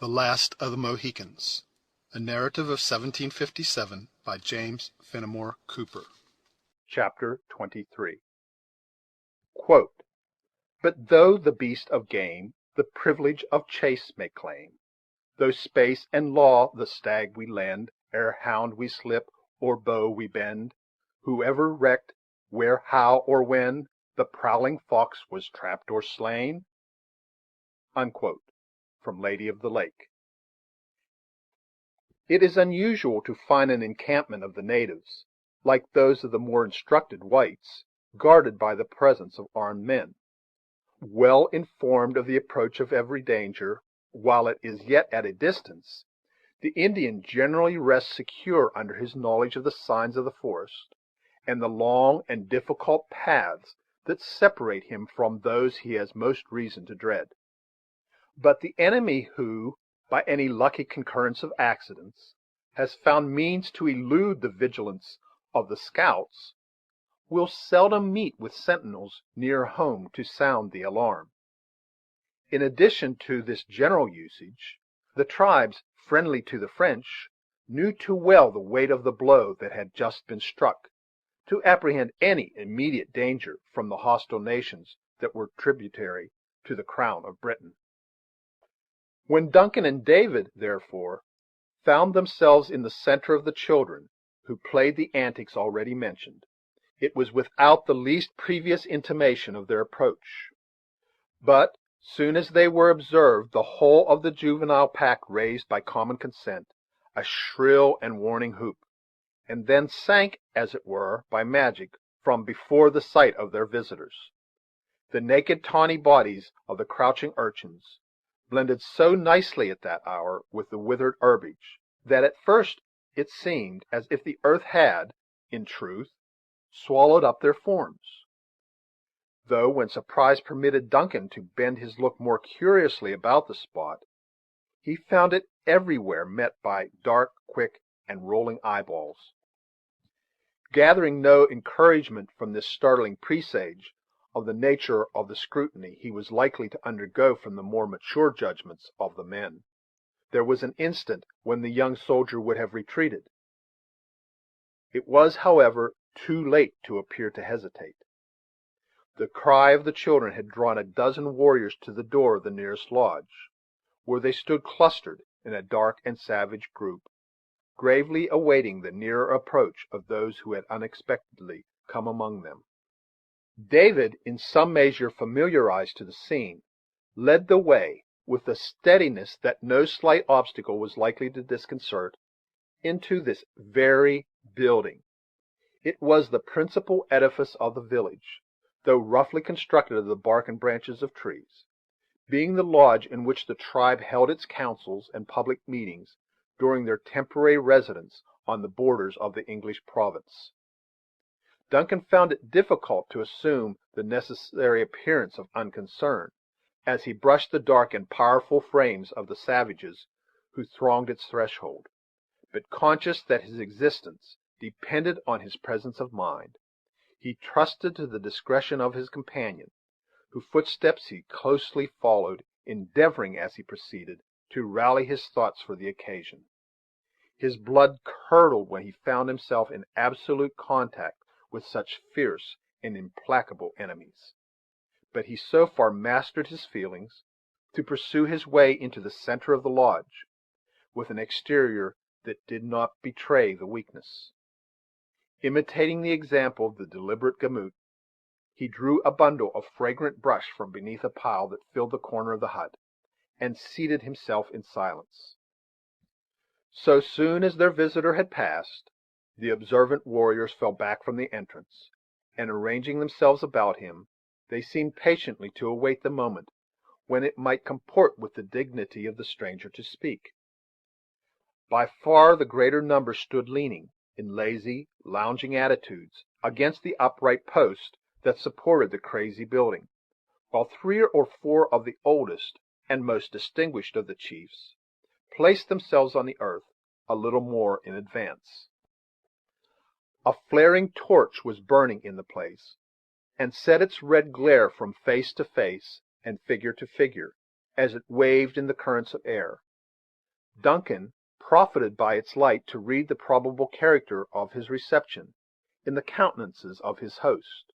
THE LAST OF THE MOHICANS. A Narrative of 1757 by James Fenimore Cooper. Chapter 23 But though the beast of game The privilege of chase may claim, Though space and law the stag we lend, Ere hound we slip, or bow we bend, Whoever recked where, how, or when The prowling fox was trapped or slain? From Lady of the Lake. It is unusual to find an encampment of the natives, like those of the more instructed whites, guarded by the presence of armed men. Well informed of the approach of every danger, while it is yet at a distance, the Indian generally rests secure under his knowledge of the signs of the forest, and the long and difficult paths that separate him from those he has most reason to dread. But the enemy who, by any lucky concurrence of accidents, has found means to elude the vigilance of the scouts, will seldom meet with sentinels near home to sound the alarm. In addition to this general usage, the tribes friendly to the French knew too well the weight of the blow that had just been struck to apprehend any immediate danger from the hostile nations that were tributary to the crown of Britain. When Duncan and David, therefore, found themselves in the center of the children, who played the antics already mentioned, it was without the least previous intimation of their approach. But, soon as they were observed, the whole of the juvenile pack raised by common consent a shrill and warning whoop, and then sank, as it were, by magic, from before the sight of their visitors. The naked tawny bodies of the crouching urchins blended so nicely at that hour with the withered herbage, that at first it seemed as if the earth had, in truth, swallowed up their forms; though when surprise permitted Duncan to bend his look more curiously about the spot, he found it everywhere met by dark, quick, and rolling eyeballs. Gathering no encouragement from this startling presage of the nature of the scrutiny he was likely to undergo from the more mature judgments of the men, there was an instant when the young soldier would have retreated. It was, however, too late to appear to hesitate. The cry of the children had drawn a dozen warriors to the door of the nearest lodge, where they stood clustered in a dark and savage group, gravely awaiting the nearer approach of those who had unexpectedly come among them. David, in some measure familiarized to the scene, led the way, with a steadiness that no slight obstacle was likely to disconcert, into this very building. It was the principal edifice of the village, though roughly constructed of the bark and branches of trees, being the lodge in which the tribe held its councils and public meetings during their temporary residence on the borders of the English province. Duncan found it difficult to assume the necessary appearance of unconcern, as he brushed the dark and powerful frames of the savages who thronged its threshold; but conscious that his existence depended on his presence of mind, he trusted to the discretion of his companion, whose footsteps he closely followed, endeavoring, as he proceeded, to rally his thoughts for the occasion. His blood curdled when he found himself in absolute contact with such fierce and implacable enemies; but he so far mastered his feelings to pursue his way into the center of the lodge, with an exterior that did not betray the weakness. Imitating the example of the deliberate Gamut, he drew a bundle of fragrant brush from beneath a pile that filled the corner of the hut, and seated himself in silence. So soon as their visitor had passed, the observant warriors fell back from the entrance, and, arranging themselves about him, they seemed patiently to await the moment when it might comport with the dignity of the stranger to speak. By far the greater number stood leaning, in lazy, lounging attitudes, against the upright post that supported the crazy building, while 3 or 4 of the oldest and most distinguished of the chiefs placed themselves on the earth a little more in advance. A flaring torch was burning in the place, and set its red glare from face to face and figure to figure, as it waved in the currents of air, Duncan profited by its light to read the probable character of his reception in the countenances of his host,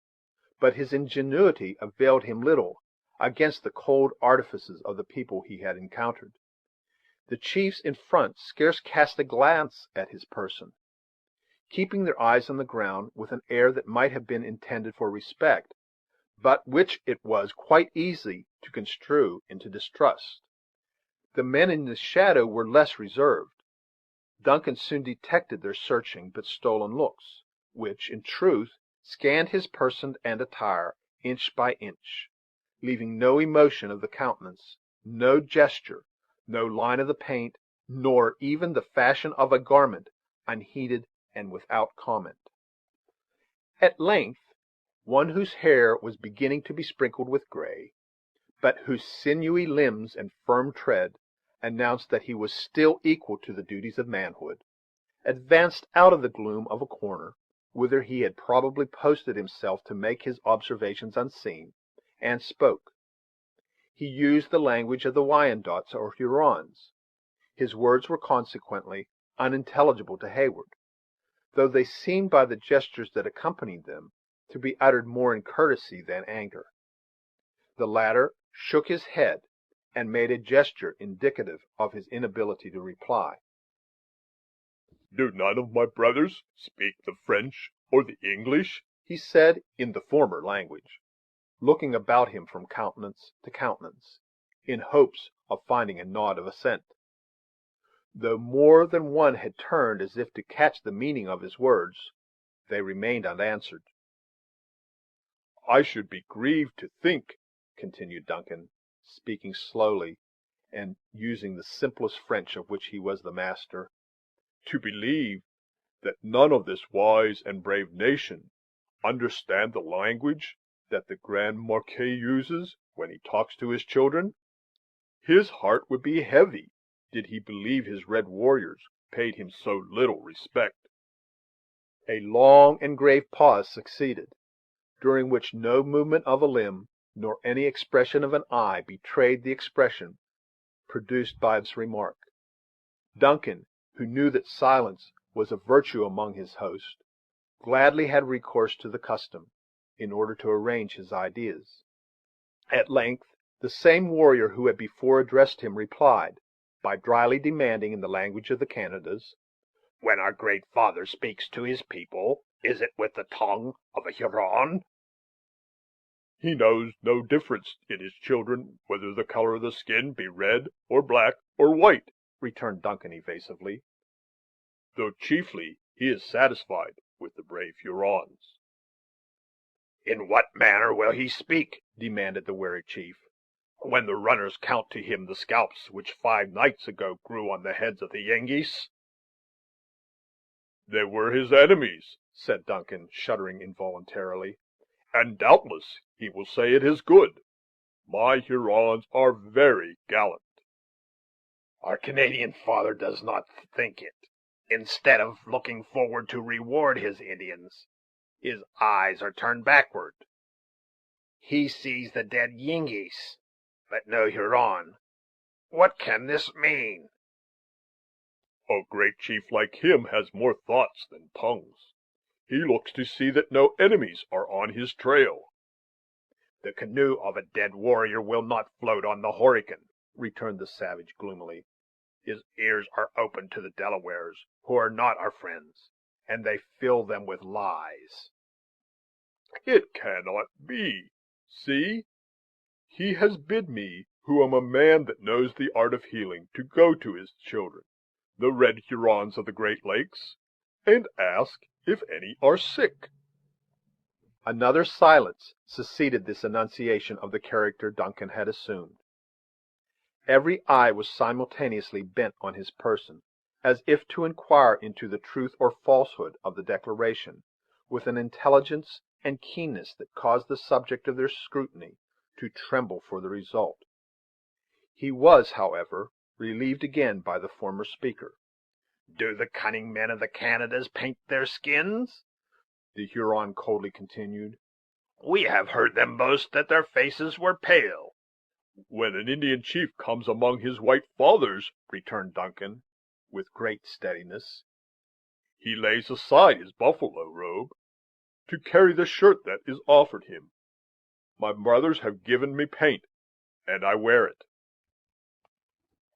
but his ingenuity availed him little against the cold artifices of the people he had encountered. The chiefs in front scarce cast a glance at his person, keeping their eyes on the ground with an air that might have been intended for respect, but which it was quite easy to construe into distrust. The men in the shadow were less reserved. Duncan soon detected their searching but stolen looks, which, in truth, scanned his person and attire inch by inch, leaving no emotion of the countenance, no gesture, no line of the paint, nor even the fashion of a garment, unheeded and without comment. At length, one whose hair was beginning to be sprinkled with gray, but whose sinewy limbs and firm tread announced that he was still equal to the duties of manhood, advanced out of the gloom of a corner, whither he had probably posted himself to make his observations unseen, and spoke. He used the language of the Wyandots or Hurons. His words were consequently unintelligible to Heyward, though they seemed by the gestures that accompanied them to be uttered more in courtesy than anger. The latter shook his head, and made a gesture indicative of his inability to reply. "Do none of my brothers speak the French or the English?" he said in the former language, looking about him from countenance to countenance, in hopes of finding a nod of assent. Though more than one had turned as if to catch the meaning of his words, they remained unanswered. "I should be grieved to think," continued Duncan, speaking slowly, and using the simplest French of which he was the master, "to believe that none of this wise and brave nation understand the language that the Grand Marquis uses when he talks to his children. His heart would be heavy did he believe his red warriors paid him so little respect." A long and grave pause succeeded, during which no movement of a limb nor any expression of an eye betrayed the expression produced by this remark. Duncan, who knew that silence was a virtue among his host, gladly had recourse to the custom, in order to arrange his ideas. At length, the same warrior who had before addressed him replied, by dryly demanding in the language of the Canadas, "When our great father speaks to his people, is it with the tongue of a Huron?" "He knows no difference in his children whether the color of the skin be red or black or white," returned Duncan evasively, "though chiefly he is satisfied with the brave Hurons." "In what manner will he speak," demanded the wary chief, "when the runners count to him the scalps which 5 nights ago grew on the heads of the Yengeese?" "They were his enemies," said Duncan, shuddering involuntarily, "and doubtless he will say it is good. My Hurons are very gallant." "Our Canadian father does not think it. Instead of looking forward to reward his Indians, his eyes are turned backward. He sees the dead Yengeese, but no Huron. What can this mean?" "A great chief like him has more thoughts than tongues. He looks to see that no enemies are on his trail." "The canoe of a dead warrior will not float on the Horican," returned the savage gloomily. "His ears are open to the Delawares, who are not our friends, and they fill them with lies." "It cannot be. See, he has bid me, who am a man that knows the art of healing, to go to his children, the red Hurons of the Great Lakes, and ask if any are sick." Another silence succeeded this enunciation of the character Duncan had assumed. Every eye was simultaneously bent on his person, as if to inquire into the truth or falsehood of the declaration, with an intelligence and keenness that caused the subject of their scrutiny to tremble for the result. He was, however, relieved again by the former speaker. "Do the cunning men of the Canadas paint their skins?" the Huron coldly continued. "We have heard them boast that their faces were pale. "When an Indian chief comes among his white fathers," returned Duncan, with great steadiness, "he lays aside his buffalo robe to carry the shirt that is offered him. My brothers have given me paint, and I wear it."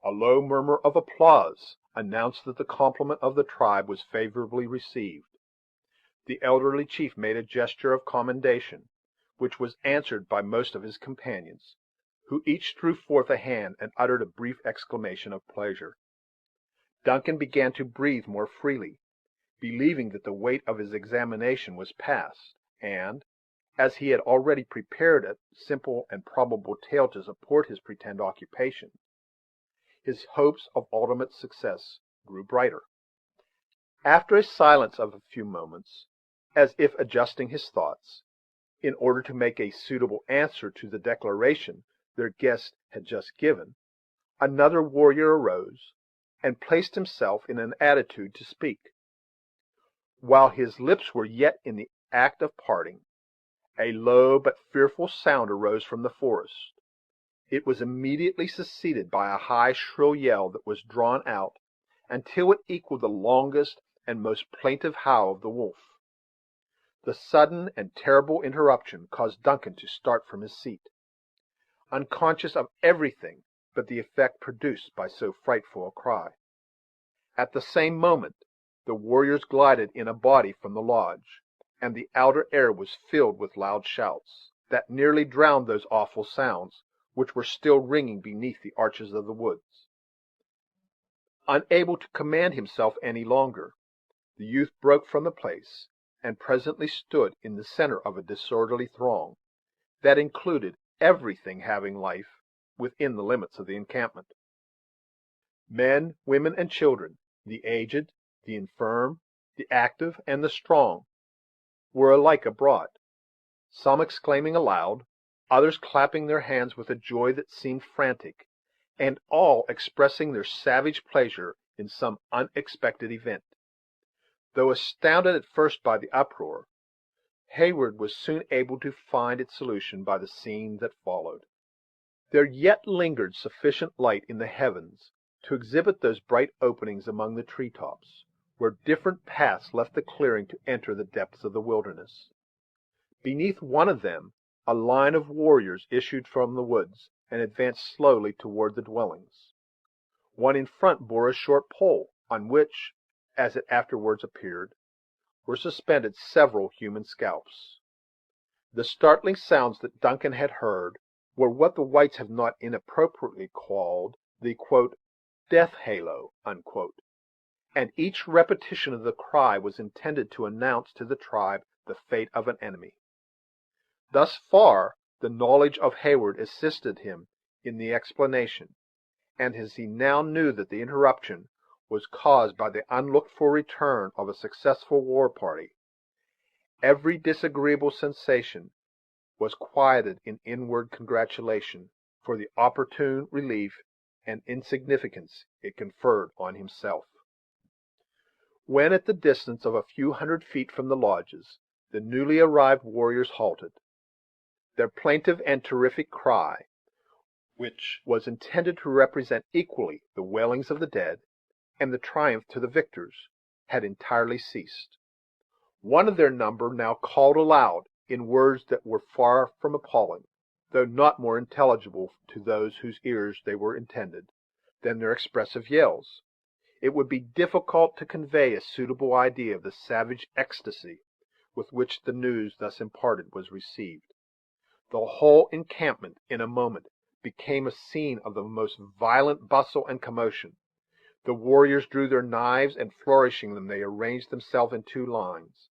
A low murmur of applause announced that the compliment of the tribe was favorably received. The elderly chief made a gesture of commendation, which was answered by most of his companions, who each drew forth a hand and uttered a brief exclamation of pleasure. Duncan began to breathe more freely, believing that the weight of his examination was past, and, as he had already prepared a simple and probable tale to support his pretended occupation, his hopes of ultimate success grew brighter. After a silence of a few moments, as if adjusting his thoughts, in order to make a suitable answer to the declaration their guest had just given, another warrior arose and placed himself in an attitude to speak. While his lips were yet in the act of parting, a low but fearful sound arose from the forest. It was immediately succeeded by a high, shrill yell that was drawn out until it equaled the longest and most plaintive howl of the wolf. The sudden and terrible interruption caused Duncan to start from his seat, unconscious of everything but the effect produced by so frightful a cry. At the same moment the warriors glided in a body from the lodge, and the outer air was filled with loud shouts, that nearly drowned those awful sounds which were still ringing beneath the arches of the woods. Unable to command himself any longer, the youth broke from the place, and presently stood in the center of a disorderly throng, that included everything having life within the limits of the encampment. Men, women, and children, the aged, the infirm, the active, and the strong, were alike abroad, some exclaiming aloud, others clapping their hands with a joy that seemed frantic, and all expressing their savage pleasure in some unexpected event. Though astounded at first by the uproar, Heyward was soon able to find its solution by the scene that followed. There yet lingered sufficient light in the heavens to exhibit those bright openings among the tree tops, where different paths left the clearing to enter the depths of the wilderness. Beneath one of them a line of warriors issued from the woods and advanced slowly toward the dwellings. One in front bore a short pole, on which, as it afterwards appeared, were suspended several human scalps. The startling sounds that Duncan had heard were what the whites have not inappropriately called the "death halo," and each repetition of the cry was intended to announce to the tribe the fate of an enemy. Thus far the knowledge of Heyward assisted him in the explanation, and as he now knew that the interruption was caused by the unlooked-for return of a successful war party, every disagreeable sensation was quieted in inward congratulation for the opportune relief and insignificance it conferred on himself. When at the distance of a few hundred feet from the lodges, the newly arrived warriors halted. Their plaintive and terrific cry, which was intended to represent equally the wailings of the dead and the triumph to the victors, had entirely ceased. One of their number now called aloud in words that were far from appalling, though not more intelligible to those whose ears they were intended, than their expressive yells. It would be difficult to convey a suitable idea of the savage ecstasy with which the news thus imparted was received. The whole encampment in a moment became a scene of the most violent bustle and commotion. The warriors drew their knives, and flourishing them, they arranged themselves in two lines,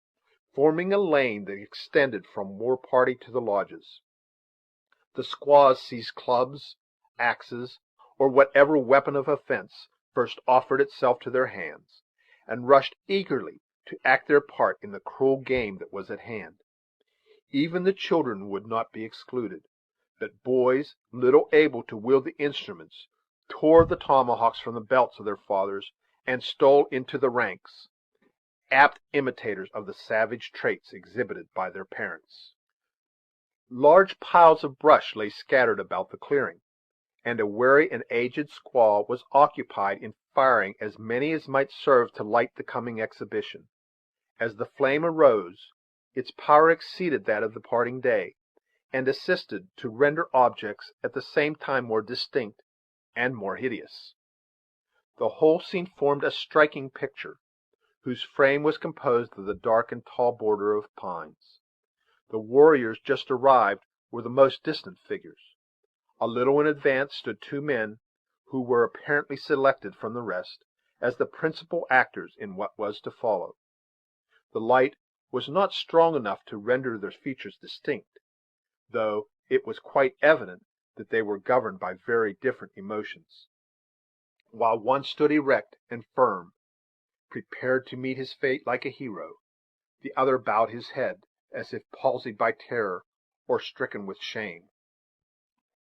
forming a lane that extended from war party to the lodges. The squaws seized clubs, axes, or whatever weapon of offense first offered itself to their hands, and rushed eagerly to act their part in the cruel game that was at hand. Even the children would not be excluded, but boys, little able to wield the instruments, tore the tomahawks from the belts of their fathers and stole into the ranks, apt imitators of the savage traits exhibited by their parents. Large piles of brush lay scattered about the clearing, and a weary and aged squaw was occupied in firing as many as might serve to light the coming exhibition. As the flame arose, its power exceeded that of the parting day, and assisted to render objects at the same time more distinct and more hideous. The whole scene formed a striking picture, whose frame was composed of the dark and tall border of pines. The warriors just arrived were the most distant figures. A little in advance stood two men, who were apparently selected from the rest as the principal actors in what was to follow. The light was not strong enough to render their features distinct, though it was quite evident that they were governed by very different emotions. While one stood erect and firm, prepared to meet his fate like a hero, the other bowed his head, as if palsied by terror or stricken with shame.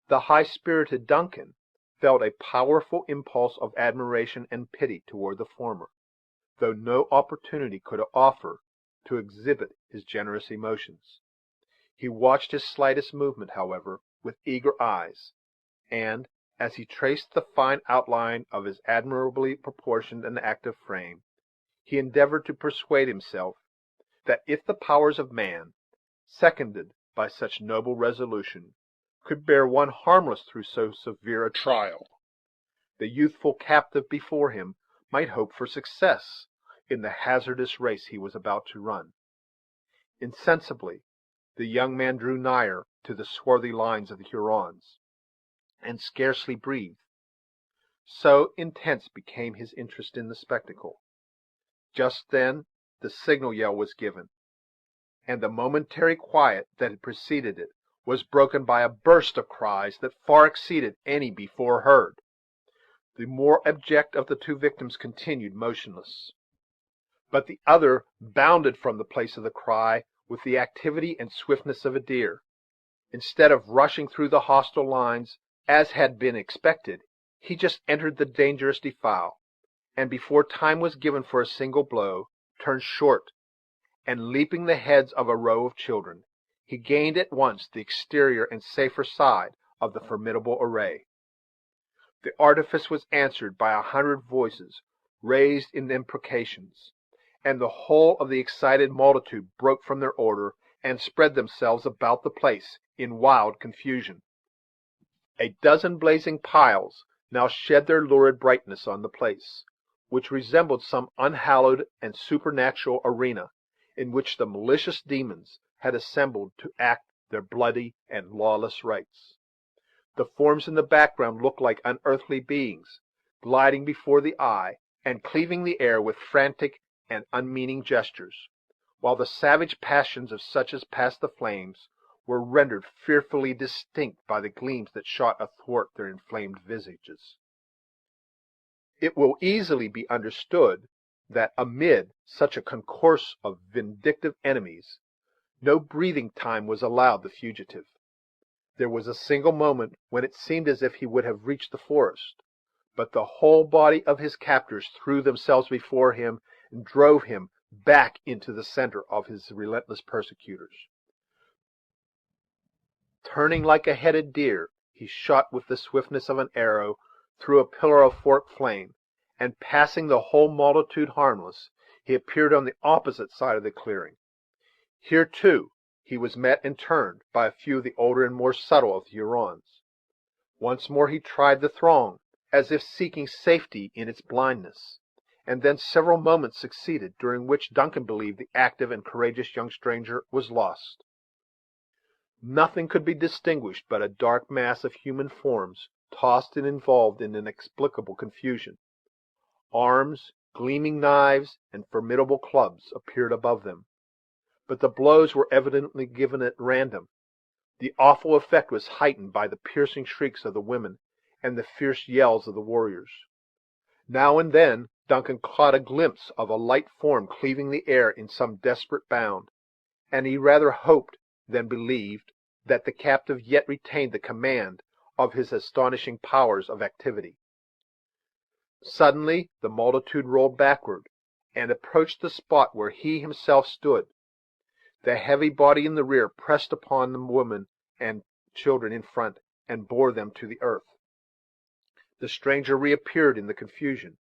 The high-spirited Duncan felt a powerful impulse of admiration and pity toward the former, though no opportunity could offer to exhibit his generous emotions. He watched his slightest movement, however, with eager eyes, and, as he traced the fine outline of his admirably proportioned and active frame, he endeavored to persuade himself that if the powers of man, seconded by such noble resolution, could bear one harmless through so severe a trial, the youthful captive before him might hope for success in the hazardous race he was about to run. Insensibly the young man drew nigher to the swarthy lines of the Hurons, and scarcely breathed, so intense became his interest in the spectacle. Just then the signal yell was given, and the momentary quiet that had preceded it was broken by a burst of cries that far exceeded any before heard. The more abject of the two victims continued motionless, but the other bounded from the place of the cry with the activity and swiftness of a deer. Instead of rushing through the hostile lines, as had been expected, he just entered the dangerous defile, and before time was given for a single blow, turned short, and leaping the heads of a row of children, he gained at once the exterior and safer side of the formidable array. The artifice was answered by 100 voices raised in imprecations, and the whole of the excited multitude broke from their order and spread themselves about the place in wild confusion. A dozen blazing piles now shed their lurid brightness on the place, which resembled some unhallowed and supernatural arena, in which the malicious demons had assembled to act their bloody and lawless rites. The forms in the background looked like unearthly beings, gliding before the eye, and cleaving the air with frantic and unmeaning gestures, while the savage passions of such as passed the flames were rendered fearfully distinct by the gleams that shot athwart their inflamed visages. It will easily be understood that amid such a concourse of vindictive enemies no breathing time was allowed the fugitive. There was a single moment when it seemed as if he would have reached the forest, but the whole body of his captors threw themselves before him and drove him back into the center of his relentless persecutors. Turning like a headed deer, he shot with the swiftness of an arrow through a pillar of forked flame, and passing the whole multitude harmless, he appeared on the opposite side of the clearing. Here, too, he was met and turned by a few of the older and more subtle of the Hurons. Once more he tried the throng, as if seeking safety in its blindness, and then several moments succeeded, during which Duncan believed the active and courageous young stranger was lost. Nothing could be distinguished but a dark mass of human forms, tossed and involved in inexplicable confusion. Arms, gleaming knives, and formidable clubs appeared above them, but the blows were evidently given at random. The awful effect was heightened by the piercing shrieks of the women and the fierce yells of the warriors. Now and then Duncan caught a glimpse of a light form cleaving the air in some desperate bound, and he rather hoped than believed that the captive yet retained the command of his astonishing powers of activity. Suddenly the multitude rolled backward, and approached the spot where he himself stood. The heavy body in the rear pressed upon the women and children in front, and bore them to the earth. The stranger reappeared in the confusion.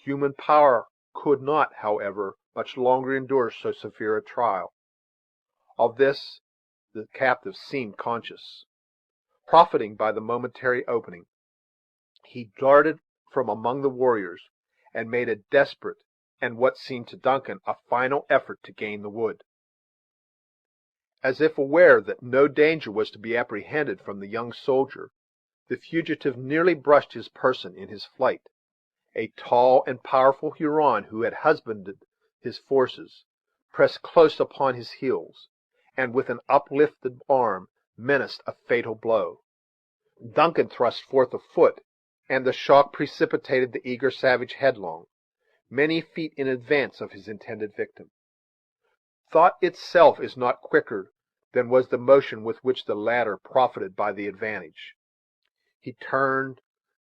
Human power could not, however, much longer endure so severe a trial. Of this the captive seemed conscious. Profiting by the momentary opening, he darted from among the warriors, and made a desperate, and what seemed to Duncan a final effort to gain the wood. As if aware that no danger was to be apprehended from the young soldier, the fugitive nearly brushed his person in his flight. A tall and powerful Huron, who had husbanded his forces, pressed close upon his heels, and with an uplifted arm menaced a fatal blow. Duncan thrust forth a foot, and the shock precipitated the eager savage headlong, many feet in advance of his intended victim. Thought itself is not quicker than was the motion with which the latter profited by the advantage. He turned,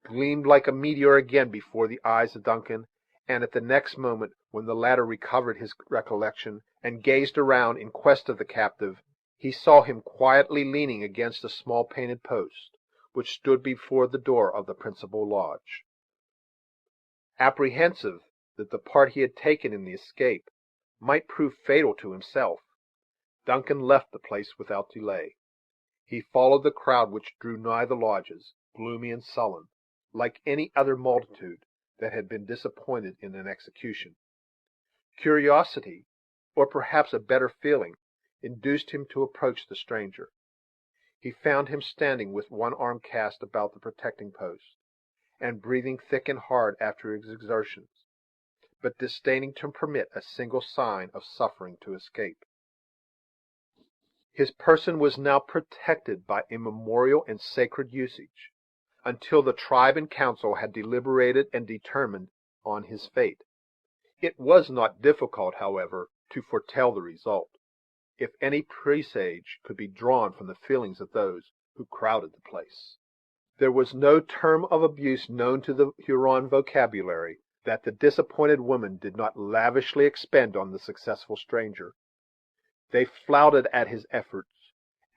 gleamed like a meteor again before the eyes of Duncan, and at the next moment, when the latter recovered his recollection and gazed around in quest of the captive, he saw him quietly leaning against a small painted post, which stood before the door of the principal lodge. Apprehensive that the part he had taken in the escape might prove fatal to himself, Duncan left the place without delay. He followed the crowd which drew nigh the lodges, gloomy and sullen, like any other multitude that had been disappointed in an execution. Curiosity, or perhaps a better feeling, induced him to approach the stranger. He found him standing with one arm cast about the protecting post, and breathing thick and hard after his exertions, but disdaining to permit a single sign of suffering to escape. His person was now protected by immemorial and sacred usage, until the tribe in council had deliberated and determined on his fate. It was not difficult, however, to foretell the result, if any presage could be drawn from the feelings of those who crowded the place. There was no term of abuse known to the Huron vocabulary that the disappointed women did not lavishly expend on the successful stranger. They flouted at his efforts,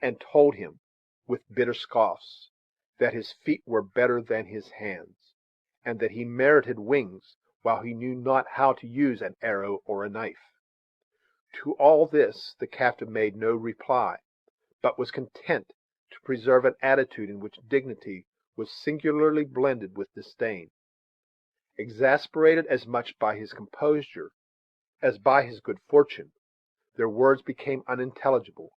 and told him, with bitter scoffs, that his feet were better than his hands, and that he merited wings, while he knew not how to use an arrow or a knife. To all this the captive made no reply, but was content to preserve an attitude in which dignity was singularly blended with disdain. Exasperated as much by his composure as by his good fortune, their words became unintelligible,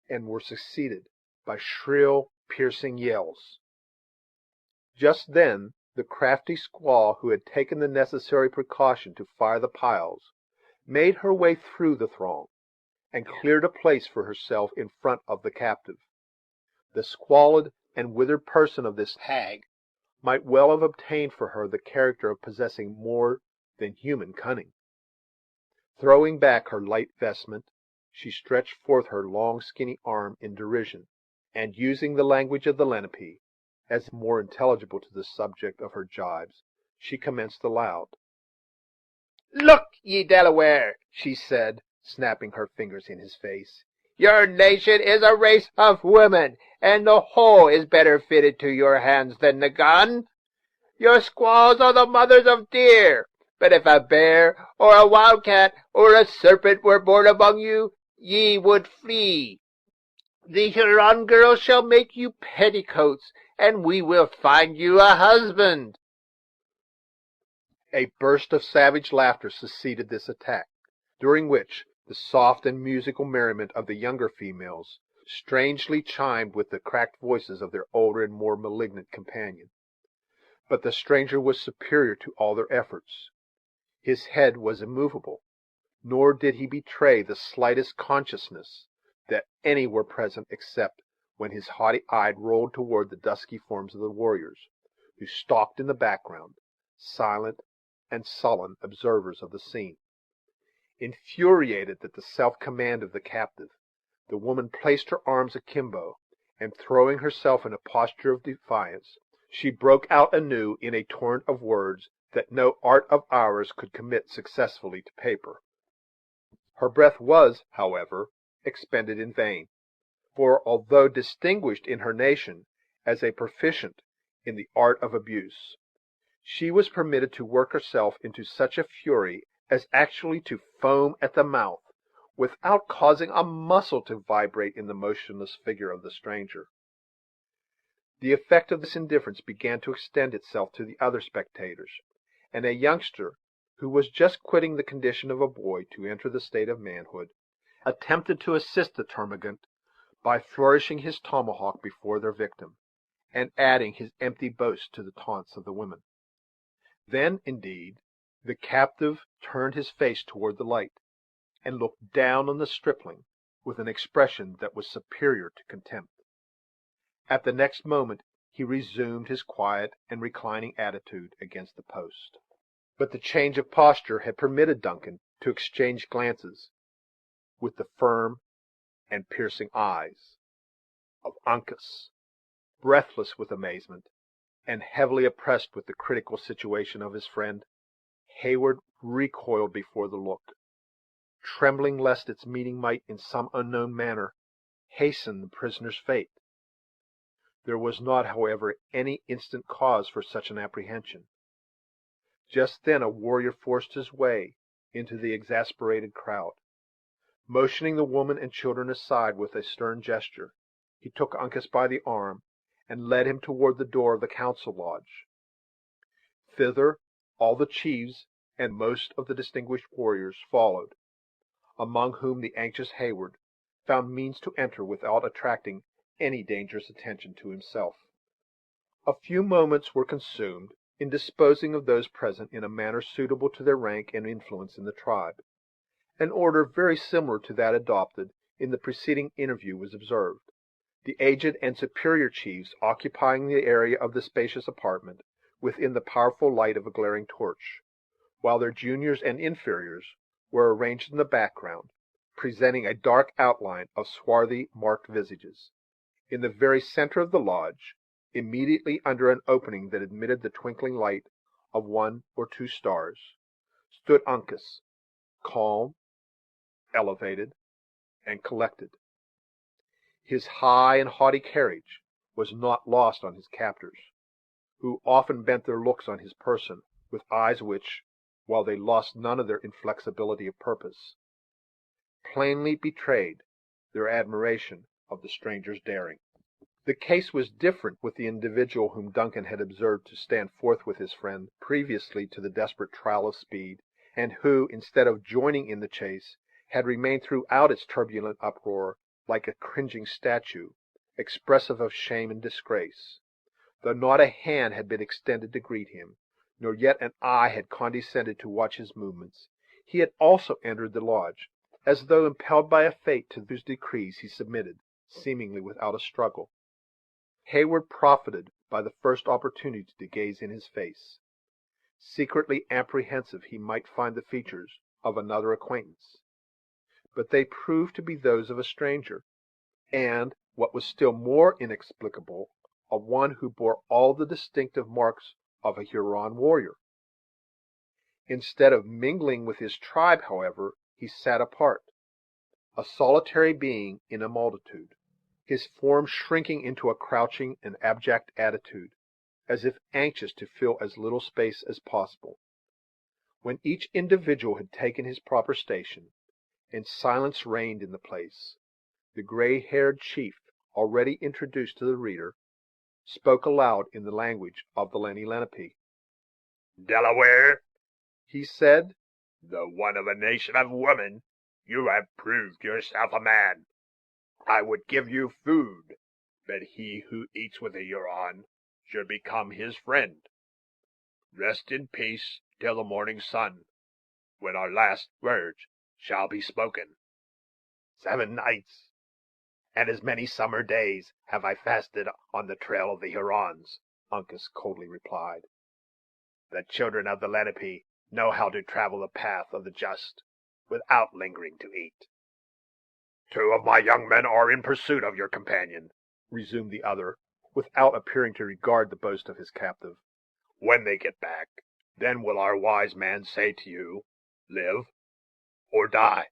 and were succeeded by shrill, piercing yells. Just then the crafty squaw, who had taken the necessary precaution to fire the piles, made her way through the throng, and cleared a place for herself in front of the captive. The squalid and withered person of this hag might well have obtained for her the character of possessing more than human cunning. Throwing back her light vestment, she stretched forth her long skinny arm in derision, and, using the language of the Lenape, as more intelligible to the subject of her jibes, she commenced aloud. "Look ye, Delaware," she said, snapping her fingers in his face, "your nation is a race of women, and the hoe is better fitted to your hands than the gun. Your squaws are the mothers of deer, but if a bear, or a wildcat, or a serpent were born among you, ye would flee. The Huron girls shall make you petticoats, and we will find you a husband." A burst of savage laughter succeeded this attack, during which the soft and musical merriment of the younger females strangely chimed with the cracked voices of their older and more malignant companion. But the stranger was superior to all their efforts. His head was immovable, nor did he betray the slightest consciousness that any were present, except when his haughty eye rolled toward the dusky forms of the warriors, who stalked in the background, silent and sullen observers of the scene. Infuriated at the self-command of the captive, the woman placed her arms akimbo, and, throwing herself in a posture of defiance, she broke out anew in a torrent of words that no art of ours could commit successfully to paper. Her breath was, however, expended in vain, for, although distinguished in her nation as a proficient in the art of abuse. She was permitted to work herself into such a fury as actually to foam at the mouth, without causing a muscle to vibrate in the motionless figure of the stranger. The effect of this indifference began to extend itself to the other spectators, and a youngster, who was just quitting the condition of a boy to enter the state of manhood, attempted to assist the termagant by flourishing his tomahawk before their victim, and adding his empty boasts to the taunts of the women. Then, indeed, the captive turned his face toward the light, and looked down on the stripling with an expression that was superior to contempt. At the next moment he resumed his quiet and reclining attitude against the post. But the change of posture had permitted Duncan to exchange glances with the firm and piercing eyes of Uncas. Breathless with amazement, and heavily oppressed with the critical situation of his friend, Heyward recoiled before the look, trembling lest its meaning might, in some unknown manner, hasten the prisoner's fate. There was not, however, any instant cause for such an apprehension. Just then a warrior forced his way into the exasperated crowd. Motioning the woman and children aside with a stern gesture, he took Uncas by the arm, and led him toward the door of the council lodge. Thither all the chiefs and most of the distinguished warriors followed, among whom the anxious Heyward found means to enter without attracting any dangerous attention to himself. A few moments were consumed in disposing of those present in a manner suitable to their rank and influence in the tribe. An order very similar to that adopted in the preceding interview was observed, the aged and superior chiefs occupying the area of the spacious apartment within the powerful light of a glaring torch, while their juniors and inferiors were arranged in the background, presenting a dark outline of swarthy, marked visages. In the very center of the lodge, immediately under an opening that admitted the twinkling light of one or two stars, stood Uncas, calm, elevated, and collected. His high and haughty carriage was not lost on his captors, who often bent their looks on his person with eyes which, while they lost none of their inflexibility of purpose, plainly betrayed their admiration of the stranger's daring. The case was different with the individual whom Duncan had observed to stand forth with his friend previously to the desperate trial of Speed, and who, instead of joining in the chase, had remained throughout its turbulent uproar like a cringing statue, expressive of shame and disgrace. Though not a hand had been extended to greet him, nor yet an eye had condescended to watch his movements, he had also entered the lodge, as though impelled by a fate to whose decrees he submitted, seemingly without a struggle. Heyward profited by the first opportunity to gaze in his face, secretly apprehensive he might find the features of another acquaintance, but they proved to be those of a stranger, and, what was still more inexplicable, of one who bore all the distinctive marks of a Huron warrior. Instead of mingling with his tribe, however, he sat apart, a solitary being in a multitude, his form shrinking into a crouching and abject attitude, as if anxious to fill as little space as possible. When each individual had taken his proper station, and silence reigned in the place, the gray-haired chief, already introduced to the reader, spoke aloud in the language of the Lenni Lenape. "Delaware," he said, "though one of a nation of women, you have proved yourself a man. I would give you food, but he who eats with a Huron should become his friend. Rest in peace till the morning sun, when our last words shall be spoken. 7 nights and as many summer days have I fasted on the trail of the Hurons," Uncas coldly replied. "The children of the Lenape know how to travel the path of the just without lingering to eat. 2 of my young men are in pursuit of your companion," resumed the other, without appearing to regard the boast of his captive. "When they get back, then will our wise man say to you, live or die."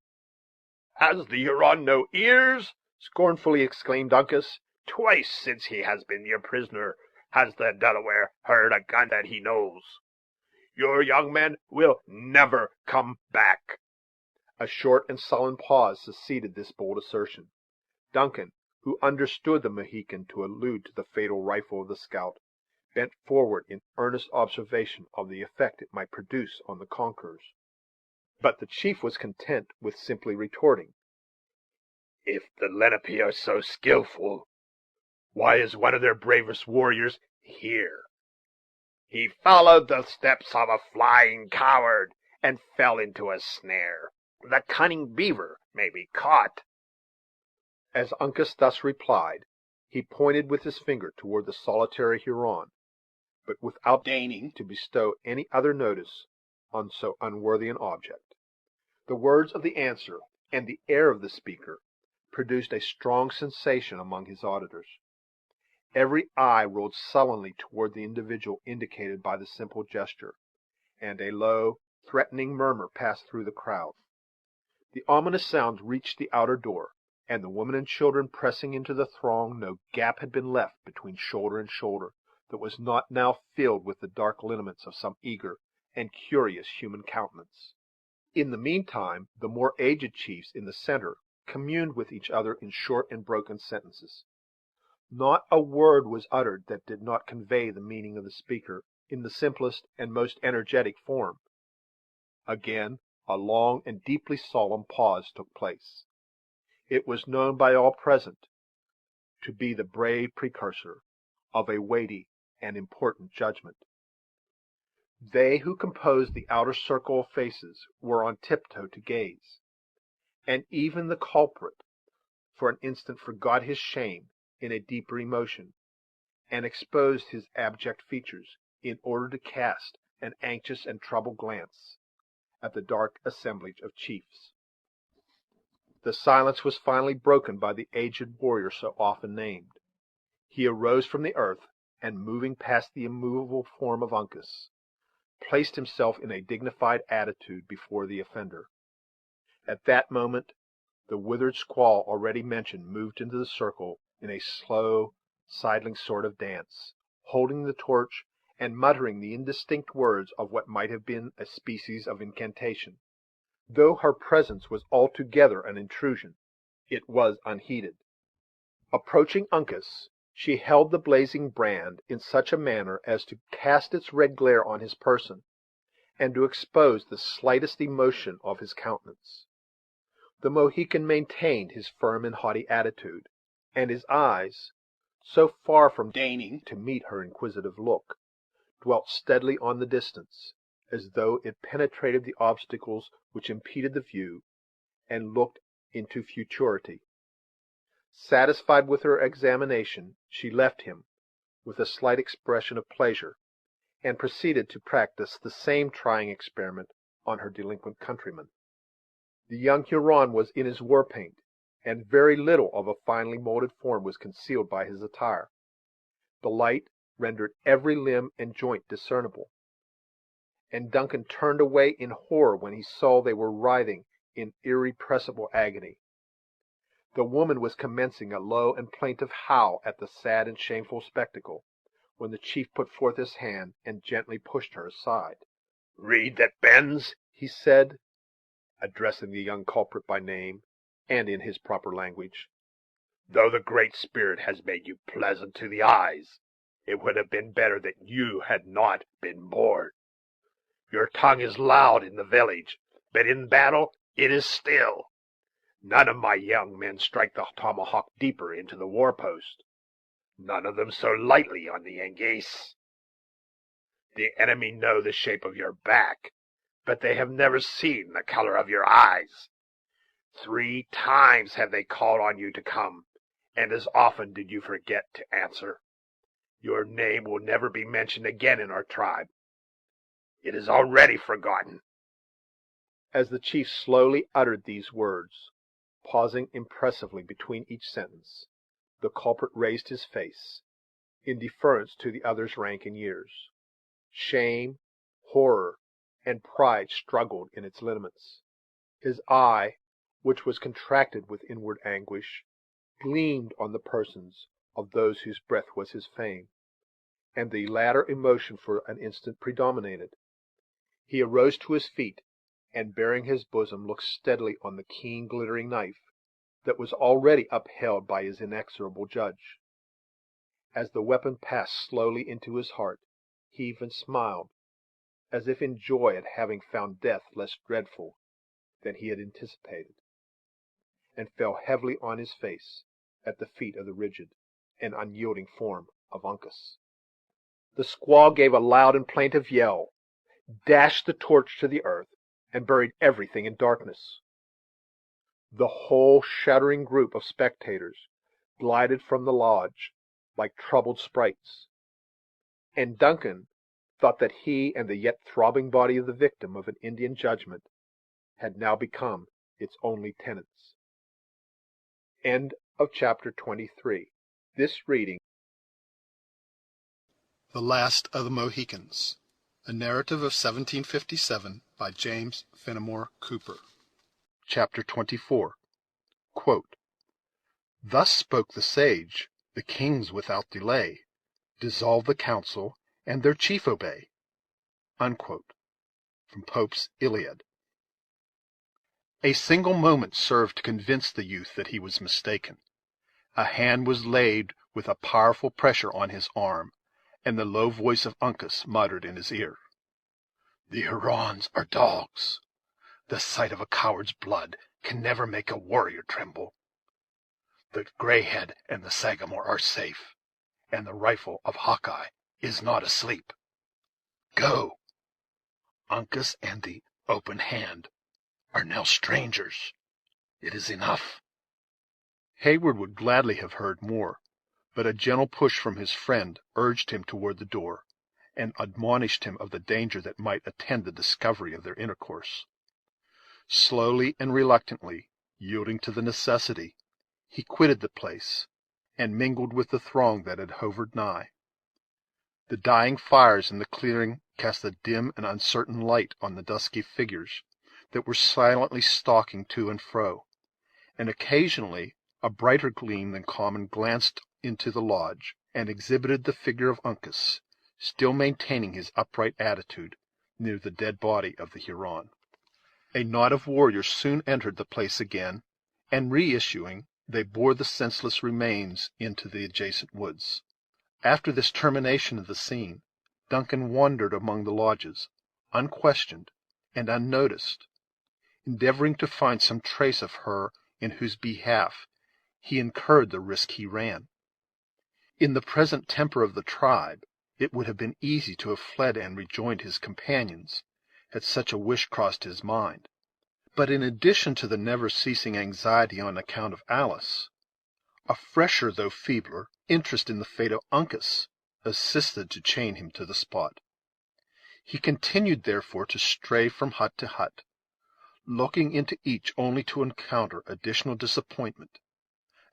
"Has the Huron no ears?" scornfully exclaimed Uncas. "Twice since he has been your prisoner has the Delaware heard a gun that he knows. Your young men will never come back." A short and sullen pause succeeded this bold assertion. Duncan, who understood the Mohican to allude to the fatal rifle of the scout, bent forward in earnest observation of the effect it might produce on the conquerors. But the chief was content with simply retorting, "If the Lenape are so skillful, why is one of their bravest warriors here? He followed the steps of a flying coward, and fell into a snare. The cunning beaver may be caught." As Uncas thus replied, he pointed with his finger toward the solitary Huron, but without deigning to bestow any other notice on so unworthy an object. The words of the answer, and the air of the speaker, produced a strong sensation among his auditors. Every eye rolled sullenly toward the individual indicated by the simple gesture, and a low, threatening murmur passed through the crowd. The ominous sounds reached the outer door, and the women and children pressing into the throng, no gap had been left between shoulder and shoulder that was not now filled with the dark lineaments of some eager and curious human countenance. In the meantime, the more aged chiefs in the center communed with each other in short and broken sentences. Not a word was uttered that did not convey the meaning of the speaker in the simplest and most energetic form. Again a long and deeply solemn pause took place. It was known by all present to be the brave precursor of a weighty and important judgment. They who composed the outer circle of faces were on tiptoe to gaze, and even the culprit for an instant forgot his shame in a deeper emotion, and exposed his abject features in order to cast an anxious and troubled glance at the dark assemblage of chiefs. The silence was finally broken by the aged warrior so often named. He arose from the earth, and moving past the immovable form of Uncas, placed himself in a dignified attitude before the offender. At that moment the withered squaw already mentioned moved into the circle in a slow, sidling sort of dance, holding the torch and muttering the indistinct words of what might have been a species of incantation. Though her presence was altogether an intrusion, it was unheeded. Approaching Uncas, she held the blazing brand in such a manner as to cast its red glare on his person, and to expose the slightest emotion of his countenance. The Mohican maintained his firm and haughty attitude, and his eyes, so far from deigning to meet her inquisitive look, dwelt steadily on the distance, as though it penetrated the obstacles which impeded the view, and looked into futurity. Satisfied with her examination, she left him with a slight expression of pleasure, and proceeded to practice the same trying experiment on her delinquent countryman. The young Huron was in his war paint, and very little of a finely molded form was concealed by his attire. The light rendered every limb and joint discernible, and Duncan turned away in horror when he saw they were writhing in irrepressible agony. The woman was commencing a low and plaintive howl at the sad and shameful spectacle, when the chief put forth his hand and gently pushed her aside. "Reed that bends," he said, addressing the young culprit by name, and in his proper language, "though the Great Spirit has made you pleasant to the eyes, it would have been better that you had not been born. Your tongue is loud in the village, but in battle it is still. None of my young men strike the tomahawk deeper into the war post, none of them so lightly on the angace. The enemy know the shape of your back, but they have never seen the color of your eyes. 3 times have they called on you to come, and as often did you forget to answer. Your name will never be mentioned again in our tribe. It is already forgotten." As the chief slowly uttered these words, pausing impressively between each sentence, the culprit raised his face, in deference to the other's rank and years. Shame, horror, and pride struggled in its lineaments. His eye, which was contracted with inward anguish, gleamed on the persons of those whose breath was his fame, and the latter emotion for an instant predominated. He arose to his feet, and, baring his bosom, looked steadily on the keen, glittering knife that was already upheld by his inexorable judge. As the weapon passed slowly into his heart, he even smiled, as if in joy at having found death less dreadful than he had anticipated, and fell heavily on his face at the feet of the rigid and unyielding form of Uncas. The squaw gave a loud and plaintive yell, dashed the torch to the earth, and buried everything in darkness. The whole shuddering group of spectators glided from the lodge like troubled sprites, and Duncan thought that he and the yet throbbing body of the victim of an Indian judgment had now become its only tenants. End of chapter 23. This reading. The Last of the Mohicans, a narrative of 1757 by James Fenimore Cooper. Chapter 24. Quote, Thus spoke the sage, the kings without delay dissolve the council, and their chief obey. Unquote. From Pope's Iliad. A single moment served to convince the youth that he was mistaken. A hand was laid with a powerful pressure on his arm, and the low voice of Uncas muttered in his ear, The Hurons are dogs. The sight of a coward's blood can never make a warrior tremble. The Greyhead and the Sagamore are safe, and the rifle of Hawkeye is not asleep. Go! Uncas and the Open Hand are now strangers. It is enough. Heyward would gladly have heard more, but a gentle push from his friend urged him toward the door, and admonished him of the danger that might attend the discovery of their intercourse. Slowly and reluctantly, yielding to the necessity, he quitted the place, and mingled with the throng that had hovered nigh. The dying fires in the clearing cast a dim and uncertain light on the dusky figures that were silently stalking to and fro, and occasionally a brighter gleam than common glanced into the lodge, and exhibited the figure of Uncas, still maintaining his upright attitude near the dead body of the Huron. A knot of warriors soon entered the place again, and reissuing, they bore the senseless remains into the adjacent woods. After this termination of the scene, Duncan wandered among the lodges, unquestioned and unnoticed, endeavoring to find some trace of her in whose behalf he incurred the risk he ran. In the present temper of the tribe, it would have been easy to have fled and rejoined his companions, had such a wish crossed his mind. But in addition to the never-ceasing anxiety on account of Alice, a fresher though feebler interest in the fate of Uncas assisted to chain him to the spot. He continued therefore to stray from hut to hut, looking into each only to encounter additional disappointment,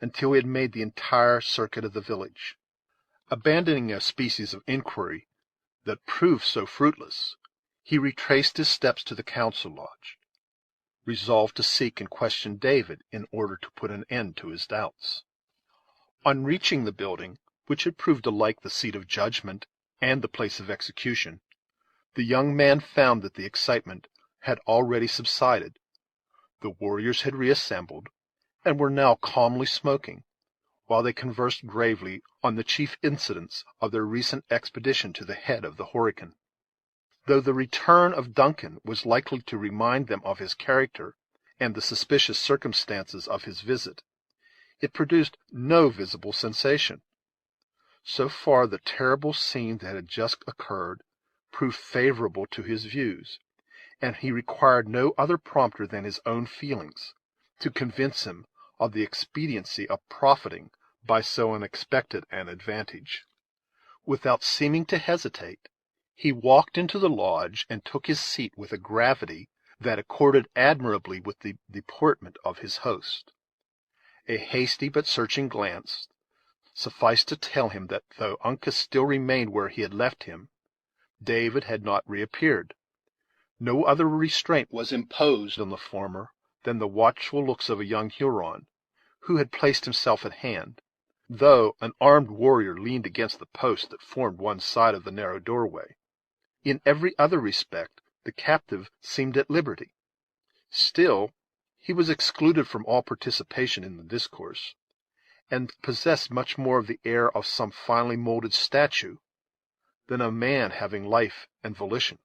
until he had made the entire circuit of the village. Abandoning a species of inquiry that proved so fruitless, he retraced his steps to the council lodge, resolved to seek and question David in order to put an end to his doubts. On reaching the building, which had proved alike the seat of judgment and the place of execution, the young man found that the excitement had already subsided. The warriors had reassembled, and were now calmly smoking, while they conversed gravely on the chief incidents of their recent expedition to the head of the Horican. Though the return of Duncan was likely to remind them of his character and the suspicious circumstances of his visit, it produced no visible sensation. So far the terrible scene that had just occurred proved favorable to his views, and he required no other prompter than his own feelings to convince him of the expediency of profiting by so unexpected an advantage. Without seeming to hesitate, he walked into the lodge and took his seat with a gravity that accorded admirably with the deportment of his host. A hasty but searching glance sufficed to tell him that though Uncas still remained where he had left him, David had not reappeared. No other restraint was imposed on the former than the watchful looks of a young Huron, who had placed himself at hand, though an armed warrior leaned against the post that formed one side of the narrow doorway. In every other respect the captive seemed at liberty. Still he was excluded from all participation in the discourse, and possessed much more of the air of some finely moulded statue than a man having life and volition.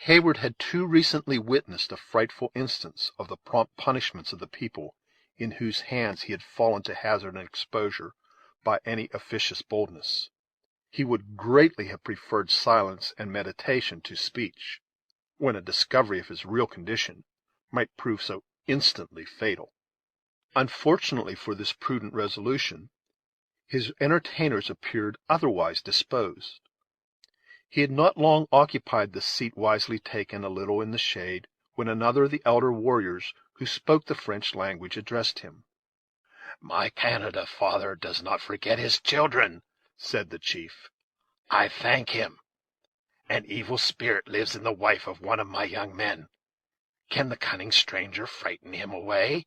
Heyward had too recently witnessed a frightful instance of the prompt punishments of the people in whose hands he had fallen to hazard an exposure by any officious boldness. He would greatly have preferred silence and meditation to speech, when a discovery of his real condition might prove so instantly fatal. Unfortunately for this prudent resolution, his entertainers appeared otherwise disposed. He had not long occupied the seat wisely taken a little in the shade, when another of the elder warriors who spoke the French language addressed him. "My Canada father does not forget his children," said the chief. "I thank him. An evil spirit lives in the wife of one of my young men. Can the cunning stranger frighten him away?"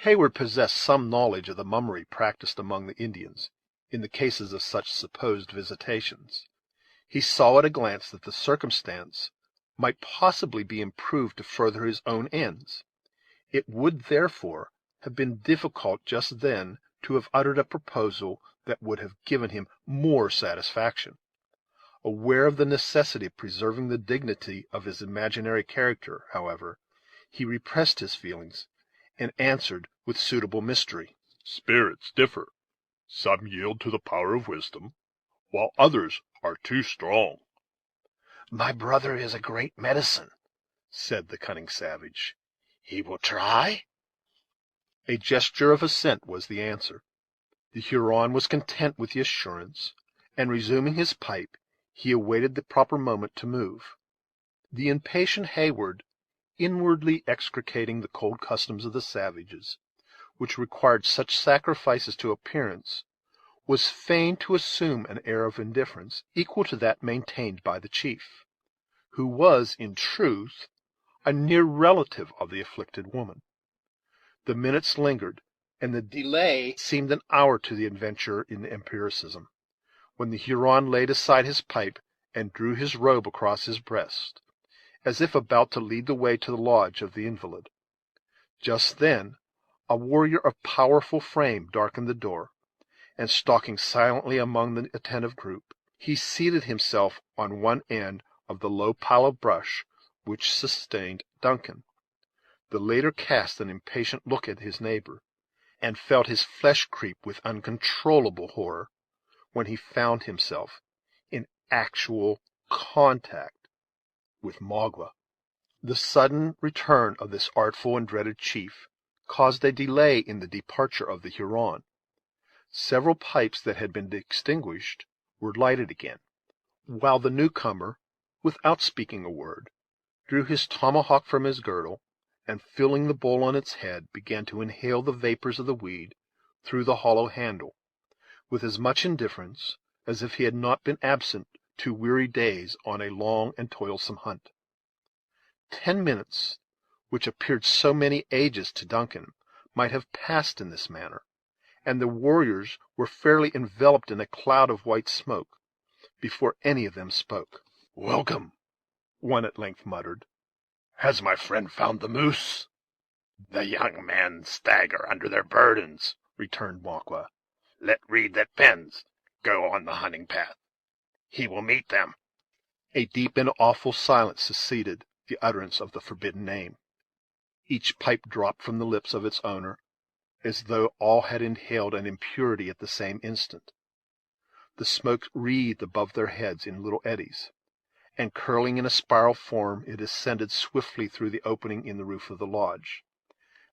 Heyward possessed some knowledge of the mummery practised among the Indians in the cases of such supposed visitations. He saw at a glance that the circumstance might possibly be improved to further his own ends. It would, therefore, have been difficult just then to have uttered a proposal that would have given him more satisfaction. Aware of the necessity of preserving the dignity of his imaginary character, however, he repressed his feelings, and answered with suitable mystery. Spirits differ. Some yield to the power of wisdom, while others are too strong. "My brother is a great medicine," said the cunning savage. "He will try?" A gesture of assent was the answer. The Huron was content with the assurance, and, resuming his pipe, he awaited the proper moment to move. The impatient Heyward, inwardly execrating the cold customs of the savages, which required such sacrifices to appearance, was fain to assume an air of indifference equal to that maintained by the chief, who was, in truth, a near relative of the afflicted woman. The minutes lingered, and the delay seemed an hour to the adventurer in empiricism, when the Huron laid aside his pipe and drew his robe across his breast, as if about to lead the way to the lodge of the invalid. Just then a warrior of powerful frame darkened the door, and, stalking silently among the attentive group, he seated himself on one end of the low pile of brush which sustained Duncan. The latter cast an impatient look at his neighbor, and felt his flesh creep with uncontrollable horror when he found himself in actual contact with Magua. The sudden return of this artful and dreaded chief caused a delay in the departure of the Huron. Several pipes that had been extinguished were lighted again, while the newcomer, without speaking a word, drew his tomahawk from his girdle, and, filling the bowl on its head, began to inhale the vapors of the weed through the hollow handle, with as much indifference as if he had not been absent 2 weary days on a long and toilsome hunt. 10 minutes, which appeared so many ages to Duncan, might have passed in this manner, and the warriors were fairly enveloped in a cloud of white smoke before any of them spoke. "Welcome," one at length muttered. "Has my friend found the moose?" "The young men stagger under their burdens," returned Magua. "Let Reed that pens go on the hunting path. He will meet them." A deep and awful silence succeeded the utterance of the forbidden name. Each pipe dropped from the lips of its owner, as though all had inhaled an impurity at the same instant. The smoke wreathed above their heads in little eddies, and, curling in a spiral form, it ascended swiftly through the opening in the roof of the lodge,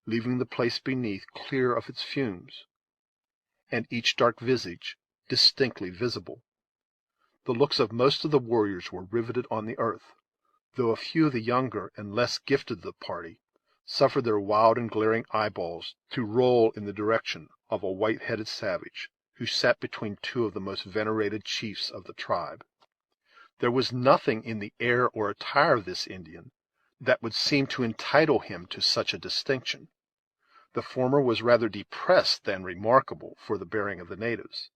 leaving the place beneath clear of its fumes, and each dark visage distinctly visible. The looks of most of the warriors were riveted on the earth, though a few of the younger and less gifted of the party suffered their wild and glaring eyeballs to roll in the direction of a white-headed savage, who sat between 2 of the most venerated chiefs of the tribe. There was nothing in the air or attire of this Indian that would seem to entitle him to such a distinction. The former was rather depressed than remarkable for the bearing of the natives,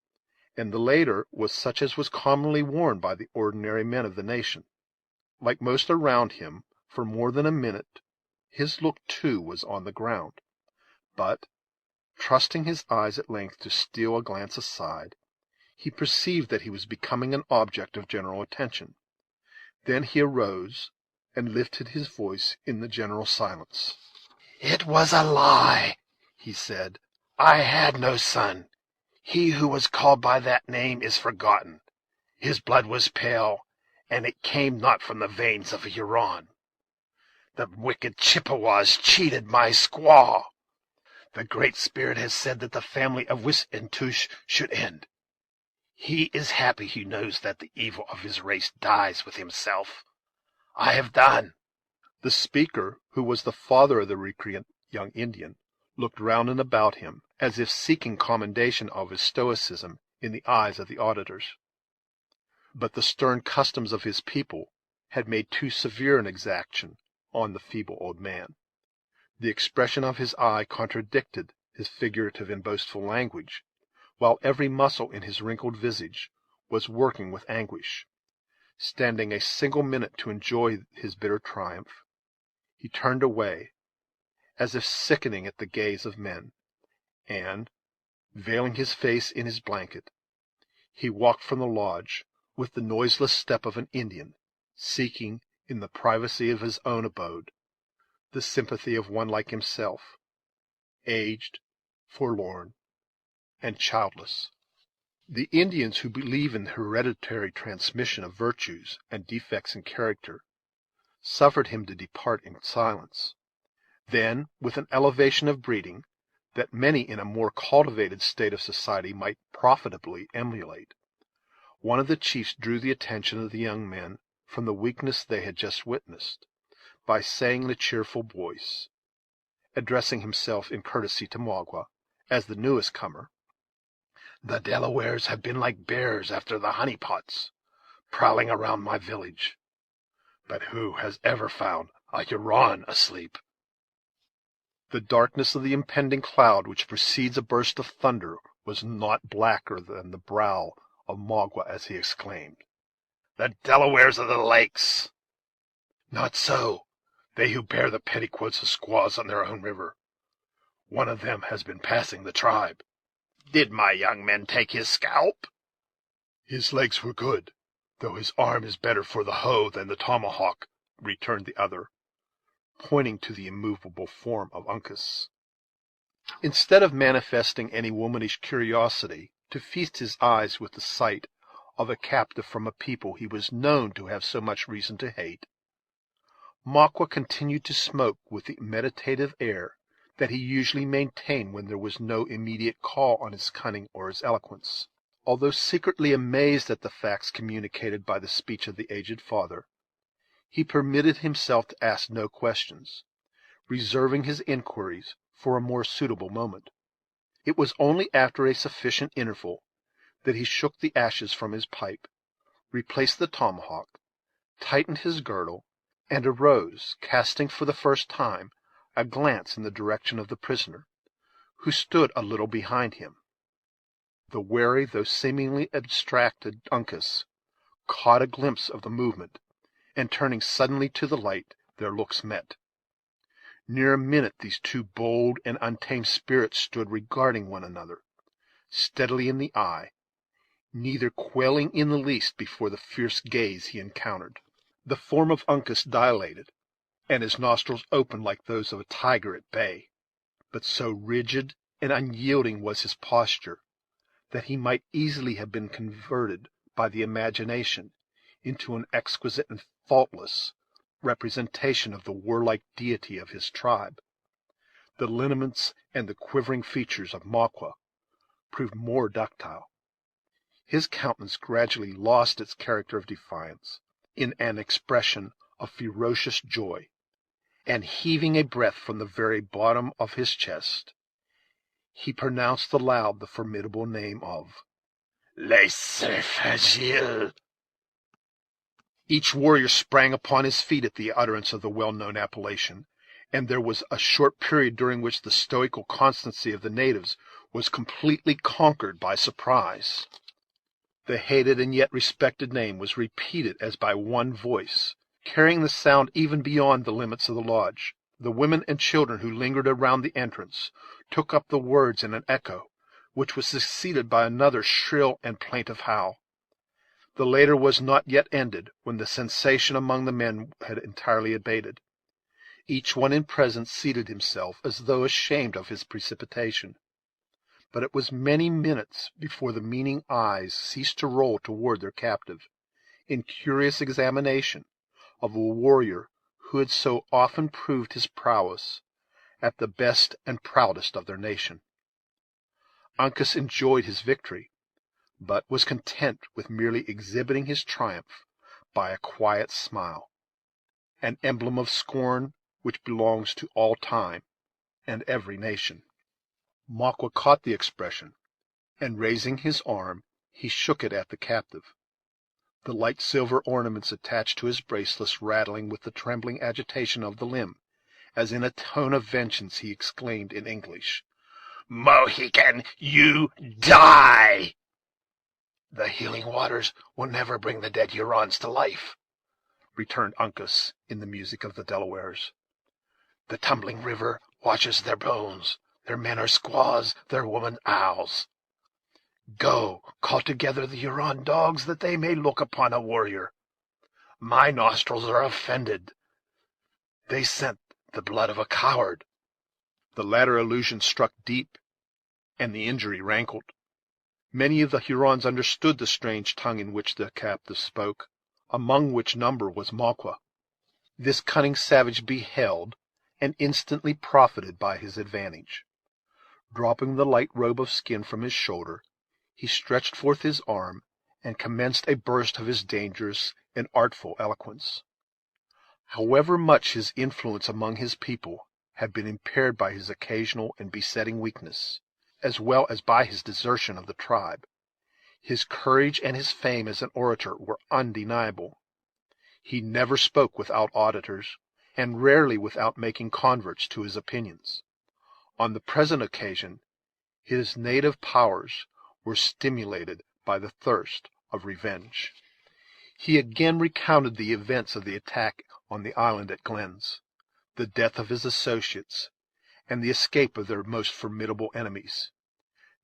and the latter was such as was commonly worn by the ordinary men of the nation. Like most around him, for more than a minute, his look too was on the ground, but, trusting his eyes at length to steal a glance aside, he perceived that he was becoming an object of general attention. Then he arose, and lifted his voice in the general silence. "It was a lie," he said. "I had no son. He who was called by that name is forgotten. His blood was pale, and it came not from the veins of a Huron. The wicked Chippewas cheated my squaw. The Great Spirit has said that the family of Wiss-en-Tush should end. He is happy who knows that the evil of his race dies with himself. I have done." The speaker, who was the father of the recreant young Indian, looked round and about him, as if seeking commendation of his stoicism in the eyes of the auditors. But the stern customs of his people had made too severe an exaction on the feeble old man. The expression of his eye contradicted his figurative and boastful language, while every muscle in his wrinkled visage was working with anguish. Standing a single minute to enjoy his bitter triumph, he turned away, as if sickening at the gaze of men, and, veiling his face in his blanket, he walked from the lodge with the noiseless step of an Indian, seeking, in the privacy of his own abode, the sympathy of one like himself, aged, forlorn, and childless. The Indians who believe in the hereditary transmission of virtues and defects in character suffered him to depart in silence. Then, with an elevation of breeding that many in a more cultivated state of society might profitably emulate, one of the chiefs drew the attention of the young men from the weakness they had just witnessed, by saying in a cheerful voice, addressing himself in courtesy to Magua, as the newest comer, "The Delawares have been like bears after the honey pots, prowling around my village. But who has ever found a Huron asleep?" The darkness of the impending cloud which precedes a burst of thunder was not blacker than the brow of Magua as he exclaimed, "The Delawares of the lakes!" "Not so, they who bear the petticoats of squaws on their own river. One of them has been passing the tribe." "Did my young men take his scalp?" "His legs were good, though his arm is better for the hoe than the tomahawk," returned the other, pointing to the immovable form of Uncas. Instead of manifesting any womanish curiosity to feast his eyes with the sight of a captive from a people he was known to have so much reason to hate, Magua continued to smoke with the meditative air that he usually maintained when there was no immediate call on his cunning or his eloquence. Although secretly amazed at the facts communicated by the speech of the aged father, he permitted himself to ask no questions, reserving his inquiries for a more suitable moment. It was only after a sufficient interval that he shook the ashes from his pipe, replaced the tomahawk, tightened his girdle, and arose, casting for the first time a glance in the direction of the prisoner, who stood a little behind him. The wary, though seemingly abstracted Uncas caught a glimpse of the movement, and turning suddenly to the light, their looks met. Near a minute these two bold and untamed spirits stood regarding one another, steadily in the eye, neither quailing in the least before the fierce gaze he encountered. The form of Uncas dilated, and his nostrils opened like those of a tiger at bay, but so rigid and unyielding was his posture that he might easily have been converted by the imagination into an exquisite and faultless representation of the warlike deity of his tribe. The lineaments and the quivering features of Magua proved more ductile. His countenance gradually lost its character of defiance in an expression of ferocious joy, and heaving a breath from the very bottom of his chest, he pronounced aloud the formidable name of Les Cerfagils. Each warrior sprang upon his feet at the utterance of the well-known appellation, and there was a short period during which the stoical constancy of the natives was completely conquered by surprise. The hated and yet respected name was repeated as by one voice, carrying the sound even beyond the limits of the lodge. The women and children who lingered around the entrance took up the words in an echo, which was succeeded by another shrill and plaintive howl. The latter was not yet ended, when the sensation among the men had entirely abated. Each one in presence seated himself as though ashamed of his precipitation. But it was many minutes before the meaning eyes ceased to roll toward their captive, in curious examination of a warrior who had so often proved his prowess at the best and proudest of their nation. Uncas enjoyed his victory, but was content with merely exhibiting his triumph by a quiet smile, an emblem of scorn which belongs to all time and every nation. Maqua caught the expression, and raising his arm, he shook it at the captive, the light silver ornaments attached to his bracelets rattling with the trembling agitation of the limb, as in a tone of vengeance he exclaimed in English, "Mohican, you die!" "The healing waters will never bring the dead Hurons to life," returned Uncas in the music of the Delawares. "The tumbling river washes their bones. Their men are squaws, their women owls. Go, call together the Huron dogs, that they may look upon a warrior. My nostrils are offended. They scent the blood of a coward." The latter allusion struck deep, and the injury rankled. Many of the Hurons understood the strange tongue in which the captive spoke, among which number was Maqua. This cunning savage beheld, and instantly profited by his advantage. Dropping the light robe of skin from his shoulder, he stretched forth his arm, and commenced a burst of his dangerous and artful eloquence. However much his influence among his people had been impaired by his occasional and besetting weakness, as well as by his desertion of the tribe, his courage and his fame as an orator were undeniable. He never spoke without auditors, and rarely without making converts to his opinions. On the present occasion, his native powers were stimulated by the thirst of revenge. He again recounted the events of the attack on the island at Glenn's, the death of his associates, and the escape of their most formidable enemies.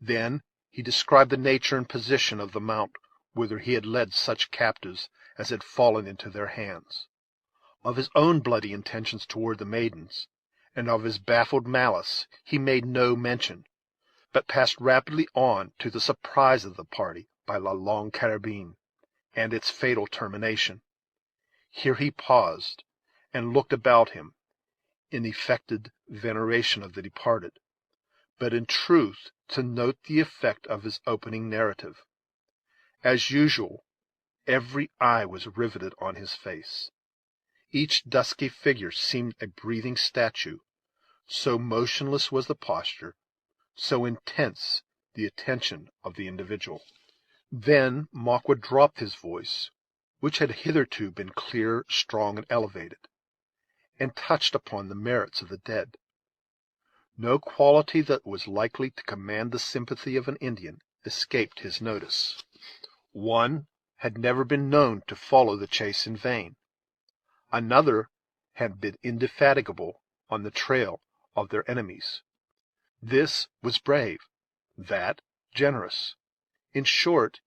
Then he described the nature and position of the mount whither he had led such captives as had fallen into their hands. Of his own bloody intentions toward the maidens, and of his baffled malice, he made no mention, but passed rapidly on to the surprise of the party by La Longue Carabine, and its fatal termination. Here he paused, and looked about him, in affected veneration of the departed, but in truth to note the effect of his opening narrative. As usual, every eye was riveted on his face. Each dusky figure seemed a breathing statue, so motionless was the posture, so intense the attention of the individual. Then Maqua dropped his voice, which had hitherto been clear, strong, and elevated, and touched upon the merits of the dead. No quality that was likely to command the sympathy of an Indian escaped his notice. One had never been known to follow the chase in vain. Another had been indefatigable on the trail of their enemies. This was brave, that generous. In short,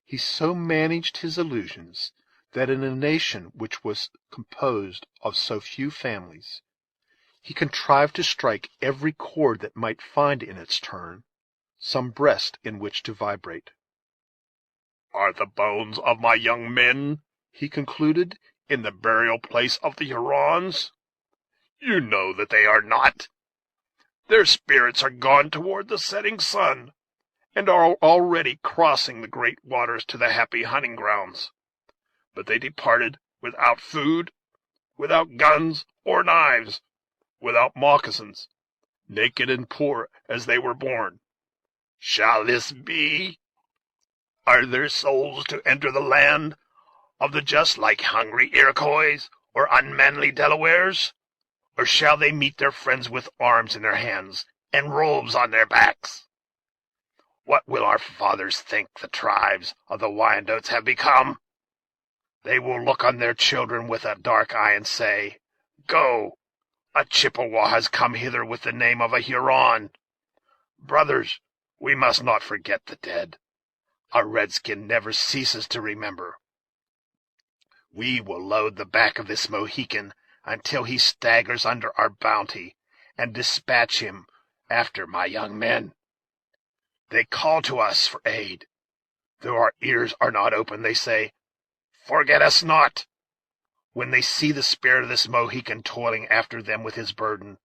he so managed his illusions that in a nation which was composed of so few families, he contrived to strike every chord that might find in its turn some breast in which to vibrate. "Are the bones of my young men," he concluded, "in the burial place of the Hurons? You know that they are not. Their spirits are gone toward the setting sun, and are already crossing the great waters to the happy hunting grounds. But they departed without food, without guns or knives, without moccasins, naked and poor as they were born. Shall this be? Are their souls to enter the land of the just like hungry Iroquois or unmanly Delawares? or shall they meet their friends with arms in their hands and robes on their backs? What will our fathers think the tribes of the Wyandots have become? They will look on their children with a dark eye and say, Go, a Chippewa has come hither with the name of a Huron. Brothers, we must not forget the dead. A redskin never ceases to remember. We will load the back of this Mohican until he staggers under our bounty, and dispatch him after my young men. They call to us for aid. Though our ears are not open, they say, Forget us not. When they see the spirit of this Mohican toiling after them with his burden,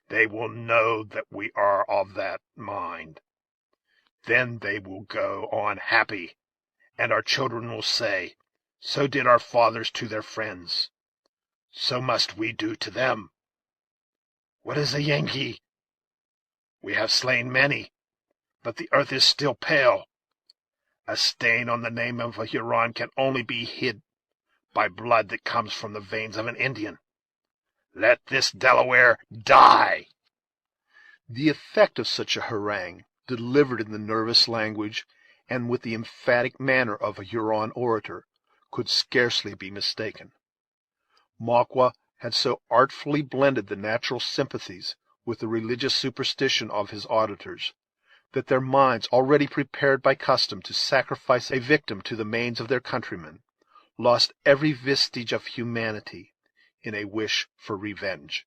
they will know that we are of that mind. Then they will go on happy, and our children will say, So did our fathers to their friends. So must we do to them. What is a Yankee? We have slain many, but the earth is still pale. A stain on the name of a Huron can only be hid by blood that comes from the veins of an Indian. Let this Delaware die. The effect of such a harangue, delivered in the nervous language and with the emphatic manner of a Huron orator, could scarcely be mistaken. Maqua had so artfully blended the natural sympathies with the religious superstition of his auditors, that their minds, already prepared by custom to sacrifice a victim to the manes of their countrymen, lost every vestige of humanity in a wish for revenge.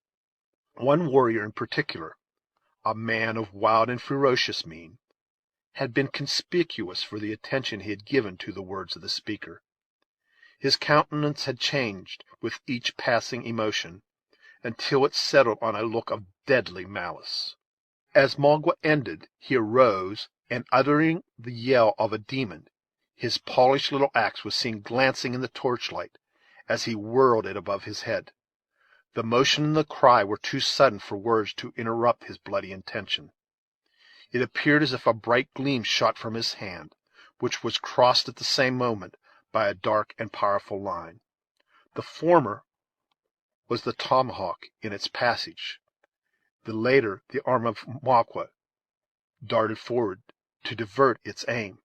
One warrior in particular, a man of wild and ferocious mien, had been conspicuous for the attention he had given to the words of the speaker. His countenance had changed with each passing emotion, until it settled on a look of deadly malice. As Magua ended, he arose, and, uttering the yell of a demon, his polished little axe was seen glancing in the torchlight as he whirled it above his head. The motion and the cry were too sudden for words to interrupt his bloody intention. It appeared as if a bright gleam shot from his hand, which was crossed at the same moment by a dark and powerful line. The former was the tomahawk in its passage. The later, the arm of Maqua, darted forward to divert its aim.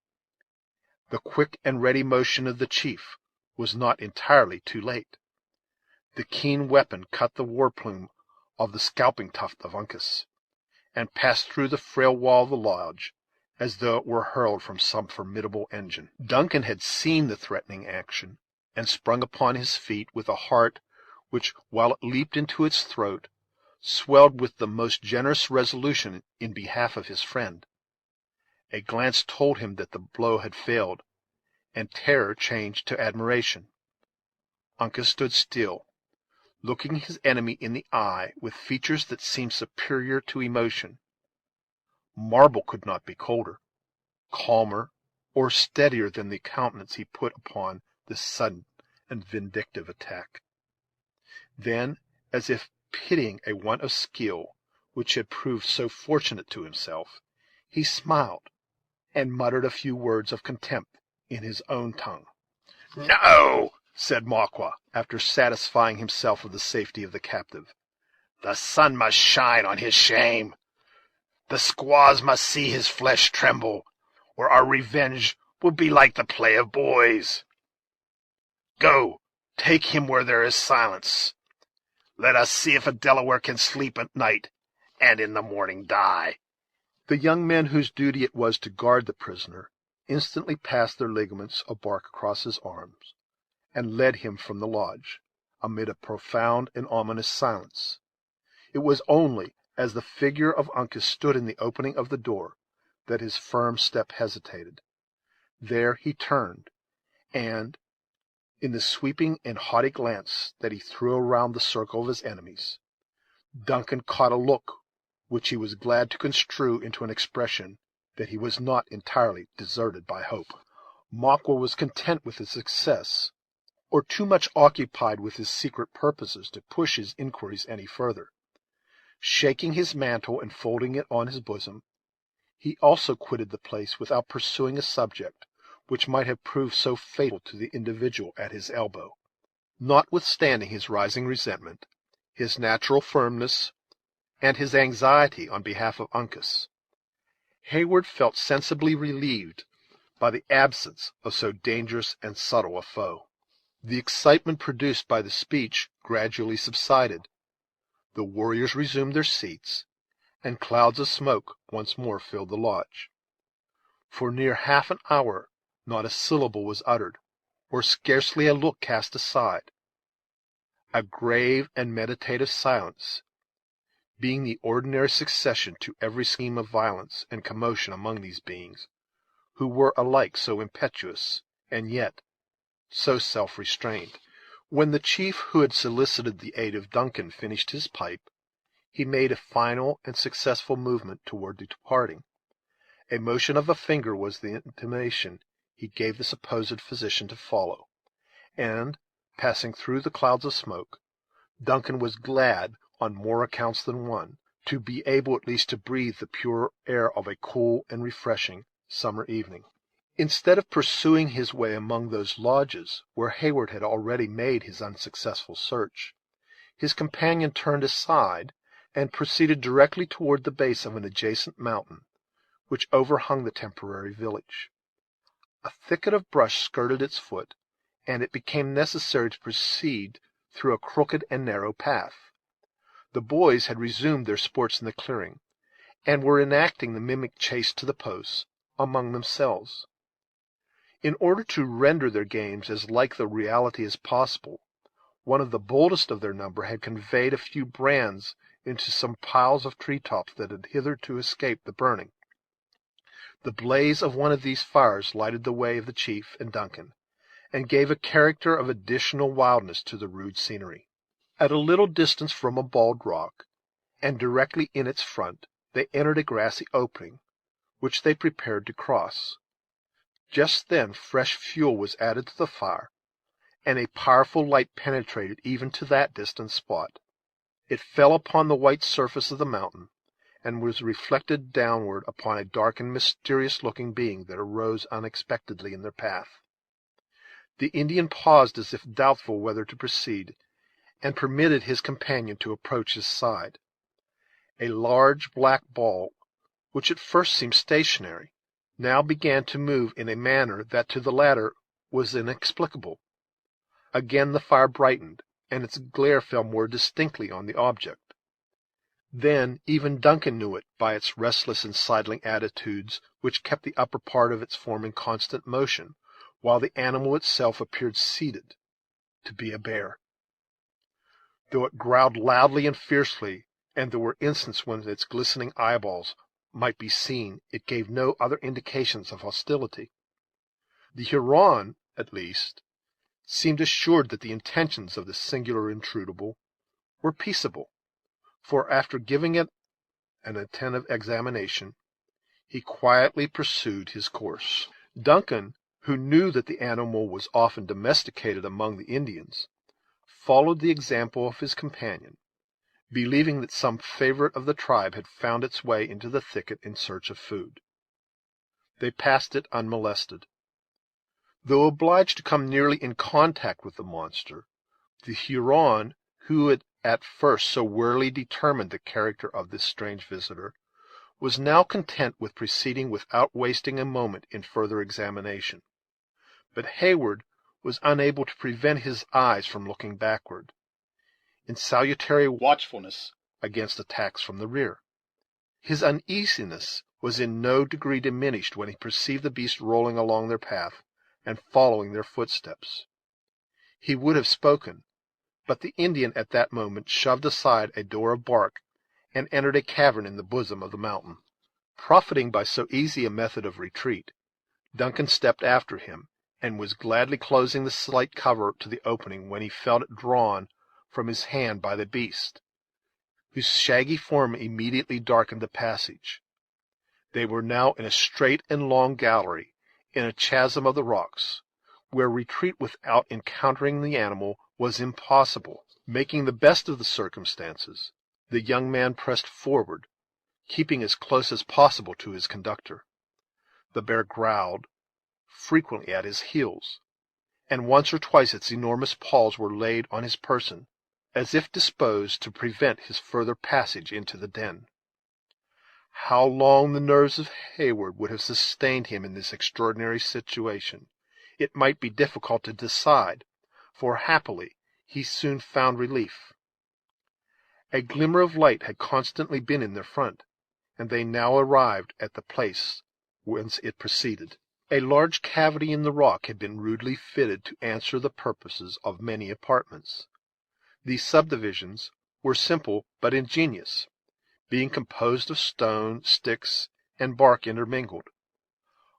The quick and ready motion of the chief was not entirely too late. The keen weapon cut the war-plume of the scalping tuft of Uncas, and passed through the frail wall of the lodge as though it were hurled from some formidable engine. Duncan had seen the threatening action, and sprung upon his feet with a heart which, while it leaped into its throat, swelled with the most generous resolution in behalf of his friend. A glance told him that the blow had failed, and terror changed to admiration. Uncas stood still, looking his enemy in the eye with features that seemed superior to emotion. Marble could not be colder, calmer, or steadier than the countenance he put upon this sudden and vindictive attack. Then, as if pitying a want of skill which had proved so fortunate to himself, he smiled, and muttered a few words of contempt in his own tongue. "No," said Maqua, after satisfying himself of the safety of the captive. "The sun must shine on his shame. The squaws must see his flesh tremble, or our revenge will be like the play of boys. Go, take him where there is silence. Let us see if a Delaware can sleep at night, and in the morning die." The young men whose duty it was to guard the prisoner instantly passed their ligaments of bark across his arms, and led him from the lodge, amid a profound and ominous silence. It was only as the figure of Uncas stood in the opening of the door that his firm step hesitated. There he turned, and, in the sweeping and haughty glance that he threw around the circle of his enemies, Duncan caught a look which he was glad to construe into an expression that he was not entirely deserted by hope. Maqua was content with his success, or too much occupied with his secret purposes to push his inquiries any further. Shaking his mantle and folding it on his bosom, he also quitted the place without pursuing a subject which might have proved so fatal to the individual at his elbow. Notwithstanding his rising resentment, his natural firmness, and his anxiety on behalf of Uncas, Heyward felt sensibly relieved by the absence of so dangerous and subtle a foe. The excitement produced by the speech gradually subsided. The warriors resumed their seats, and clouds of smoke once more filled the lodge. For near half an hour not a syllable was uttered, or scarcely a look cast aside. A grave and meditative silence, being the ordinary succession to every scheme of violence and commotion among these beings, who were alike so impetuous and yet so self-restrained. When the chief who had solicited the aid of Duncan finished his pipe, he made a final and successful movement toward departing. A motion of a finger was the intimation he gave the supposed physician to follow, and, passing through the clouds of smoke, Duncan was glad, on more accounts than one, to be able at least to breathe the pure air of a cool and refreshing summer evening. Instead of pursuing his way among those lodges where Heyward had already made his unsuccessful search, his companion turned aside and proceeded directly toward the base of an adjacent mountain, which overhung the temporary village. A thicket of brush skirted its foot, and it became necessary to proceed through a crooked and narrow path. The boys had resumed their sports in the clearing, and were enacting the mimic chase to the posts among themselves. In order to render their games as like the reality as possible, one of the boldest of their number had conveyed a few brands into some piles of tree-tops that had hitherto escaped the burning. The blaze of one of these fires lighted the way of the chief and Duncan, and gave a character of additional wildness to the rude scenery. At a little distance from a bald rock, and directly in its front, they entered a grassy opening, which they prepared to cross. Just then fresh fuel was added to the fire, and a powerful light penetrated even to that distant spot. It fell upon the white surface of the mountain, and was reflected downward upon a dark and mysterious-looking being that arose unexpectedly in their path. The Indian paused as if doubtful whether to proceed, and permitted his companion to approach his side. A large black ball, which at first seemed stationary, now began to move in a manner that to the latter was inexplicable. Again the fire brightened, and its glare fell more distinctly on the object. Then even Duncan knew it by its restless and sidling attitudes, which kept the upper part of its form in constant motion, while the animal itself appeared seated to be a bear. Though it growled loudly and fiercely, and there were instants when its glistening eyeballs might be seen, it gave no other indications of hostility. The Huron, at least, seemed assured that the intentions of this singular intruder were peaceable, for, after giving it an attentive examination, he quietly pursued his course. Duncan, who knew that the animal was often domesticated among the Indians, followed the example of his companion, believing that some favorite of the tribe had found its way into the thicket in search of food. They passed it unmolested. Though obliged to come nearly in contact with the monster, the Huron, who had at first so warily determined the character of this strange visitor, was now content with proceeding without wasting a moment in further examination. But Heyward was unable to prevent his eyes from looking backward, in salutary watchfulness against attacks from the rear. His uneasiness was in no degree diminished when he perceived the beast rolling along their path and following their footsteps. He would have spoken, but the Indian at that moment shoved aside a door of bark, and entered a cavern in the bosom of the mountain. Profiting by so easy a method of retreat, Duncan stepped after him, and was gladly closing the slight cover to the opening when he felt it drawn from his hand by the beast, whose shaggy form immediately darkened the passage. They were now in a straight and long gallery, in a chasm of the rocks, where retreat without encountering the animal was impossible. Making the best of the circumstances, the young man pressed forward, keeping as close as possible to his conductor. The bear growled frequently at his heels, and once or twice its enormous paws were laid on his person, as if disposed to prevent his further passage into the den. How long the nerves of Heyward would have sustained him in this extraordinary situation, it might be difficult to decide, for happily he soon found relief. A glimmer of light had constantly been in their front, and they now arrived at the place whence it proceeded. A large cavity in the rock had been rudely fitted to answer the purposes of many apartments. These subdivisions were simple but ingenious, being composed of stone, sticks, and bark intermingled.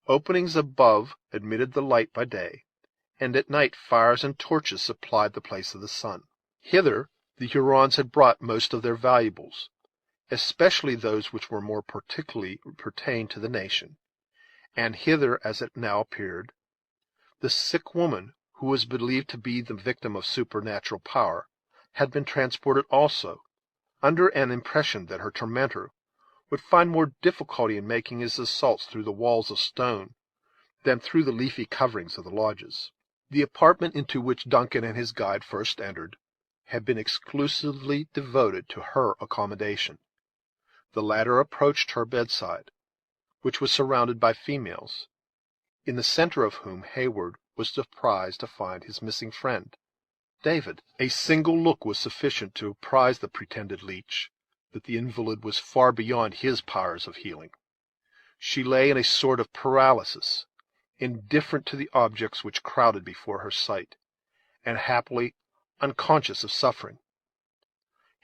Openings above admitted the light by day, and at night fires and torches supplied the place of the sun. Hither the Hurons had brought most of their valuables, especially those which were more particularly pertained to the nation, and hither, as it now appeared, the sick woman, who was believed to be the victim of supernatural power, had been transported also, under an impression that her tormentor would find more difficulty in making his assaults through the walls of stone than through the leafy coverings of the lodges. The apartment into which Duncan and his guide first entered had been exclusively devoted to her accommodation. The latter approached her bedside, which was surrounded by females, in the center of whom Heyward was surprised to find his missing friend, David. A single look was sufficient to apprise the pretended leech that the invalid was far beyond his powers of healing. She lay in a sort of paralysis, indifferent to the objects which crowded before her sight, and happily unconscious of suffering.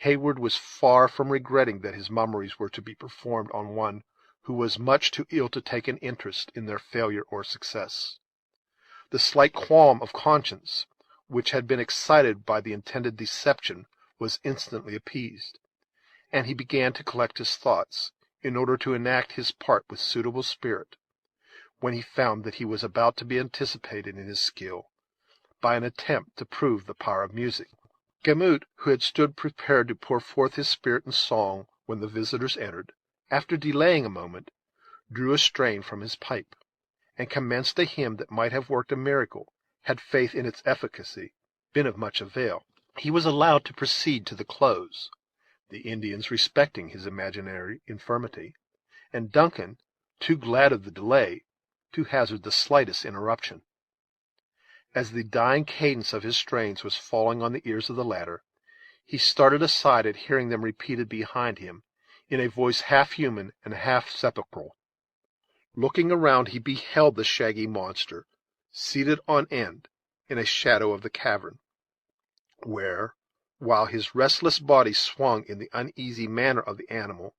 Heyward was far from regretting that his mummeries were to be performed on one who was much too ill to take an interest in their failure or success. The slight qualm of conscience which had been excited by the intended deception was instantly appeased, and he began to collect his thoughts, in order to enact his part with suitable spirit, when he found that he was about to be anticipated in his skill by an attempt to prove the power of music. Gamut, who had stood prepared to pour forth his spirit in song when the visitors entered, after delaying a moment, drew a strain from his pipe, and commenced a hymn that might have worked a miracle, had faith in its efficacy been of much avail. He was allowed to proceed to the close, the Indians respecting his imaginary infirmity, and Duncan too glad of the delay to hazard the slightest interruption. As the dying cadence of his strains was falling on the ears of the latter, he started aside at hearing them repeated behind him in a voice half human and half sepulchral. Looking around, he beheld the shaggy monster seated on end in a shadow of the cavern, where, while his restless body swung in the uneasy manner of the animal,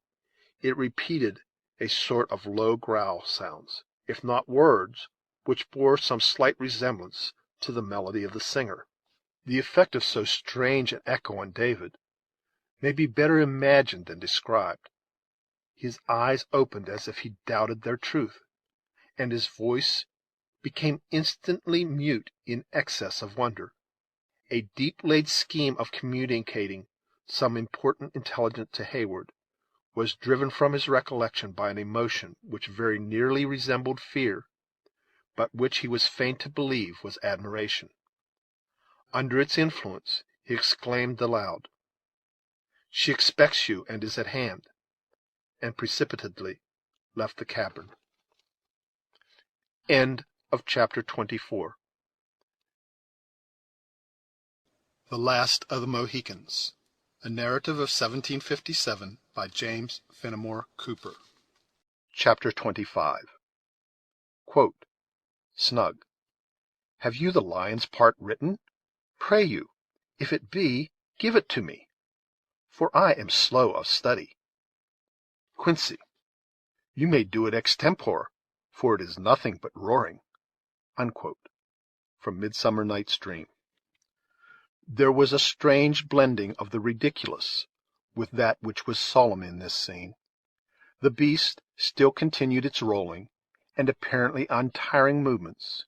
it repeated a sort of low growl sounds, if not words, which bore some slight resemblance to the melody of the singer. The effect of so strange an echo on David may be better imagined than described. His eyes opened as if he doubted their truth, and his voice became instantly mute in excess of wonder. A deep-laid scheme of communicating some important intelligence to Heyward was driven from his recollection by an emotion which very nearly resembled fear, but which he was fain to believe was admiration. Under its influence, he exclaimed aloud, "She expects you and is at hand," and precipitately left the cavern. End of chapter 24. The Last of the Mohicans, a narrative of 1757 by James Fenimore Cooper. Chapter 25. Quote, Snug. Have you the lion's part written? Pray you, if it be, give it to me, for I am slow of study. Quincy. You may do it extempore, for it is nothing but roaring. Unquote. From Midsummer Night's Dream. There was a strange blending of the ridiculous with that which was solemn in this scene. The beast still continued its rolling and apparently untiring movements,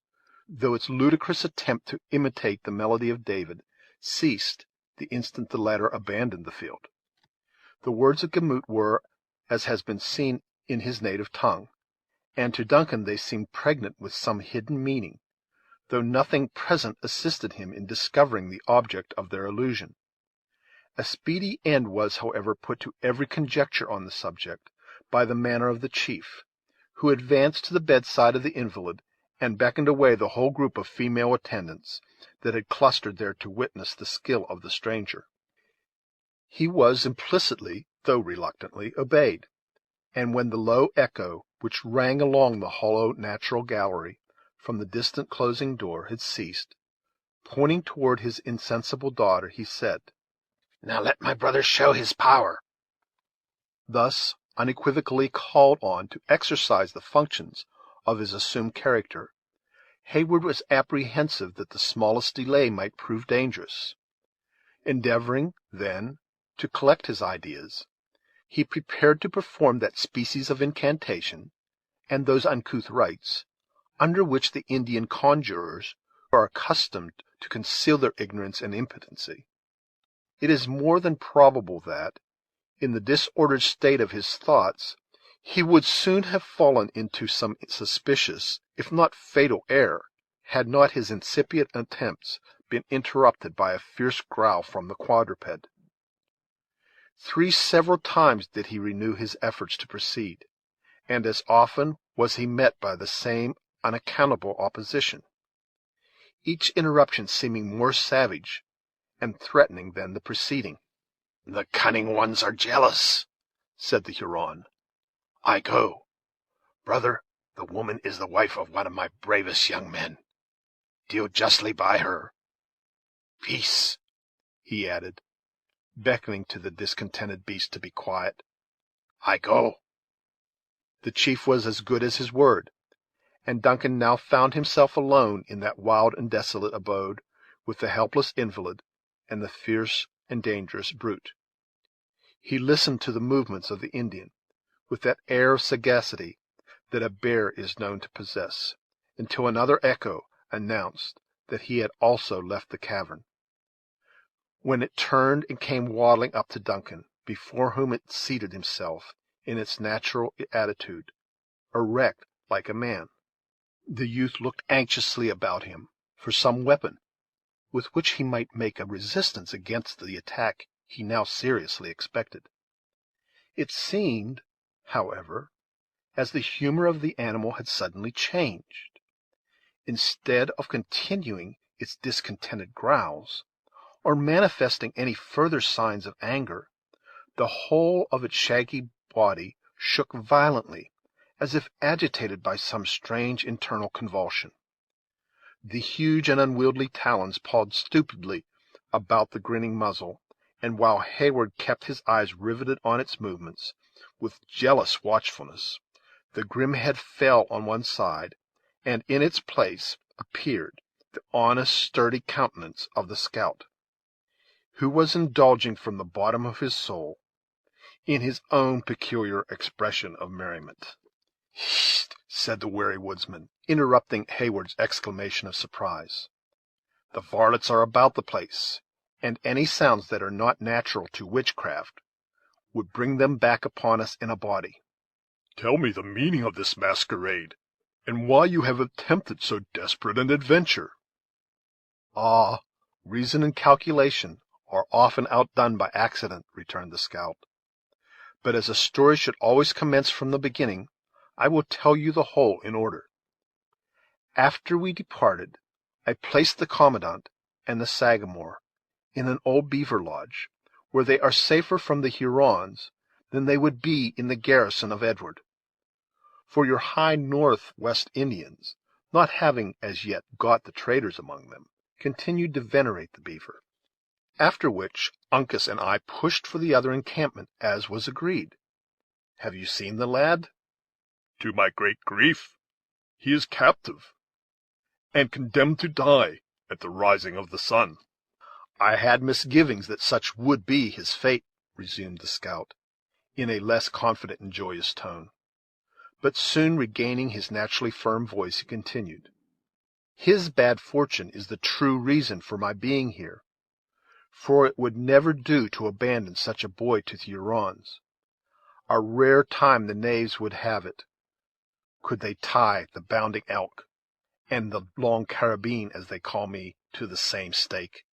though its ludicrous attempt to imitate the melody of David ceased the instant the latter abandoned the field. The words of Gamut were, as has been seen, in his native tongue, and to Duncan they seemed pregnant with some hidden meaning, though nothing present assisted him in discovering the object of their allusion. A speedy end was, however, put to every conjecture on the subject by the manner of the chief, who advanced to the bedside of the invalid, and beckoned away the whole group of female attendants that had clustered there to witness the skill of the stranger. He was implicitly, though reluctantly, obeyed, and when the low echo which rang along the hollow natural gallery from the distant closing door had ceased, pointing toward his insensible daughter, he said, "Now let my brother show his power." Thus unequivocally called on to exercise the functions of his assumed character, Heyward was apprehensive that the smallest delay might prove dangerous. Endeavoring, then, to collect his ideas, he prepared to perform that species of incantation, and those uncouth rites, under which the Indian conjurers are accustomed to conceal their ignorance and impotency. It is more than probable that, in the disordered state of his thoughts, he would soon have fallen into some suspicious, if not fatal error, had not his incipient attempts been interrupted by a fierce growl from the quadruped. 3 several times did he renew his efforts to proceed, and as often was he met by the same unaccountable opposition, each interruption seeming more savage and threatening than the preceding. "The cunning ones are jealous," said the Huron. "I go. Brother, the woman is the wife of one of my bravest young men. Deal justly by her. Peace," he added, beckoning to the discontented beast to be quiet. "I go." The chief was as good as his word, and Duncan now found himself alone in that wild and desolate abode with the helpless invalid and the fierce and dangerous brute. He listened to the movements of the Indian with that air of sagacity that a bear is known to possess, until another echo announced that he had also left the cavern, when it turned and came waddling up to Duncan, before whom it seated himself in its natural attitude, erect like a man. The youth looked anxiously about him for some weapon with which he might make a resistance against the attack he now seriously expected. It seemed, however, as the humor of the animal had suddenly changed. Instead of continuing its discontented growls, or manifesting any further signs of anger, the whole of its shaggy body shook violently, as if agitated by some strange internal convulsion. The huge and unwieldy talons pawed stupidly about the grinning muzzle, and while Heyward kept his eyes riveted on its movements with jealous watchfulness, the grim head fell on one side, and in its place appeared the honest, sturdy countenance of the scout, who was indulging from the bottom of his soul in his own peculiar expression of merriment. "Hist!" said the wary woodsman, interrupting Heyward's exclamation of surprise. "The varlets are about the place, and any sounds that are not natural to witchcraft would bring them back upon us in a body." Tell me the meaning of this masquerade, and why you have attempted so desperate an adventure." "Ah, reason and calculation are often outdone by accident," returned the scout. "But as a story should always commence from the beginning, I will tell you the whole in order. After we departed, I placed the commandant and the Sagamore in an old beaver lodge, where they are safer from the Hurons than they would be in the garrison of Edward; for your high northwest Indians, not having as yet got the traders among them, continued to venerate the beaver. After which Uncas and I pushed for the other encampment, as was agreed. Have you seen the lad?" To my great grief, he is captive, and condemned to die at the rising of the sun." "I had misgivings that such would be his fate," resumed the scout, in a less confident and joyous tone; but soon regaining his naturally firm voice, he continued, "His bad fortune is the true reason for my being here, for it would never do to abandon such a boy to the Hurons. A rare time the knaves would have it, could they tie the Bounding Elk and the Long Carabine, as they call me, to the same stake.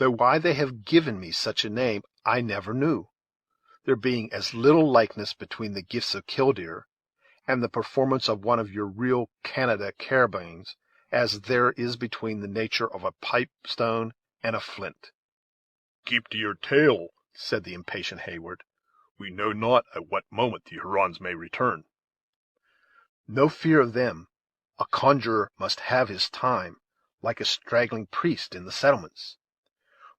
though why they have given me such a name I never knew, there being as little likeness between the gifts of Killdeer and the performance of one of your real Canada carabines as there is between the nature of a pipestone and a flint. Keep to your tale, said the impatient Heyward. We know not at what moment the Hurons may return. No fear of them. A conjurer must have his time, like a straggling priest in the settlements.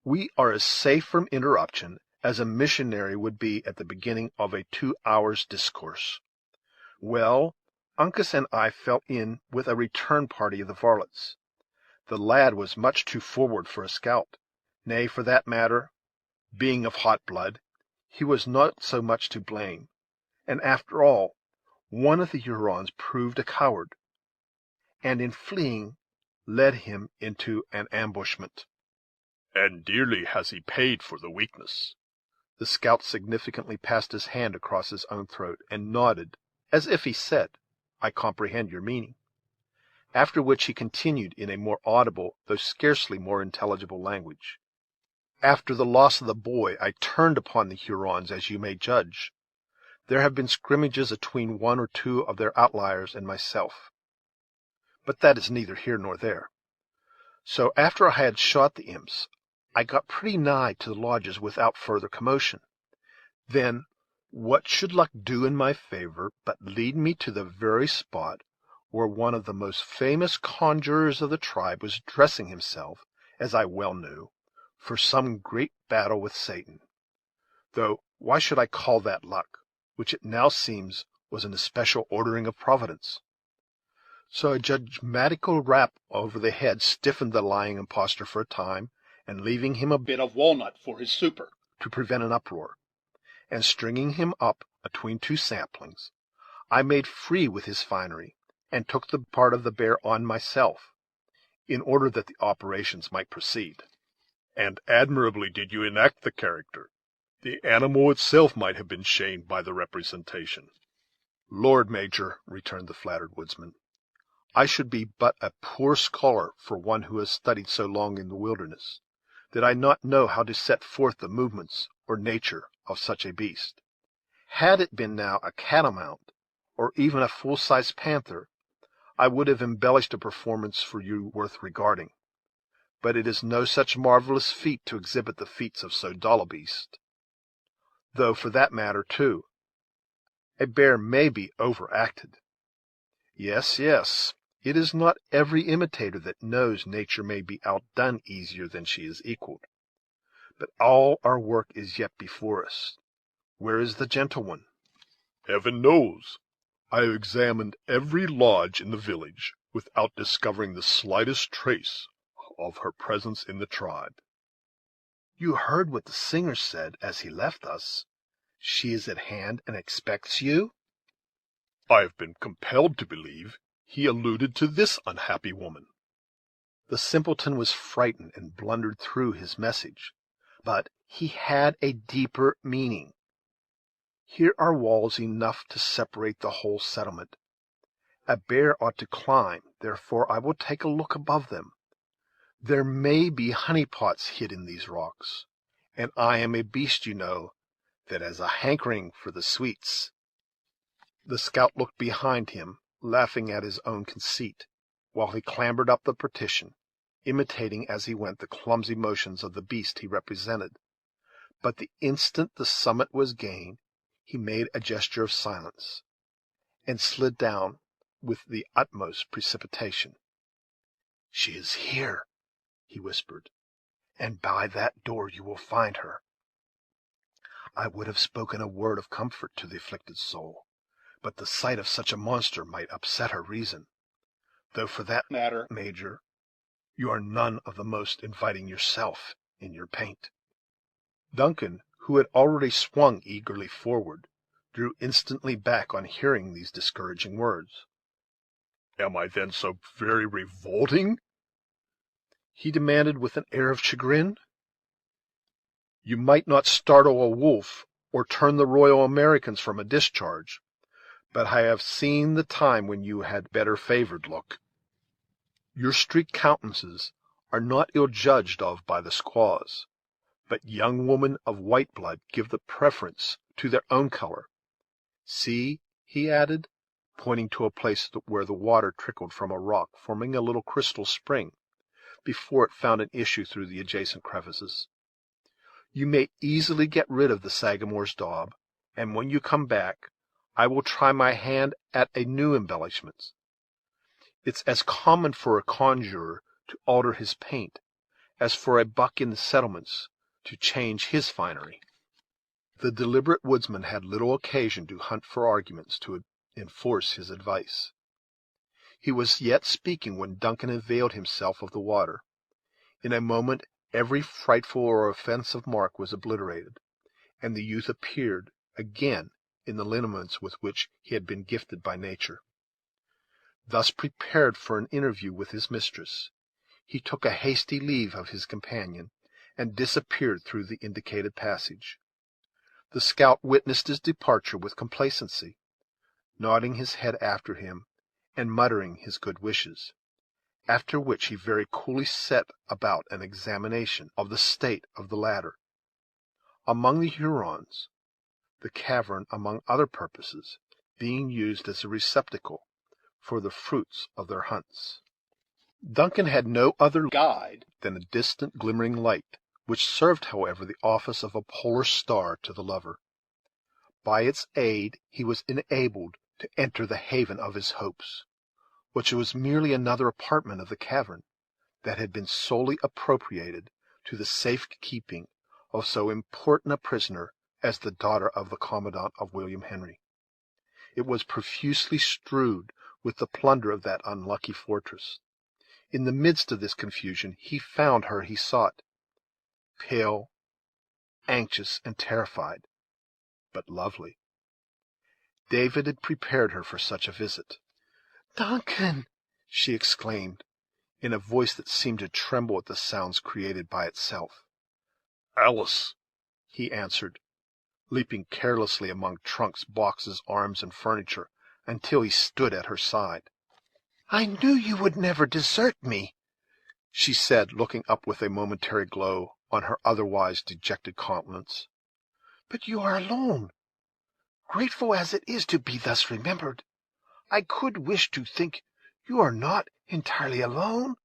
We are as safe from interruption as a missionary would be at the beginning of a 2 hours' discourse. Well, Uncas and I fell in with a return party of the varlets. The lad was much too forward for a scout; nay, for that matter, being of hot blood, he was not so much to blame; and after all, one of the Hurons proved a coward, and in fleeing led him into an ambushment. And dearly has he paid for the weakness. The scout significantly passed his hand across his own throat, and nodded, as if he said, I comprehend your meaning. After which he continued in a more audible, though scarcely more intelligible language. After the loss of the boy, I turned upon the Hurons, as you may judge. There have been scrimmages atween one or two of their outliers and myself, but that is neither here nor there. So after I had shot the imps, I got pretty nigh to the lodges without further commotion. Then, what should luck do in my favor but lead me to the very spot where one of the most famous conjurers of the tribe was dressing himself, as I well knew, for some great battle with Satan; though why should I call that luck, which it now seems was an especial ordering of Providence? So a judgmatical rap over the head stiffened the lying impostor for a time, and leaving him a bit of walnut for his super, to prevent an uproar, and stringing him up atween two saplings, I made free with his finery, and took the part of the bear on myself, in order that the operations might proceed. And admirably did you enact the character. The animal itself might have been shamed by the representation. Lord, Major, returned the flattered woodsman, I should be but a poor scholar for one who has studied so long in the wilderness, did I not know how to set forth the movements or nature of such a beast. Had it been now a catamount, or even a full-sized panther, I would have embellished a performance for you worth regarding. But it is no such marvelous feat to exhibit the feats of so dull a beast. Though, for that matter, too, a bear may be overacted. Yes, yes, it is not every imitator that knows nature may be outdone easier than she is equalled. But all our work is yet before us. Where is the gentle one? Heaven knows. I have examined every lodge in the village without discovering the slightest trace of her presence in the tribe. You heard what the singer said as he left us. She is at hand and expects you? I have been compelled to believe he alluded to this unhappy woman. The simpleton was frightened and blundered through his message, but he had a deeper meaning. Here are walls enough to separate the whole settlement. A bear ought to climb, therefore I will take a look above them. There may be honey pots hid in these rocks, and I am a beast, you know, that has a hankering for the sweets. The scout looked behind him, laughing at his own conceit, while he clambered up the partition, imitating as he went the clumsy motions of the beast he represented. But the instant the summit was gained, he made a gesture of silence, and slid down with the utmost precipitation. She is here, he whispered, and by that door you will find her. I would have spoken a word of comfort to the afflicted soul, but the sight of such a monster might upset her reason, though for that matter, Major, you are none of the most inviting yourself in your paint. Duncan, who had already swung eagerly forward, drew instantly back on hearing these discouraging words. Am I then so very revolting? He demanded with an air of chagrin. You might not startle a wolf, or turn the Royal Americans from a discharge, but I have seen the time when you had better favored look. Your streaked countenances are not ill judged of by the squaws, but young women of white blood give the preference to their own color. See," he added, pointing to a place where the water trickled from a rock, forming a little crystal spring, before it found an issue through the adjacent crevices. "You may easily get rid of the Sagamore's daub, and when you come back, I will try my hand at a new embellishment. It's as common for a conjurer to alter his paint as for a buck in the settlements to change his finery." The deliberate woodsman had little occasion to hunt for arguments to enforce his advice. He was yet speaking when Duncan availed himself of the water. In a moment every frightful or offensive mark was obliterated, and the youth appeared again in the lineaments with which he had been gifted by nature. Thus prepared for an interview with his mistress, he took a hasty leave of his companion, and disappeared through the indicated passage. The scout witnessed his departure with complacency, nodding his head after him, and muttering his good wishes, after which he very coolly set about an examination of the state of the latter. Among the Hurons, the cavern, among other purposes, being used as a receptacle for the fruits of their hunts. Duncan had no other guide than a distant glimmering light, which served, however, the office of a polar star to the lover. By its aid he was enabled to enter the haven of his hopes, which was merely another apartment of the cavern that had been solely appropriated to the safe keeping of so important a prisoner as the daughter of the commandant of William Henry. It was profusely strewed with the plunder of that unlucky fortress. In the midst of this confusion he found her he sought, pale, anxious, and terrified, but lovely. David had prepared her for such a visit. "Duncan!" she exclaimed, in a voice that seemed to tremble at the sounds created by itself. "Alice," he answered, leaping carelessly among trunks, boxes, arms, and furniture, until he stood at her side. "I knew you would never desert me," she said, looking up with a momentary glow on her otherwise dejected countenance. "But you are alone. Grateful as it is to be thus remembered, I could wish to think you are not entirely alone."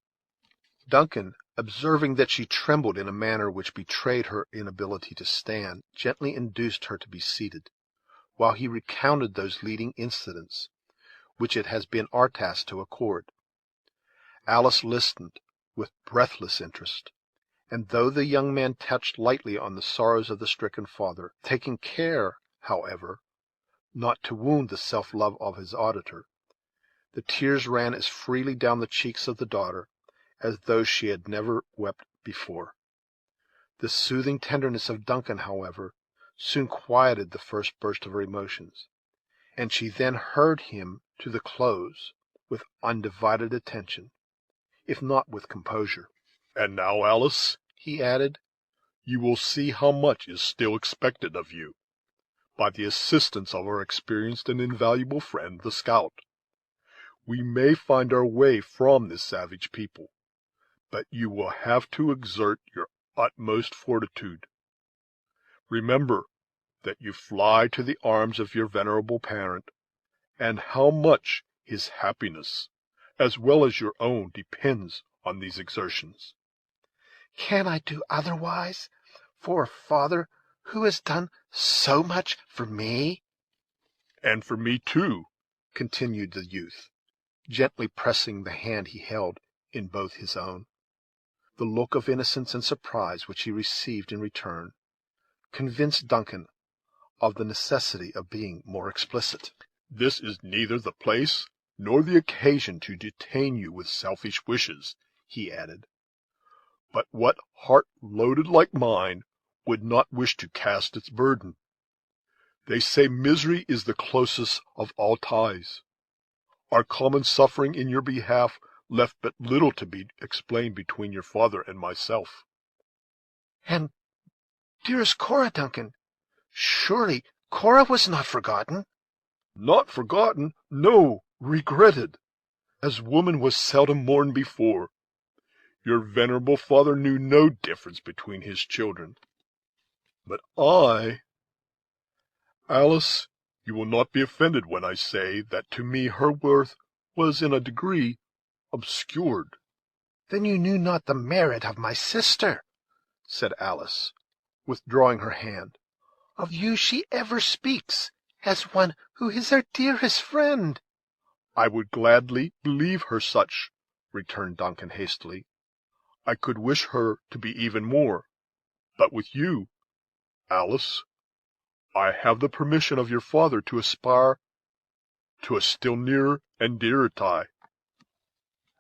Duncan, observing that she trembled in a manner which betrayed her inability to stand, gently induced her to be seated, while he recounted those leading incidents which it has been our task to accord. Alice listened with breathless interest, and though the young man touched lightly on the sorrows of the stricken father, taking care, however, not to wound the self-love of his auditor, the tears ran as freely down the cheeks of the daughter as though she had never wept before. The soothing tenderness of Duncan, however, soon quieted the first burst of her emotions, and she then heard him to the close with undivided attention, if not with composure. "And now, Alice," he added, "you will see how much is still expected of you, by the assistance of our experienced and invaluable friend, the scout. We may find our way from this savage people, but you will have to exert your utmost fortitude. Remember that you fly to the arms of your venerable parent, and how much his happiness, as well as your own, depends on these exertions." "Can I do otherwise for a father who has done so much for me?" "And for me, too," continued the youth, gently pressing the hand he held in both his own. The look of innocence and surprise which he received in return convinced Duncan of the necessity of being more explicit. "This is neither the place nor the occasion to detain you with selfish wishes," he added. "But what heart loaded like mine would not wish to cast its burden? They say misery is the closest of all ties. Our common suffering in your behalf left but little to be explained between your father and myself." "And dearest Cora, Duncan, surely Cora was not forgotten?" "Not forgotten, no, regretted, as woman was seldom mourned before. Your venerable father knew no difference between his children. But Alice, you will not be offended when I say that to me her worth was in a degree obscured." "Then you knew not the merit of my sister," said Alice, withdrawing her hand. "Of you she ever speaks as one who is her dearest friend." "I would gladly believe her such," returned Duncan hastily. "I could wish her to be even more; but with you, Alice, I have the permission of your father to aspire to a still nearer and dearer tie."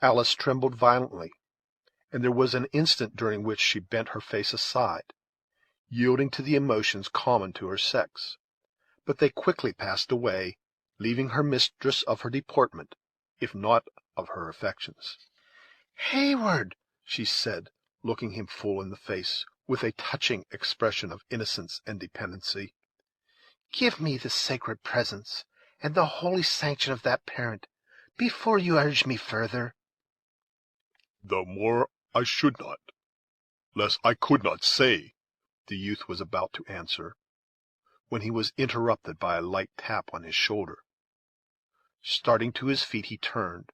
Alice trembled violently, and there was an instant during which she bent her face aside, yielding to the emotions common to her sex; but they quickly passed away, leaving her mistress of her deportment, if not of her affections. "Heyward," she said, looking him full in the face, with a touching expression of innocence and dependency, "give me the sacred presence and the holy sanction of that parent before you urge me further." "The more I should not, less I could not say," the youth was about to answer, when he was interrupted by a light tap on his shoulder. Starting to his feet, he turned,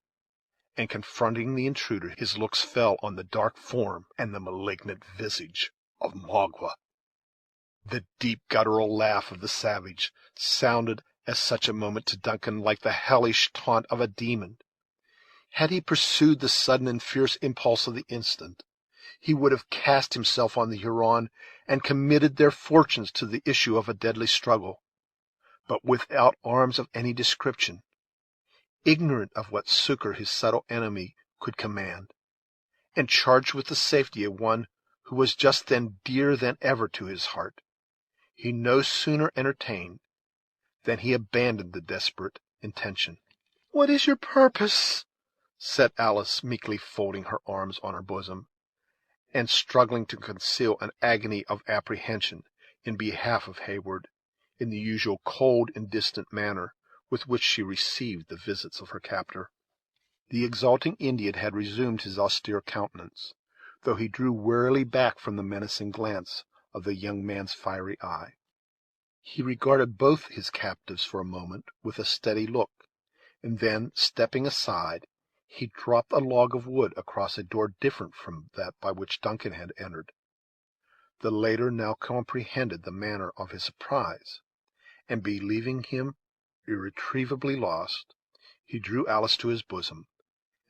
and confronting the intruder, his looks fell on the dark form and the malignant visage of Magua. The deep guttural laugh of the savage sounded at such a moment to Duncan like the hellish taunt of a demon. Had he pursued the sudden and fierce impulse of the instant, he would have cast himself on the Huron and committed their fortunes to the issue of a deadly struggle; but without arms of any description, ignorant of what succor his subtle enemy could command, and charged with the safety of one who was just then dearer than ever to his heart, he no sooner entertained than he abandoned the desperate intention. "What is your purpose?" said Alice, meekly folding her arms on her bosom, and struggling to conceal an agony of apprehension in behalf of Heyward, in the usual cold and distant manner with which she received the visits of her captor. The exulting Indian had resumed his austere countenance, though he drew warily back from the menacing glance of the young man's fiery eye. He regarded both his captives for a moment with a steady look, and then, stepping aside, he dropped a log of wood across a door different from that by which Duncan had entered. The latter now comprehended the manner of his surprise, and believing him irretrievably lost, he drew Alice to his bosom,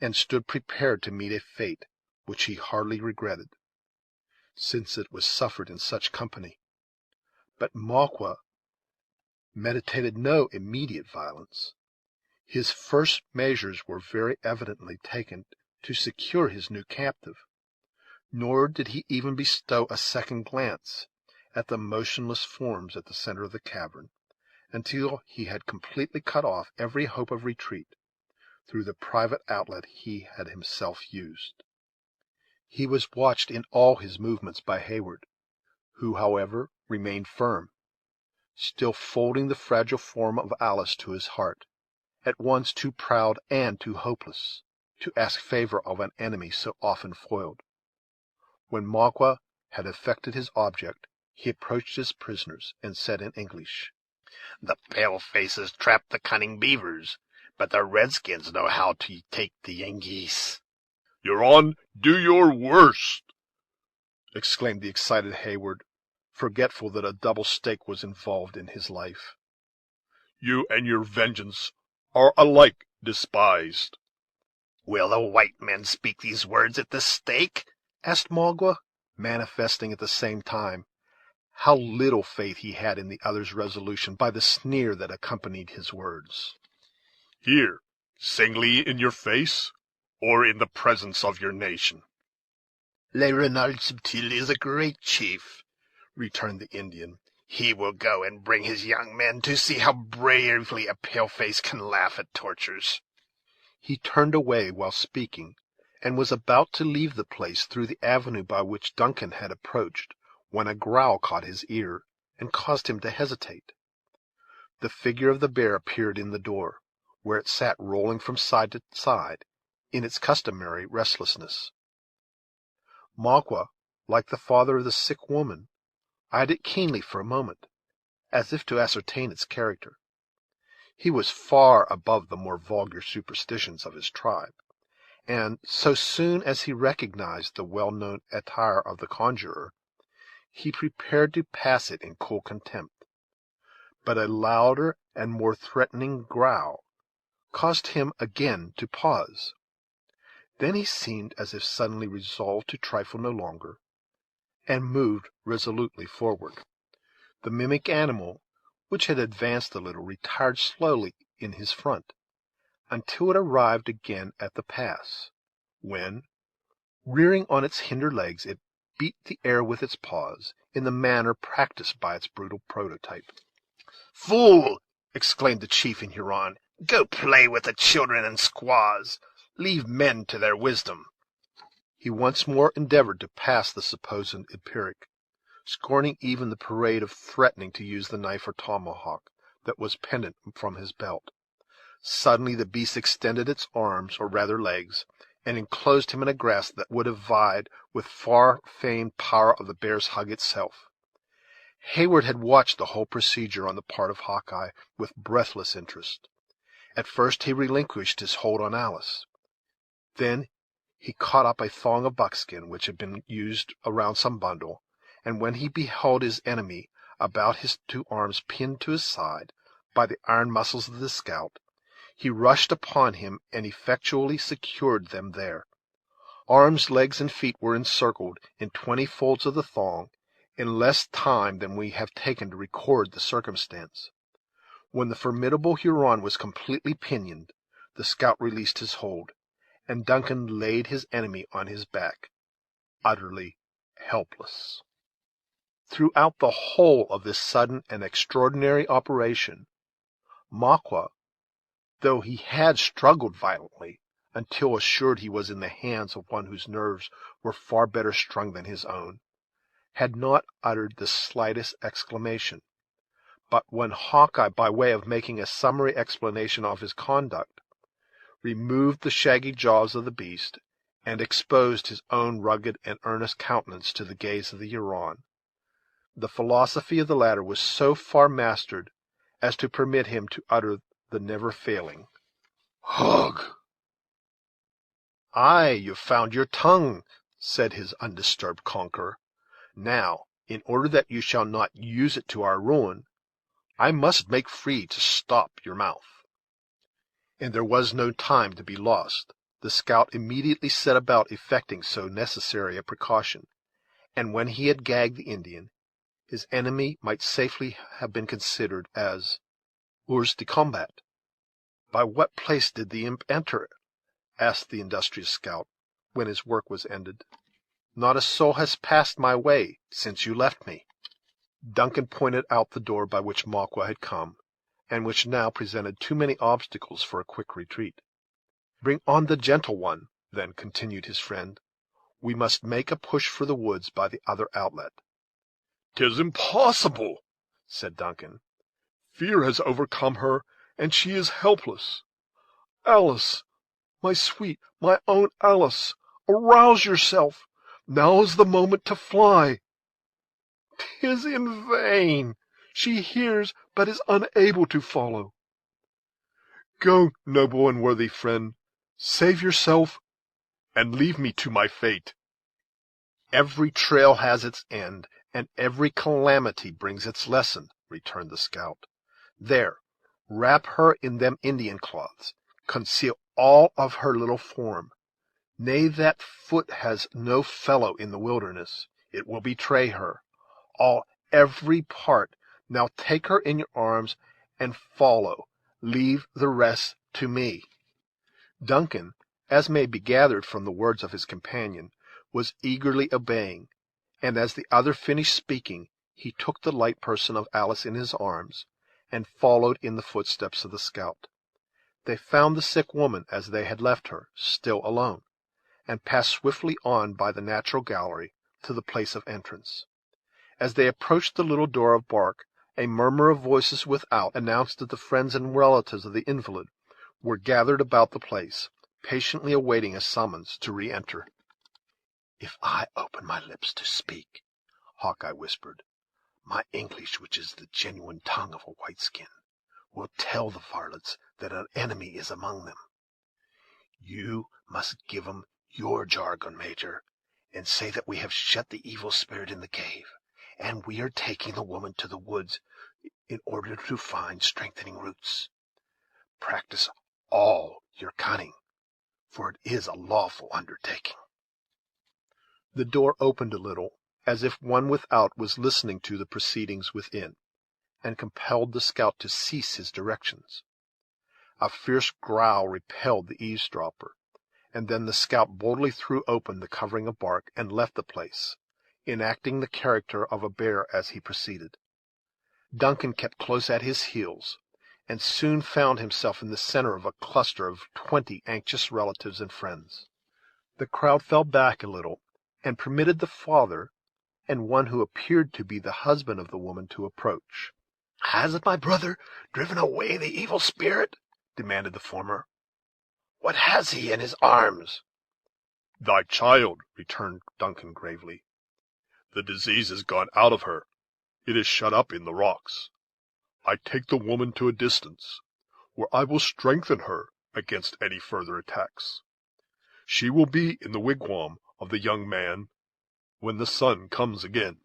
and stood prepared to meet a fate which he heartily regretted, since it was suffered in such company. But Magua meditated no immediate violence. His first measures were very evidently taken to secure his new captive, nor did he even bestow a second glance at the motionless forms at the center of the cavern, until he had completely cut off every hope of retreat through the private outlet he had himself used. He was watched in all his movements by Heyward, who, however, remained firm, still folding the fragile form of Alice to his heart, at once too proud and too hopeless to ask favor of an enemy so often foiled. When Magua had effected his object, he approached his prisoners, and said in English, "The pale faces trap the cunning beavers, but the redskins know how to take the Yengeese." "Huron, do your worst!" exclaimed the excited Heyward, forgetful that a double stake was involved in his life. "You and your vengeance are alike despised." "Will the white men speak these words at the stake?" asked Magua, manifesting at the same time how little faith he had in the other's resolution by the sneer that accompanied his words. "Here, singly in your face, or in the presence of your nation?" "Le Renard Subtil is a great chief," returned the Indian. "He will go and bring his young men to see how bravely a pale-face can laugh at tortures." He turned away while speaking, and was about to leave the place through the avenue by which Duncan had approached, when a growl caught his ear, and caused him to hesitate. The figure of the bear appeared in the door, where it sat rolling from side to side in its customary restlessness. Magua, like the father of the sick woman, eyed it keenly for a moment, as if to ascertain its character. He was far above the more vulgar superstitions of his tribe, and, so soon as he recognized the well-known attire of the conjurer, he prepared to pass it in cool contempt. But a louder and more threatening growl caused him again to pause. Then he seemed as if suddenly resolved to trifle no longer, and moved resolutely forward. The mimic animal, which had advanced a little, retired slowly in his front, until it arrived again at the pass, when, rearing on its hinder legs, it beat the air with its paws, in the manner practised by its brutal prototype. "Fool!" exclaimed the chief in Huron, "go play with the children and squaws. Leave men to their wisdom." He once more endeavored to pass the supposed Epeiric, scorning even the parade of threatening to use the knife or tomahawk that was pendant from his belt. Suddenly the beast extended its arms, or rather legs, and enclosed him in a grasp that would have vied with far-famed power of the bear's hug itself. Heyward had watched the whole procedure on the part of Hawkeye with breathless interest. At first he relinquished his hold on Alice. Then he caught up a thong of buckskin which had been used around some bundle, and when he beheld his enemy about his two arms pinned to his side by the iron muscles of the scout, he rushed upon him and effectually secured them there. Arms, legs, and feet were encircled in 20 folds of the thong in less time than we have taken to record the circumstance. When the formidable Huron was completely pinioned, the scout released his hold, and Duncan laid his enemy on his back, utterly helpless. Throughout the whole of this sudden and extraordinary operation, Magua, though he had struggled violently, until assured he was in the hands of one whose nerves were far better strung than his own, had not uttered the slightest exclamation. But when Hawkeye, by way of making a summary explanation of his conduct, removed the shaggy jaws of the beast, and exposed his own rugged and earnest countenance to the gaze of the Huron, the philosophy of the latter was so far mastered as to permit him to utter the never-failing "Hugh!" "Ay, you've found your tongue," said his undisturbed conqueror. "Now, in order that you shall not use it to our ruin, I must make free to stop your mouth." And there was no time to be lost. The scout immediately set about effecting so necessary a precaution, and when he had gagged the Indian, his enemy might safely have been considered as hors de combat. "By what place did the imp enter?" asked the industrious scout, when his work was ended. "Not a soul has passed my way since you left me." Duncan pointed out the door by which Magua had come, and which now presented too many obstacles for a quick retreat. "Bring on the gentle one," then continued his friend. "We must make a push for the woods by the other outlet." "'Tis impossible," said Duncan. "Fear has overcome her, and she is helpless. Alice, my sweet, my own Alice, arouse yourself. Now is the moment to fly." "'Tis in vain. She hears, but is unable to follow." "Go, noble and worthy friend, save yourself, and leave me to my fate." "Every trail has its end, and every calamity brings its lesson," returned the scout. "There, wrap her in them Indian cloths, conceal all of her little form. Nay, that foot has no fellow in the wilderness; it will betray her. Every part. Now take her in your arms and follow. Leave the rest to me." Duncan, as may be gathered from the words of his companion, was eagerly obeying, and as the other finished speaking, he took the light person of Alice in his arms, and followed in the footsteps of the scout. They found the sick woman, as they had left her, still alone, and passed swiftly on by the natural gallery to the place of entrance. As they approached the little door of bark, a murmur of voices without announced that the friends and relatives of the invalid were gathered about the place, patiently awaiting a summons to re-enter. "If I open my lips to speak," Hawkeye whispered, "my English, which is the genuine tongue of a white-skin, will tell the varlets that an enemy is among them. You must give 'em your jargon, Major, and say that we have shut the evil spirit in the cave, and we are taking the woman to the woods in order to find strengthening roots. Practice all your cunning, for it is a lawful undertaking." The door opened a little, as if one without was listening to the proceedings within, and compelled the scout to cease his directions. A fierce growl repelled the eavesdropper, and then the scout boldly threw open the covering of bark and left the place, enacting the character of a bear as he proceeded. Duncan kept close at his heels, and soon found himself in the center of a cluster of 20 anxious relatives and friends. The crowd fell back a little, and permitted the father and one who appeared to be the husband of the woman to approach. "Has my brother driven away the evil spirit?" demanded the former. "What has he in his arms?" "Thy child," returned Duncan gravely. "The disease is gone out of her. It is shut up in the rocks. I take the woman to a distance, where I will strengthen her against any further attacks. She will be in the wigwam of the young man when the sun comes again."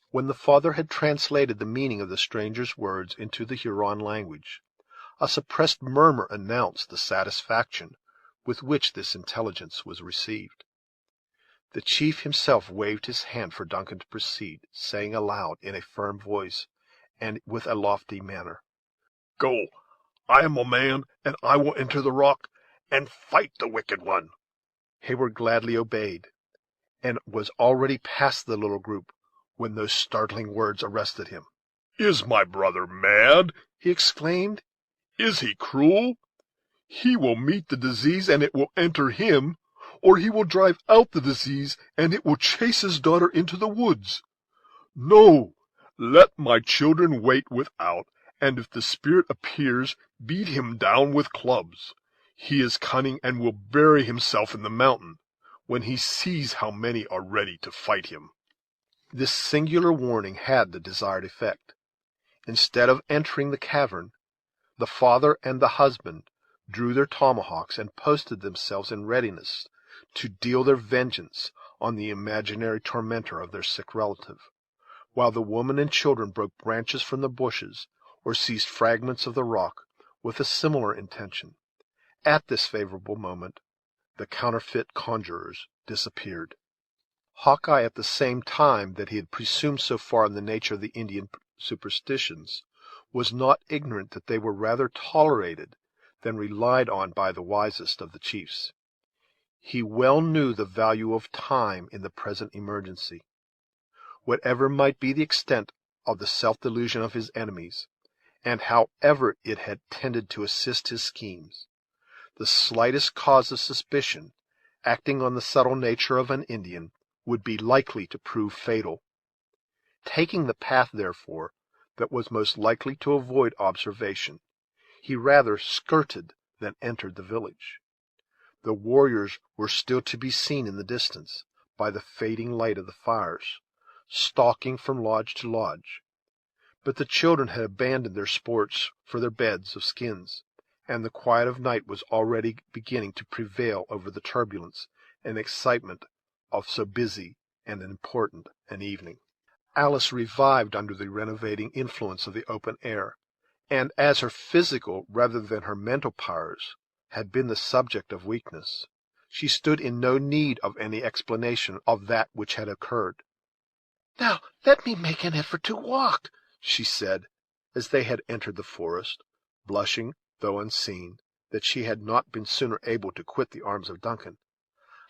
When the father had translated the meaning of the stranger's words into the Huron language, a suppressed murmur announced the satisfaction with which this intelligence was received. The chief himself waved his hand for Duncan to proceed, saying aloud, in a firm voice and with a lofty manner, "Go, I am a man, and I will enter the rock and fight the wicked one." Heyward gladly obeyed, and was already past the little group when those startling words arrested him. "Is my brother mad?" he exclaimed. "Is he cruel? He will meet the disease, and it will enter him, or he will drive out the disease, and it will chase his daughter into the woods. No, let my children wait without, and if the spirit appears, beat him down with clubs. He is cunning, and will bury himself in the mountain when he sees how many are ready to fight him." This singular warning had the desired effect. Instead of entering the cavern, the father and the husband drew their tomahawks and posted themselves in readiness to deal their vengeance on the imaginary tormentor of their sick relative, while the woman and children broke branches from the bushes or seized fragments of the rock with a similar intention. At this favorable moment the counterfeit conjurers disappeared. Hawkeye, at the same time that he had presumed so far on the nature of the Indian superstitions, was not ignorant that they were rather tolerated than relied on by the wisest of the chiefs. He well knew the value of time in the present emergency. Whatever might be the extent of the self-delusion of his enemies, and however it had tended to assist his schemes, the slightest cause of suspicion, acting on the subtle nature of an Indian, would be likely to prove fatal. Taking the path, therefore, that was most likely to avoid observation, he rather skirted than entered the village. The warriors were still to be seen in the distance, by the fading light of the fires, stalking from lodge to lodge. But the children had abandoned their sports for their beds of skins, and the quiet of night was already beginning to prevail over the turbulence and excitement of so busy and important an evening. Alice revived under the renovating influence of the open air, and as her physical rather than her mental powers had been the subject of weakness, she stood in no need of any explanation of that which had occurred. "Now let me make an effort to walk," she said, as they had entered the forest, blushing, though unseen, that she had not been sooner able to quit the arms of Duncan.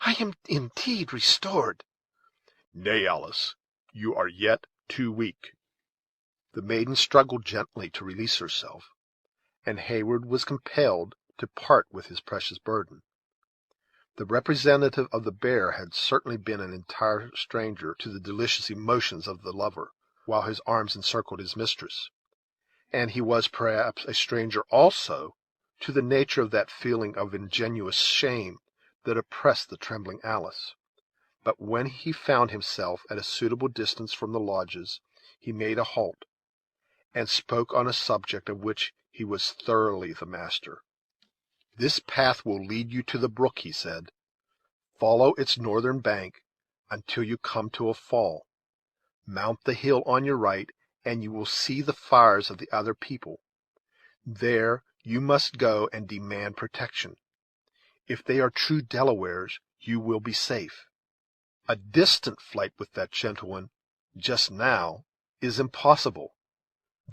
"I am indeed restored." "Nay, Alice, you are yet too weak." The maiden struggled gently to release herself, and Heyward was compelled to part with his precious burden. The representative of the bear had certainly been an entire stranger to the delicious emotions of the lover, while his arms encircled his mistress, and he was perhaps a stranger also to the nature of that feeling of ingenuous shame that oppressed the trembling Alice. But when he found himself at a suitable distance from the lodges, he made a halt, and spoke on a subject of which he was thoroughly the master. "This path will lead you to the brook," he said. "Follow its northern bank until you come to a fall. Mount the hill on your right, and you will see the fires of the other people. There you must go and demand protection. If they are true Delawares, you will be safe. A distant flight with that gentleman, just now, is impossible.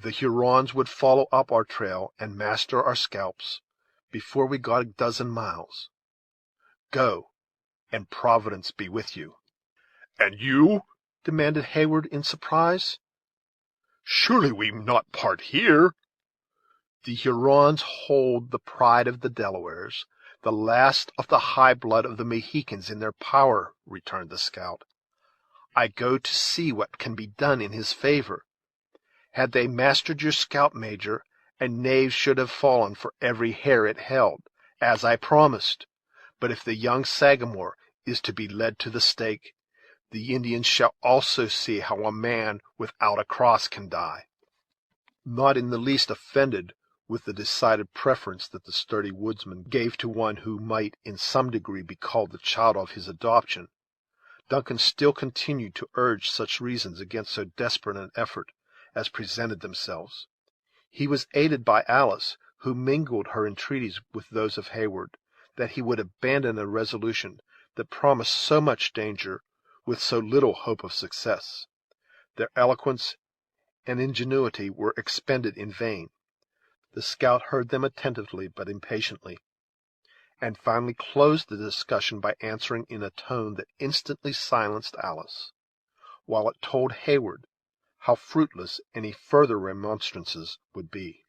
The Hurons would follow up our trail and master our scalps before we got a dozen miles. Go, and Providence be with you." And you? demanded Heyward in surprise. Surely we not part here. "The Hurons hold the pride of the Delawares, the last of the high blood of the Mohicans, in their power," returned the scout. "I go to see what can be done in his favor. Had they mastered your scalp, Major, a knave should have fallen for every hair it held, as I promised. But if the young Sagamore is to be led to the stake, the Indians shall also see how a man without a cross can die." Not in the least offended with the decided preference that the sturdy woodsman gave to one who might in some degree be called the child of his adoption, Duncan still continued to urge such reasons against so desperate an effort as presented themselves. He was aided by Alice, who mingled her entreaties with those of Heyward, that he would abandon a resolution that promised so much danger with so little hope of success. Their eloquence and ingenuity were expended in vain. The scout heard them attentively but impatiently, and finally closed the discussion by answering in a tone that instantly silenced Alice, while it told Heyward how fruitless any further remonstrances would be.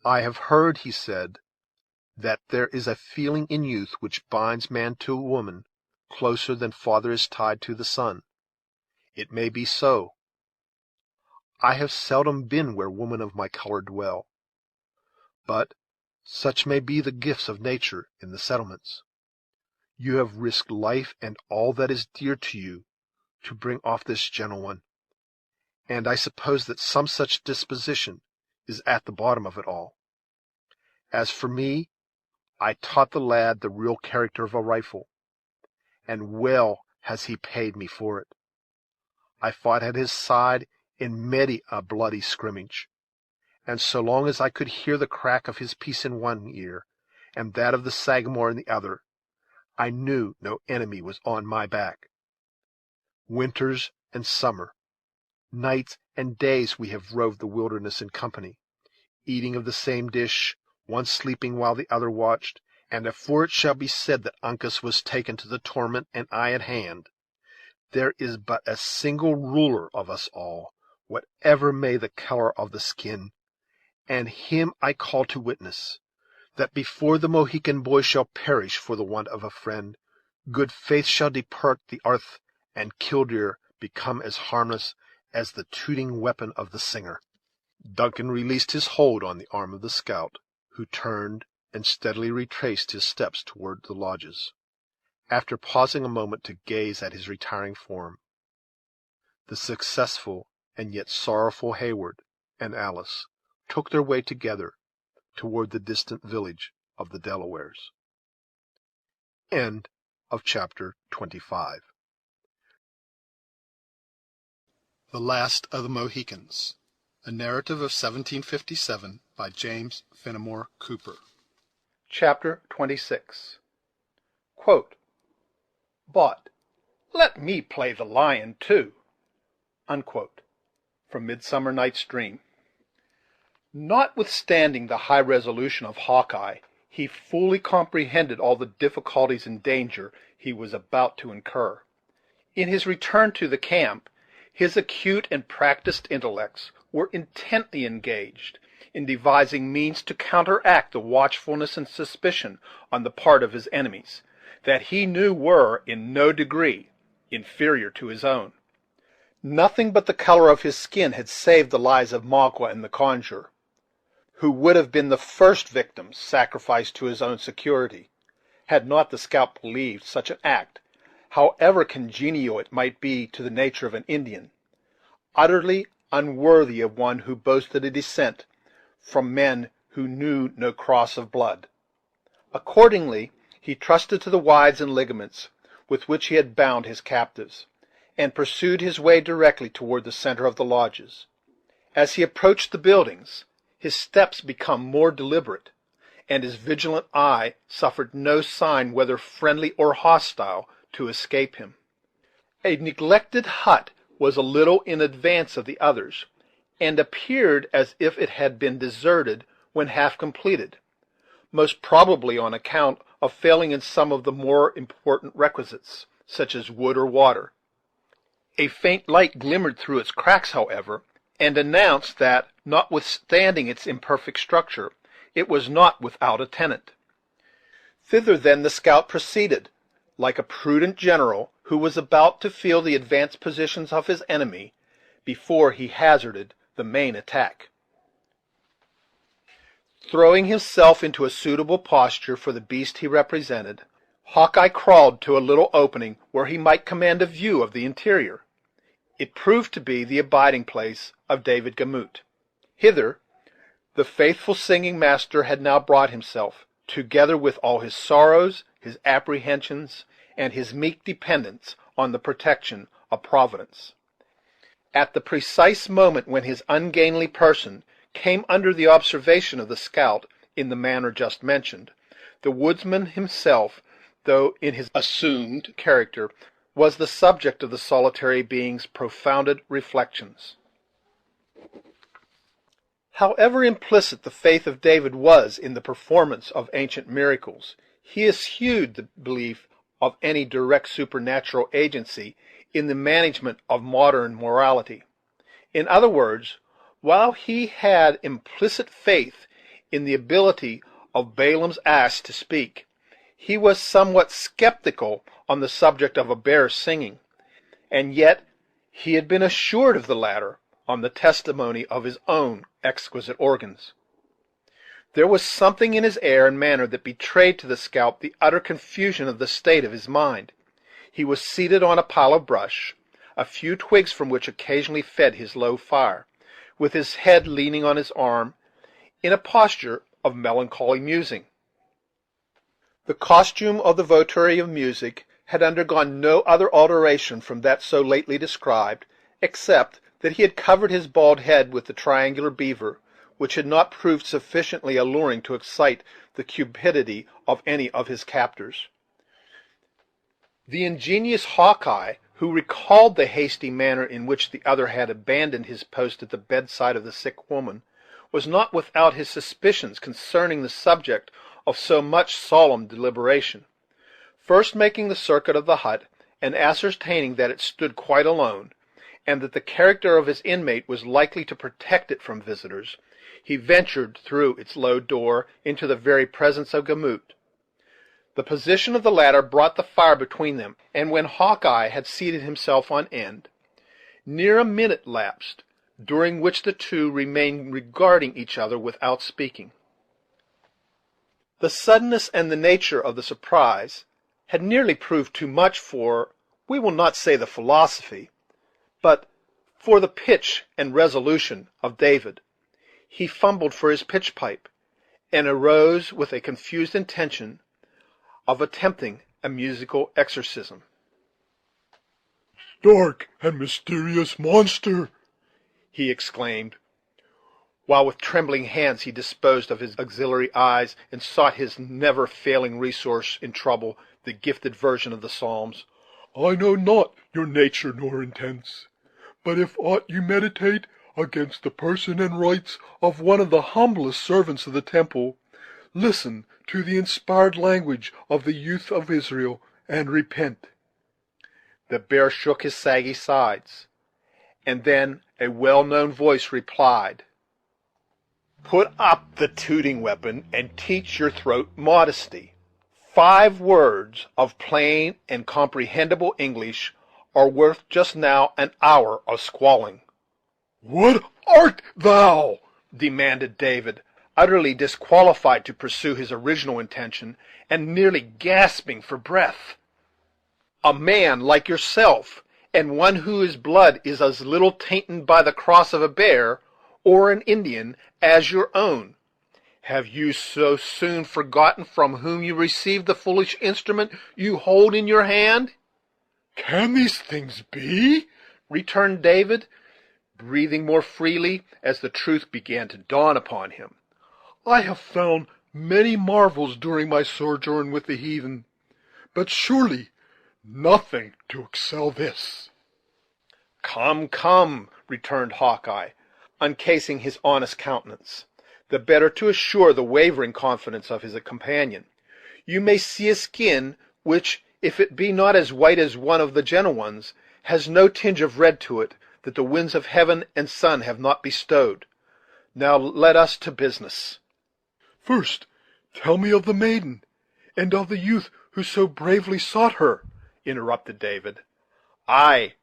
"I have heard," he said, "that there is a feeling in youth which binds man to woman closer than father is tied to the son. It may be so. I have seldom been where women of my color dwell, but such may be the gifts of nature in the settlements. You have risked life and all that is dear to you to bring off this gentleman, and I suppose that some such disposition is at the bottom of it all. As for me, I taught the lad the real character of a rifle, and well has he paid me for it. I fought at his side in many a bloody scrimmage, and so long as I could hear the crack of his piece in one ear and that of the Sagamore in the other, I knew no enemy was on my back. Winters and summer, nights and days we have roved the wilderness in company, eating of the same dish, one sleeping while the other watched, and afore it shall be said that Uncas was taken to the torment and I at hand, there is but a single ruler of us all, whatever may the color of the skin, and him I call to witness, that before the Mohican boy shall perish for the want of a friend, good faith shall depart the earth, and Killdeer become as harmless as the tooting weapon of the singer." Duncan released his hold on the arm of the scout, who turned and steadily retraced his steps toward the lodges, after pausing a moment to gaze at his retiring form. The successful and yet sorrowful Heyward and Alice took their way together toward the distant village of the Delawares. End of chapter 25. The Last of the Mohicans, a narrative of 1757 by James Fenimore Cooper. Chapter 26. Quote, "But let me play the lion too," unquote, from Midsummer Night's Dream. Notwithstanding the high resolution of Hawkeye, he fully comprehended all the difficulties and danger he was about to incur. In his return to the camp, his acute and practised intellects were intently engaged in devising means to counteract the watchfulness and suspicion on the part of his enemies, that he knew were in no degree inferior to his own. Nothing but the color of his skin had saved the lives of Magua and the conjurer, who would have been the first victims sacrificed to his own security, had not the scout believed such an act, however congenial it might be to the nature of an Indian, utterly unworthy of one who boasted a descent from men who knew no cross of blood. Accordingly, he trusted to the withes and ligaments with which he had bound his captives, and pursued his way directly toward the center of the lodges. As he approached the buildings, his steps became more deliberate, and his vigilant eye suffered no sign, whether friendly or hostile, to escape him. A neglected hut was a little in advance of the others, and appeared as if it had been deserted when half completed, most probably on account of failing in some of the more important requisites, such as wood or water. A faint light glimmered through its cracks, however, and announced that, notwithstanding its imperfect structure, it was not without a tenant. Thither then the scout proceeded, like a prudent general who was about to feel the advanced positions of his enemy before he hazarded the main attack. Throwing himself into a suitable posture for the beast he represented, Hawkeye crawled to a little opening where he might command a view of the interior. It proved to be the abiding place of David Gamut. Hither the faithful singing master had now brought himself, together with all his sorrows, his apprehensions, and his meek dependence on the protection of Providence. At the precise moment when his ungainly person came under the observation of the scout in the manner just mentioned, the woodsman himself, though in his assumed character, was the subject of the solitary being's profounded reflections. However implicit the faith of David was in the performance of ancient miracles, he eschewed the belief of any direct supernatural agency in the management of modern morality. In other words, while he had implicit faith in the ability of Balaam's ass to speak, he was somewhat skeptical on the subject of a bear singing, and yet he had been assured of the latter on the testimony of his own exquisite organs. There was something in his air and manner that betrayed to the scout the utter confusion of the state of his mind. He was seated on a pile of brush, a few twigs from which occasionally fed his low fire, with his head leaning on his arm, in a posture of melancholy musing. The costume of the votary of music had undergone no other alteration from that so lately described, except that he had covered his bald head with the triangular beaver, which had not proved sufficiently alluring to excite the cupidity of any of his captors. The ingenious Hawkeye, who recalled the hasty manner in which the other had abandoned his post at the bedside of the sick woman, was not without his suspicions concerning the subject of so much solemn deliberation. First making the circuit of the hut, and ascertaining that it stood quite alone, and that the character of his inmate was likely to protect it from visitors, he ventured through its low door into the very presence of Gamut. The position of the latter brought the fire between them, and when Hawkeye had seated himself on end, near a minute lapsed, during which the two remained regarding each other without speaking. The suddenness and the nature of the surprise had nearly proved too much for, we will not say the philosophy, but for the pitch and resolution of David. He fumbled for his pitch pipe, and arose with a confused intention of attempting a musical exorcism. "Dark and mysterious monster!" he exclaimed, while with trembling hands he disposed of his auxiliary eyes, and sought his never-failing resource in trouble, the gifted version of the Psalms. "I know not your nature nor intents, but if aught you meditate against the person and rights of one of the humblest servants of the temple, listen to the inspired language of the youth of Israel, and repent." The bear shook his saggy sides, and then a well-known voice replied, "Put up the tooting weapon, and teach your throat modesty. 5 words of plain and comprehensible English are worth just now an hour of squalling." "What art thou?" demanded David, utterly disqualified to pursue his original intention, and nearly gasping for breath. a man like yourself, and one whose blood is as little tainted by the cross of a bear or an Indian as your own. Have you so soon forgotten from whom you received the foolish instrument you hold in your hand?" "Can these things be?" returned David, breathing more freely as the truth began to dawn upon him. "I have found many marvels during my sojourn with the heathen, but surely nothing to excel this." "Come, come," returned Hawkeye, uncasing his honest countenance, the better to assure the wavering confidence of his companion. "You may see a skin which, if it be not as white as one of the gentle ones, has no tinge of red to it that the winds of heaven and sun have not bestowed. Now let us to business." "First tell me of the maiden, and of the youth who so bravely sought her," interrupted David. "Ay,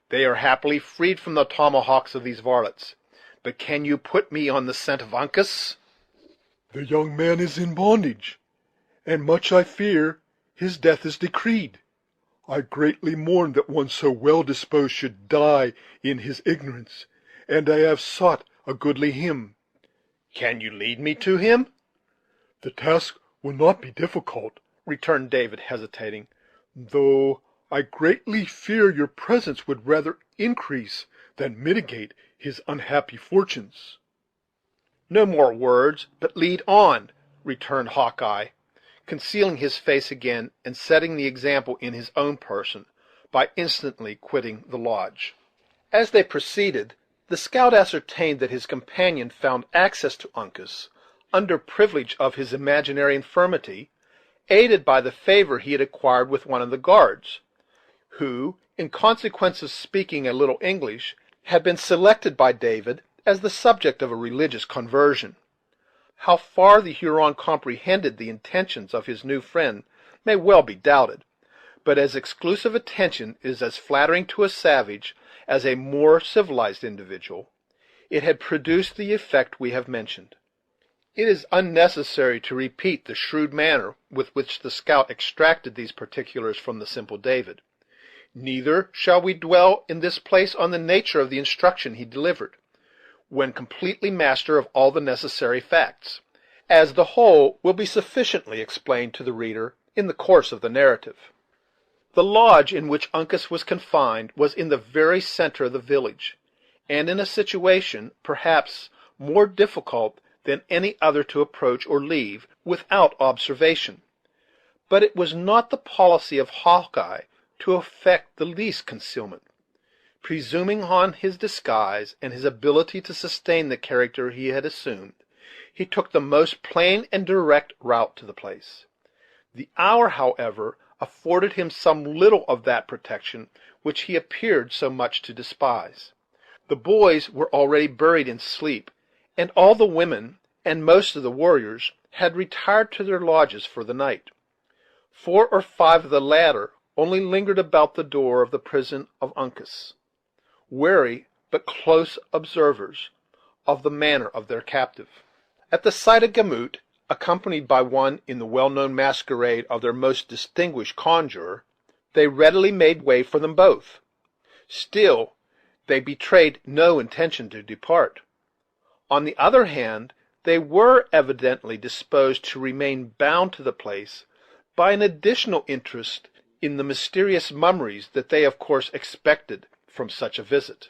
they are happily freed from the tomahawks of these varlets. But can you put me on the scent of Uncas?" "The young man is in bondage, and much I fear his death is decreed. I greatly mourn that one so well disposed should die in his ignorance, and I have sought a goodly hymn." "Can you lead me to him?" "The task will not be difficult," returned David, hesitating. "though I greatly fear your presence would rather increase than mitigate his unhappy fortunes." "No more words, but lead on," returned Hawkeye, concealing his face again, and setting the example in his own person by instantly quitting the lodge. As they proceeded, the scout ascertained that his companion found access to Uncas, under privilege of his imaginary infirmity, aided by the favor he had acquired with one of the guards, who, in consequence of speaking a little English, had been selected by David as the subject of a religious conversion. How far the Huron comprehended the intentions of his new friend may well be doubted, but as exclusive attention is as flattering to a savage as a more civilized individual, it had produced the effect we have mentioned. It is unnecessary to repeat the shrewd manner with which the scout extracted these particulars from the simple David. Neither shall we dwell in this place on the nature of the instruction he delivered, when completely master of all the necessary facts, as the whole will be sufficiently explained to the reader in the course of the narrative. The lodge in which Uncas was confined was in the very centre of the village, and in a situation, perhaps, more difficult than any other to approach or leave without observation. But it was not the policy of Hawkeye to affect the least concealment. Presuming on his disguise and his ability to sustain the character he had assumed, he took the most plain and direct route to the place. The hour, however, afforded him some little of that protection which he appeared so much to despise. The boys were already buried in sleep, and all the women and most of the warriors had retired to their lodges for the night. 4 or 5 of the latter only lingered about the door of the prison of Uncas, wary but close observers of the manner of their captive. At the sight of Gamut, accompanied by one in the well-known masquerade of their most distinguished conjurer, they readily made way for them both. Still they betrayed no intention to depart. On the other hand, they were evidently disposed to remain bound to the place by an additional interest in the mysterious mummeries that they of course expected from such a visit.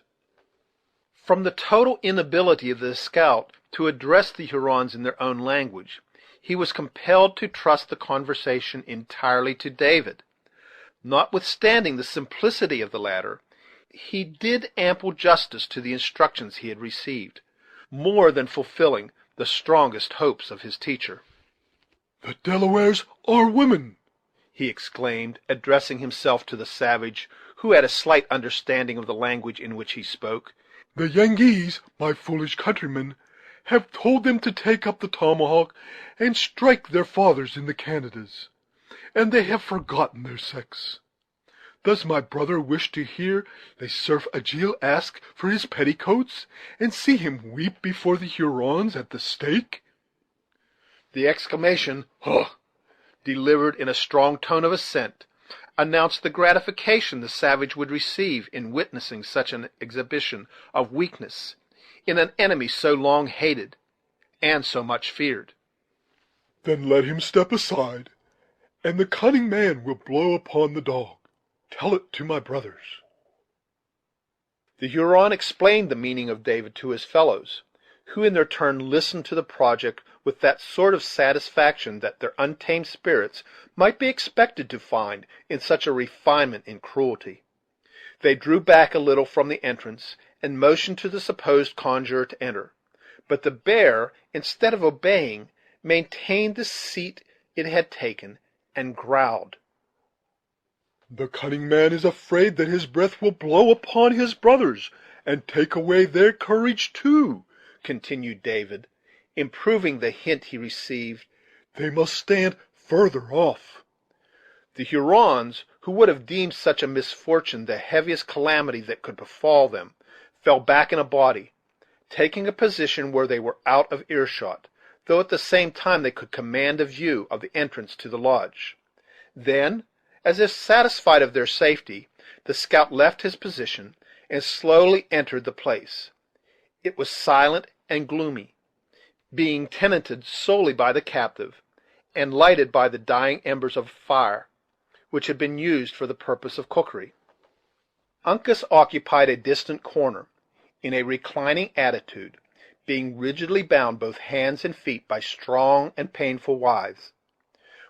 From the total inability of the scout to address the Hurons in their own language, he was compelled to trust the conversation entirely to David. Notwithstanding the simplicity of the latter, he did ample justice to the instructions he had received, more than fulfilling the strongest hopes of his teacher. "The Delawares are women!" he exclaimed, addressing himself to the savage, who had a slight understanding of the language in which he spoke. "The Yengeese, my foolish countrymen, have told them to take up the tomahawk and strike their fathers in the Canadas, and they have forgotten their sex. Does my brother wish to hear Le Cerf Agile ask for his petticoats, and see him weep before the Hurons at the stake?" The exclamation, "Huh!" delivered in a strong tone of assent, announced the gratification the savage would receive in witnessing such an exhibition of weakness in an enemy so long hated and so much feared. Then let him step aside, and the cunning man will blow upon the dog. Tell it to my brothers." The Huron explained the meaning of David to his fellows, who in their turn listened to the project with that sort of satisfaction that their untamed spirits might be expected to find in such a refinement in cruelty. They drew back a little from the entrance, and motioned to the supposed conjurer to enter; but the bear, instead of obeying, maintained the seat it had taken, and growled. "The cunning man is afraid that his breath will blow upon his brothers, and take away their courage too," continued David, improving the hint he received. "They must stand further off." The Hurons, who would have deemed such a misfortune the heaviest calamity that could befall them, fell back in a body, taking a position where they were out of earshot, though at the same time they could command a view of the entrance to the lodge. Then, as if satisfied of their safety, the scout left his position and slowly entered the place. It was silent and gloomy, being tenanted solely by the captive, and lighted by the dying embers of a fire, which had been used for the purpose of cookery. Uncas occupied a distant corner, in a reclining attitude, being rigidly bound both hands and feet by strong and painful withes.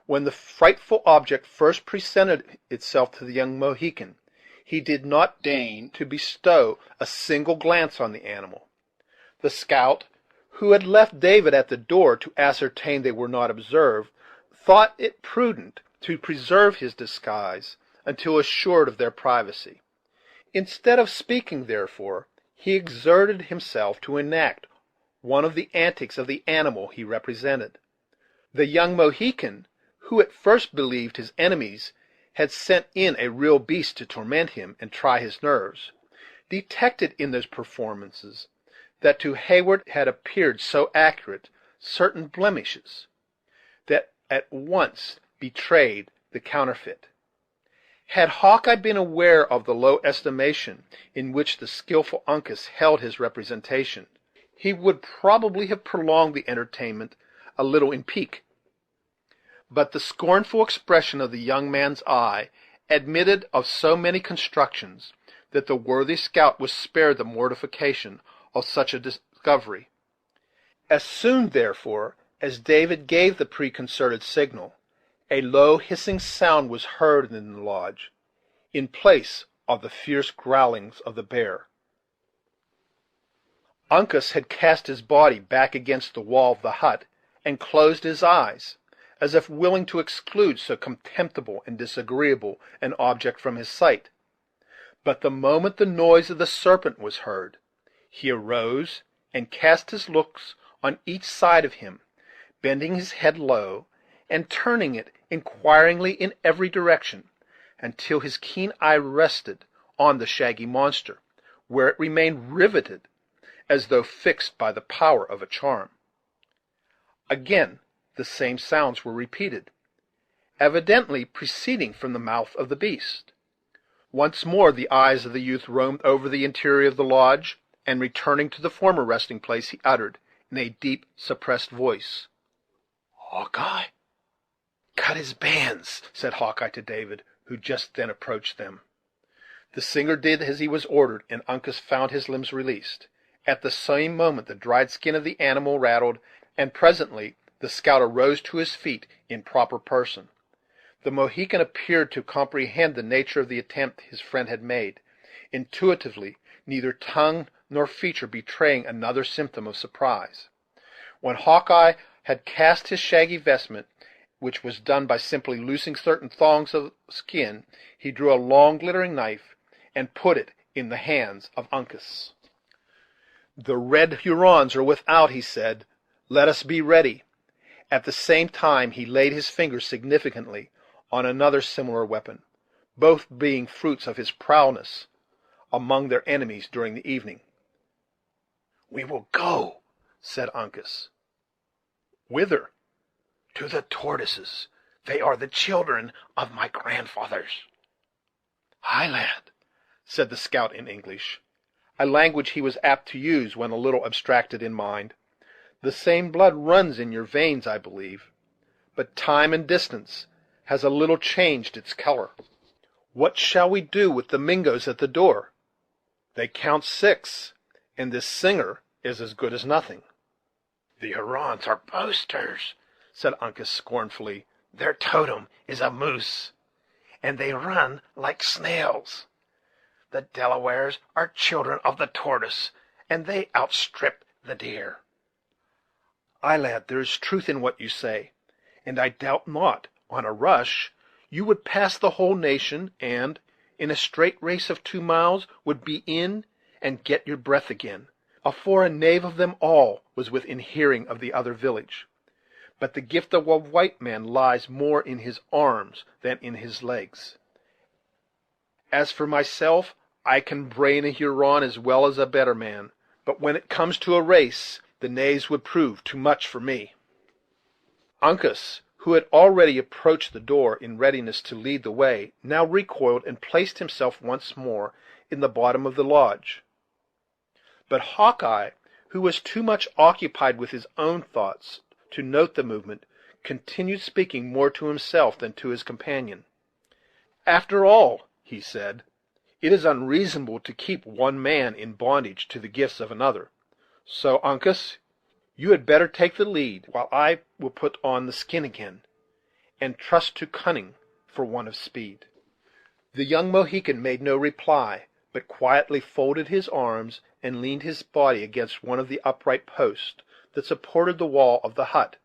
When the frightful object first presented itself to the young Mohican, he did not deign to bestow a single glance on the animal. The scout, who had left David at the door to ascertain they were not observed, thought it prudent to preserve his disguise until assured of their privacy. Instead of speaking, therefore, he exerted himself to enact one of the antics of the animal he represented. The young Mohican, who at first believed his enemies had sent in a real beast to torment him and try his nerves, detected in those performances, that to Heyward had appeared so accurate, certain blemishes, that at once betrayed the counterfeit. Had Hawkeye been aware of the low estimation in which the skillful Uncas held his representation, he would probably have prolonged the entertainment a little in pique. But the scornful expression of the young man's eye admitted of so many constructions, that the worthy scout was spared the mortification of such a discovery. As soon, therefore, as David gave the preconcerted signal, a low hissing sound was heard in the lodge, in place of the fierce growlings of the bear. Uncas had cast his body back against the wall of the hut, and closed his eyes, as if willing to exclude so contemptible and disagreeable an object from his sight. But the moment the noise of the serpent was heard, he arose and cast his looks on each side of him, bending his head low, and turning it inquiringly in every direction, until his keen eye rested on the shaggy monster, where it remained riveted, as though fixed by the power of a charm. Again the same sounds were repeated, evidently proceeding from the mouth of the beast. Once more the eyes of the youth roamed over the interior of the lodge, and returning to the former resting place, he uttered, in a deep, suppressed voice, "Hawkeye." "Cut his bands," said Hawkeye to David, who just then approached them. The singer did as he was ordered, and Uncas found his limbs released. At the same moment the dried skin of the animal rattled, and presently the scout arose to his feet in proper person. The Mohican appeared to comprehend the nature of the attempt his friend had made, intuitively, neither tongue nor feature betraying another symptom of surprise. When Hawkeye had cast his shaggy vestment, which was done by simply loosing certain thongs of skin, he drew a long glittering knife, and put it in the hands of Uncas. "The red Hurons are without," he said. "Let us be ready." At the same time he laid his finger significantly on another similar weapon, both being fruits of his prowess among their enemies during the evening. "We will go," said Uncas. "Whither?" "To the tortoises. They are the children of my grandfathers." "Ay, lad," said the scout in English, a language he was apt to use when a little abstracted in mind, "the same blood runs in your veins, I believe, but time and distance has a little changed its color. What shall we do with the Mingoes at the door? They count 6, and this Singer is as good as nothing." "The Hurons are boasters," said Uncas, scornfully. "Their totem is a moose, and they run like snails. The Delawares are children of the tortoise, and they outstrip the deer." "Ay, lad, there is truth in what you say, and I doubt not, on a rush, you would pass the whole nation, and, in a straight race of 2 miles, would be in and get your breath again, afore a knave of them all was within hearing of the other village. But the gift of a white man lies more in his arms than in his legs. As for myself, I can brain a Huron as well as a better man, but when it comes to a race, the knaves would prove too much for me." Uncas, who had already approached the door in readiness to lead the way, now recoiled and placed himself once more in the bottom of the lodge. But Hawkeye, who was too much occupied with his own thoughts to note the movement, continued speaking more to himself than to his companion. "After all," he said, "it is unreasonable to keep one man in bondage to the gifts of another. So, Uncas, you had better take the lead, while I will put on the skin again, and trust to cunning for want of speed." The young Mohican made no reply, but quietly folded his arms and leaned his body against one of the upright posts that supported the wall of the hut.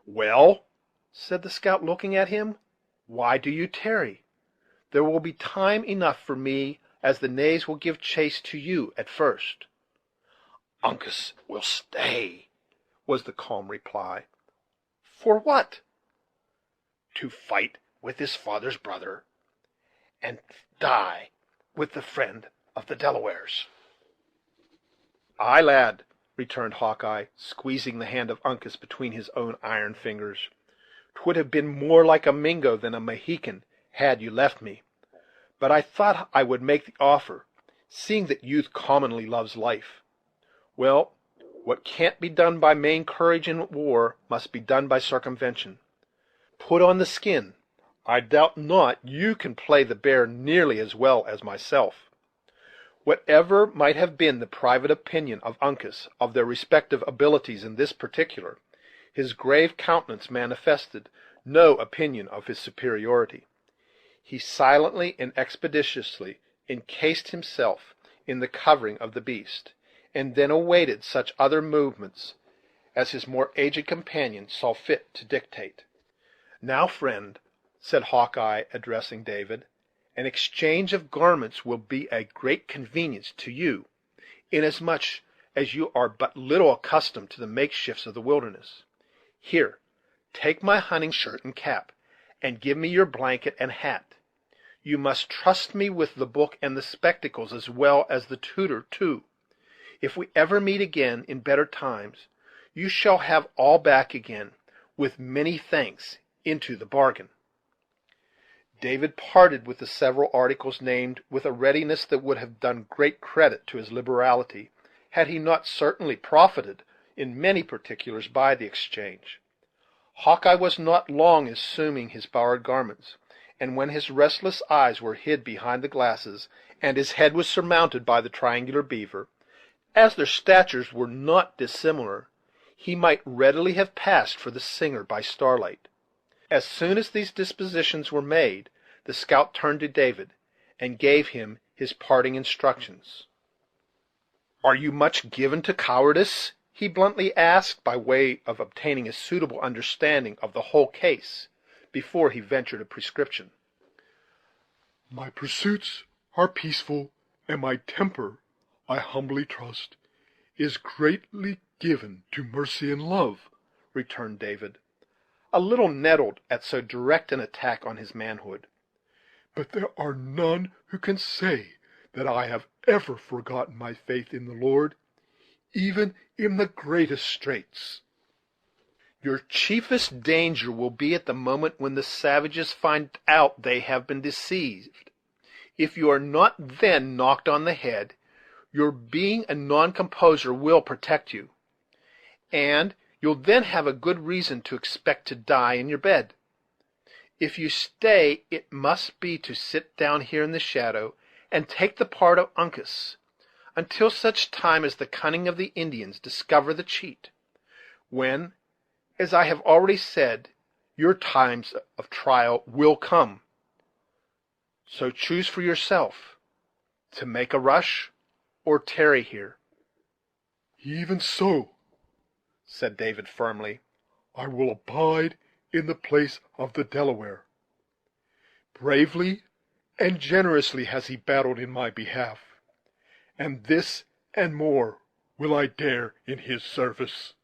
"Well," said the scout, looking at him, "why do you tarry? There will be time enough for me, as the knaves will give chase to you at first." "Uncas will stay," was the calm reply. "For what?" "To fight with his father's brother, and die with the friend of the Delawares." "Ay, lad," returned Hawkeye, squeezing the hand of Uncas between his own iron fingers, "'twould have been more like a Mingo than a Mohican had you left me; but I thought I would make the offer, seeing that youth commonly loves life. Well, what can't be done by main courage in war must be done by circumvention. Put on the skin. I doubt not you can play the bear nearly as well as myself." Whatever might have been the private opinion of Uncas of their respective abilities in this particular, his grave countenance manifested no opinion of his superiority. He silently and expeditiously encased himself in the covering of the beast, and then awaited such other movements as his more aged companion saw fit to dictate. "Now, friend," said Hawkeye, addressing David, "an exchange of garments will be a great convenience to you, inasmuch as you are but little accustomed to the makeshifts of the wilderness. Here, take my hunting shirt and cap, and give me your blanket and hat. You must trust me with the book and the spectacles, as well as the tutor too. If we ever meet again in better times, you shall have all back again, with many thanks into the bargain." David parted with the several articles named with a readiness that would have done great credit to his liberality, had he not certainly profited in many particulars by the exchange. Hawkeye was not long in assuming his borrowed garments, and when his restless eyes were hid behind the glasses, and his head was surmounted by the triangular beaver, as their statures were not dissimilar, he might readily have passed for the Singer by starlight. As soon as these dispositions were made, the scout turned to David, and gave him his parting instructions. "Are you much given to cowardice?" he bluntly asked, by way of obtaining a suitable understanding of the whole case, before he ventured a prescription. "My pursuits are peaceful, and my temper, I humbly trust, is greatly given to mercy and love," returned David, a little nettled at so direct an attack on his manhood. "but there are none who can say that I have ever forgotten my faith in the Lord, even in the greatest straits." "Your chiefest danger will be at the moment when the savages find out they have been deceived. If you are not then knocked on the head, your being a non-composer will protect you, and you'll then have a good reason to expect to die in your bed. If you stay, it must be to sit down here in the shadow and take the part of Uncas, until such time as the cunning of the Indians discover the cheat, when, as I have already said, your times of trial will come. So choose for yourself, to make a rush or tarry here." "Even so," said David firmly, "I will abide in the place of the Delaware. Bravely and generously has he battled in my behalf, and this and more will I dare in his service."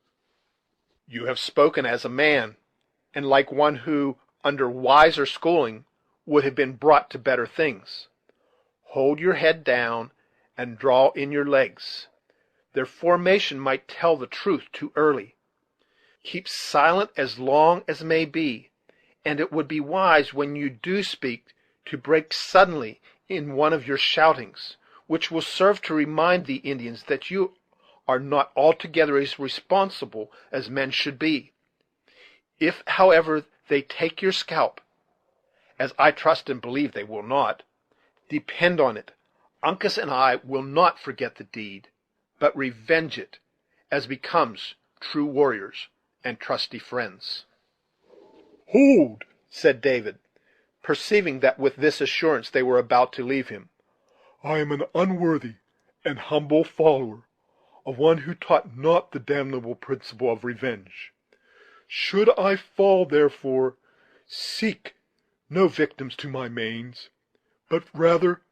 "You have spoken as a man, and like one who, under wiser schooling, would have been brought to better things. Hold your head down, and draw in your legs. Their formation might tell the truth too early. Keep silent as long as may be, and it would be wise, when you do speak, to break suddenly in one of your shoutings, which will serve to remind the Indians that you are not altogether as responsible as men should be. If, however, they take your scalp, as I trust and believe they will not, depend on it, Uncas and I will not forget the deed, but revenge it, as becomes true warriors and trusty friends." "Hold," said David, perceiving that with this assurance they were about to leave him. "I am an unworthy and humble follower of one who taught not the damnable principle of revenge. Should I fall, therefore, seek no victims to my manes, but rather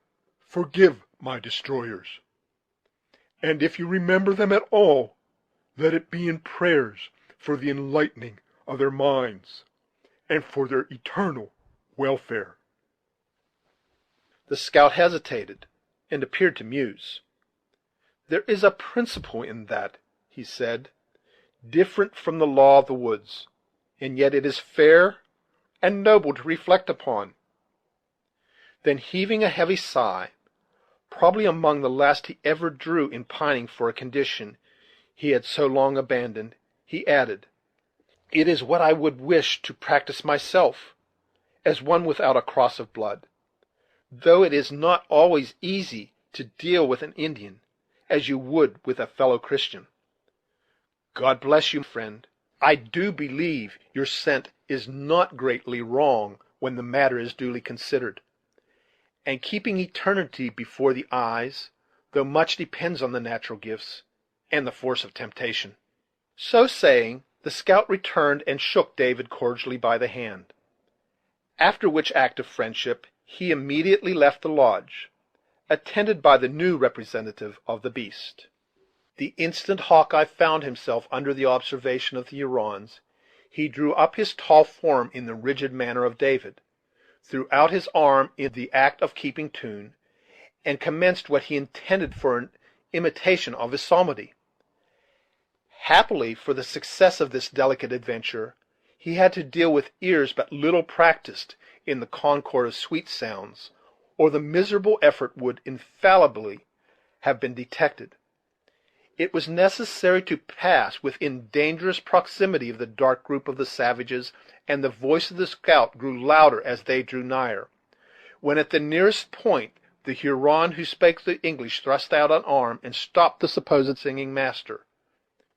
forgive my destroyers. And if you remember them at all, let it be in prayers for the enlightening of their minds, and for their eternal welfare." The scout hesitated, and appeared to muse. "There is a principle in that," he said, "different from the law of the woods, and yet it is fair and noble to reflect upon." Then, heaving a heavy sigh, probably among the last he ever drew in pining for a condition he had so long abandoned, he added, "It is what I would wish to practice myself, as one without a cross of blood, though it is not always easy to deal with an Indian as you would with a fellow Christian. God bless you, friend. I do believe your scent is not greatly wrong when the matter is duly considered, and keeping eternity before the eyes, though much depends on the natural gifts and the force of temptation." So saying, the scout returned and shook David cordially by the hand, after which act of friendship he immediately left the lodge, attended by the new representative of the beast. The instant Hawkeye found himself under the observation of the Hurons, he drew up his tall form in the rigid manner of David, threw out his arm in the act of keeping tune, and commenced what he intended for an imitation of his psalmody. Happily for the success of this delicate adventure, he had to deal with ears but little practised in the concord of sweet sounds, or the miserable effort would infallibly have been detected. It was necessary to pass within dangerous proximity of the dark group of the savages, and the voice of the scout grew louder as they drew nigher. When at the nearest point, the Huron who spake the English thrust out an arm and stopped the supposed singing master.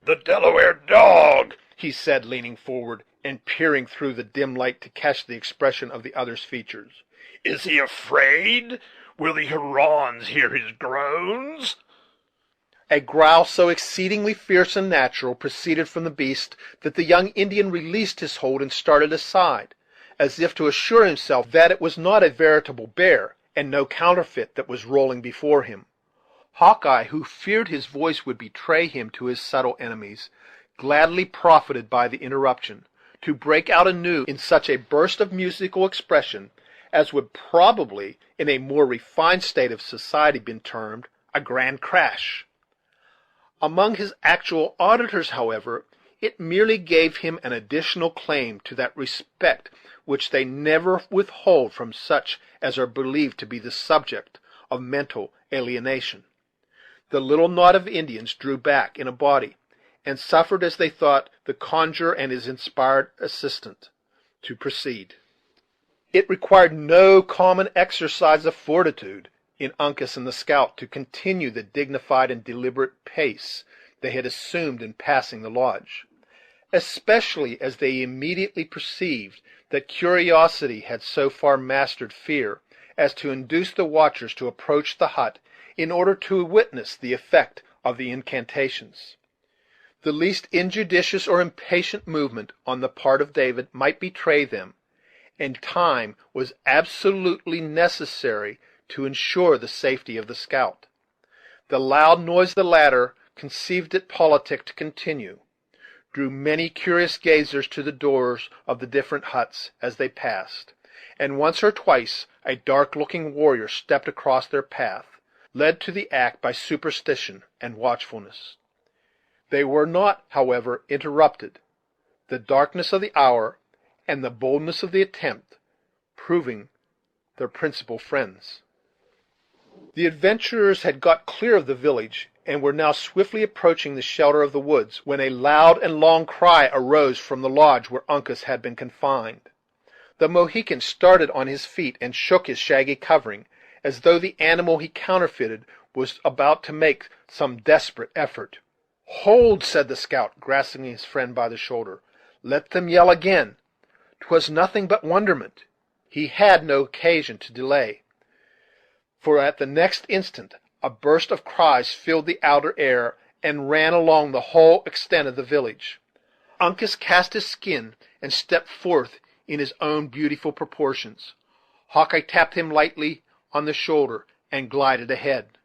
"The Delaware dog!" he said, leaning forward and peering through the dim light to catch the expression of the other's features. "Is he afraid? Will the Hurons hear his groans?" A growl so exceedingly fierce and natural proceeded from the beast that the young Indian released his hold and started aside, as if to assure himself that it was not a veritable bear, and no counterfeit, that was rolling before him. Hawkeye, who feared his voice would betray him to his subtle enemies, gladly profited by the interruption, to break out anew in such a burst of musical expression as would probably, in a more refined state of society, been termed a grand crash. Among his actual auditors, however, it merely gave him an additional claim to that respect which they never withhold from such as are believed to be the subject of mental alienation. The little knot of Indians drew back in a body, and suffered, as they thought, the conjurer and his inspired assistant to proceed. It required no common exercise of fortitude in Uncas and the scout to continue the dignified and deliberate pace they had assumed in passing the lodge, especially as they immediately perceived that curiosity had so far mastered fear as to induce the watchers to approach the hut in order to witness the effect of the incantations. The least injudicious or impatient movement on the part of David might betray them, and time was absolutely necessary to ensure the safety of the scout. The loud noise the latter conceived it politic to continue drew many curious gazers to the doors of the different huts as they passed, and once or twice a dark-looking warrior stepped across their path, led to the act by superstition and watchfulness. They were not, however, interrupted, the darkness of the hour and the boldness of the attempt proving their principal friends. The adventurers had got clear of the village, and were now swiftly approaching the shelter of the woods, when a loud and long cry arose from the lodge where Uncas had been confined. The Mohican started on his feet and shook his shaggy covering, as though the animal he counterfeited was about to make some desperate effort. "Hold!" said the scout, grasping his friend by the shoulder. "Let them yell again. 'Twas nothing but wonderment." He had no occasion to delay, for at the next instant a burst of cries filled the outer air, and ran along the whole extent of the village. Uncas cast his skin and stepped forth in his own beautiful proportions. Hawkeye tapped him lightly on the shoulder and glided ahead.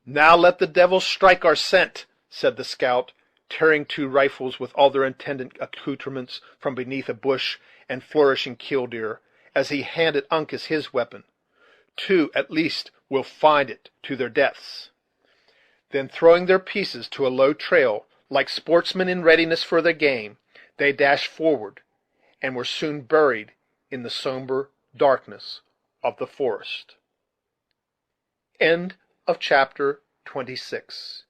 "Now let the devils strike our scent," said the scout, tearing two rifles with all their attendant accoutrements from beneath a bush, and flourishing killdeer, as he handed Uncas his weapon. "Two, at least, will find it to their deaths." Then, throwing their pieces to a low trail, like sportsmen in readiness for their game, they dashed forward, and were soon buried in the somber darkness of the forest. Chapter 26.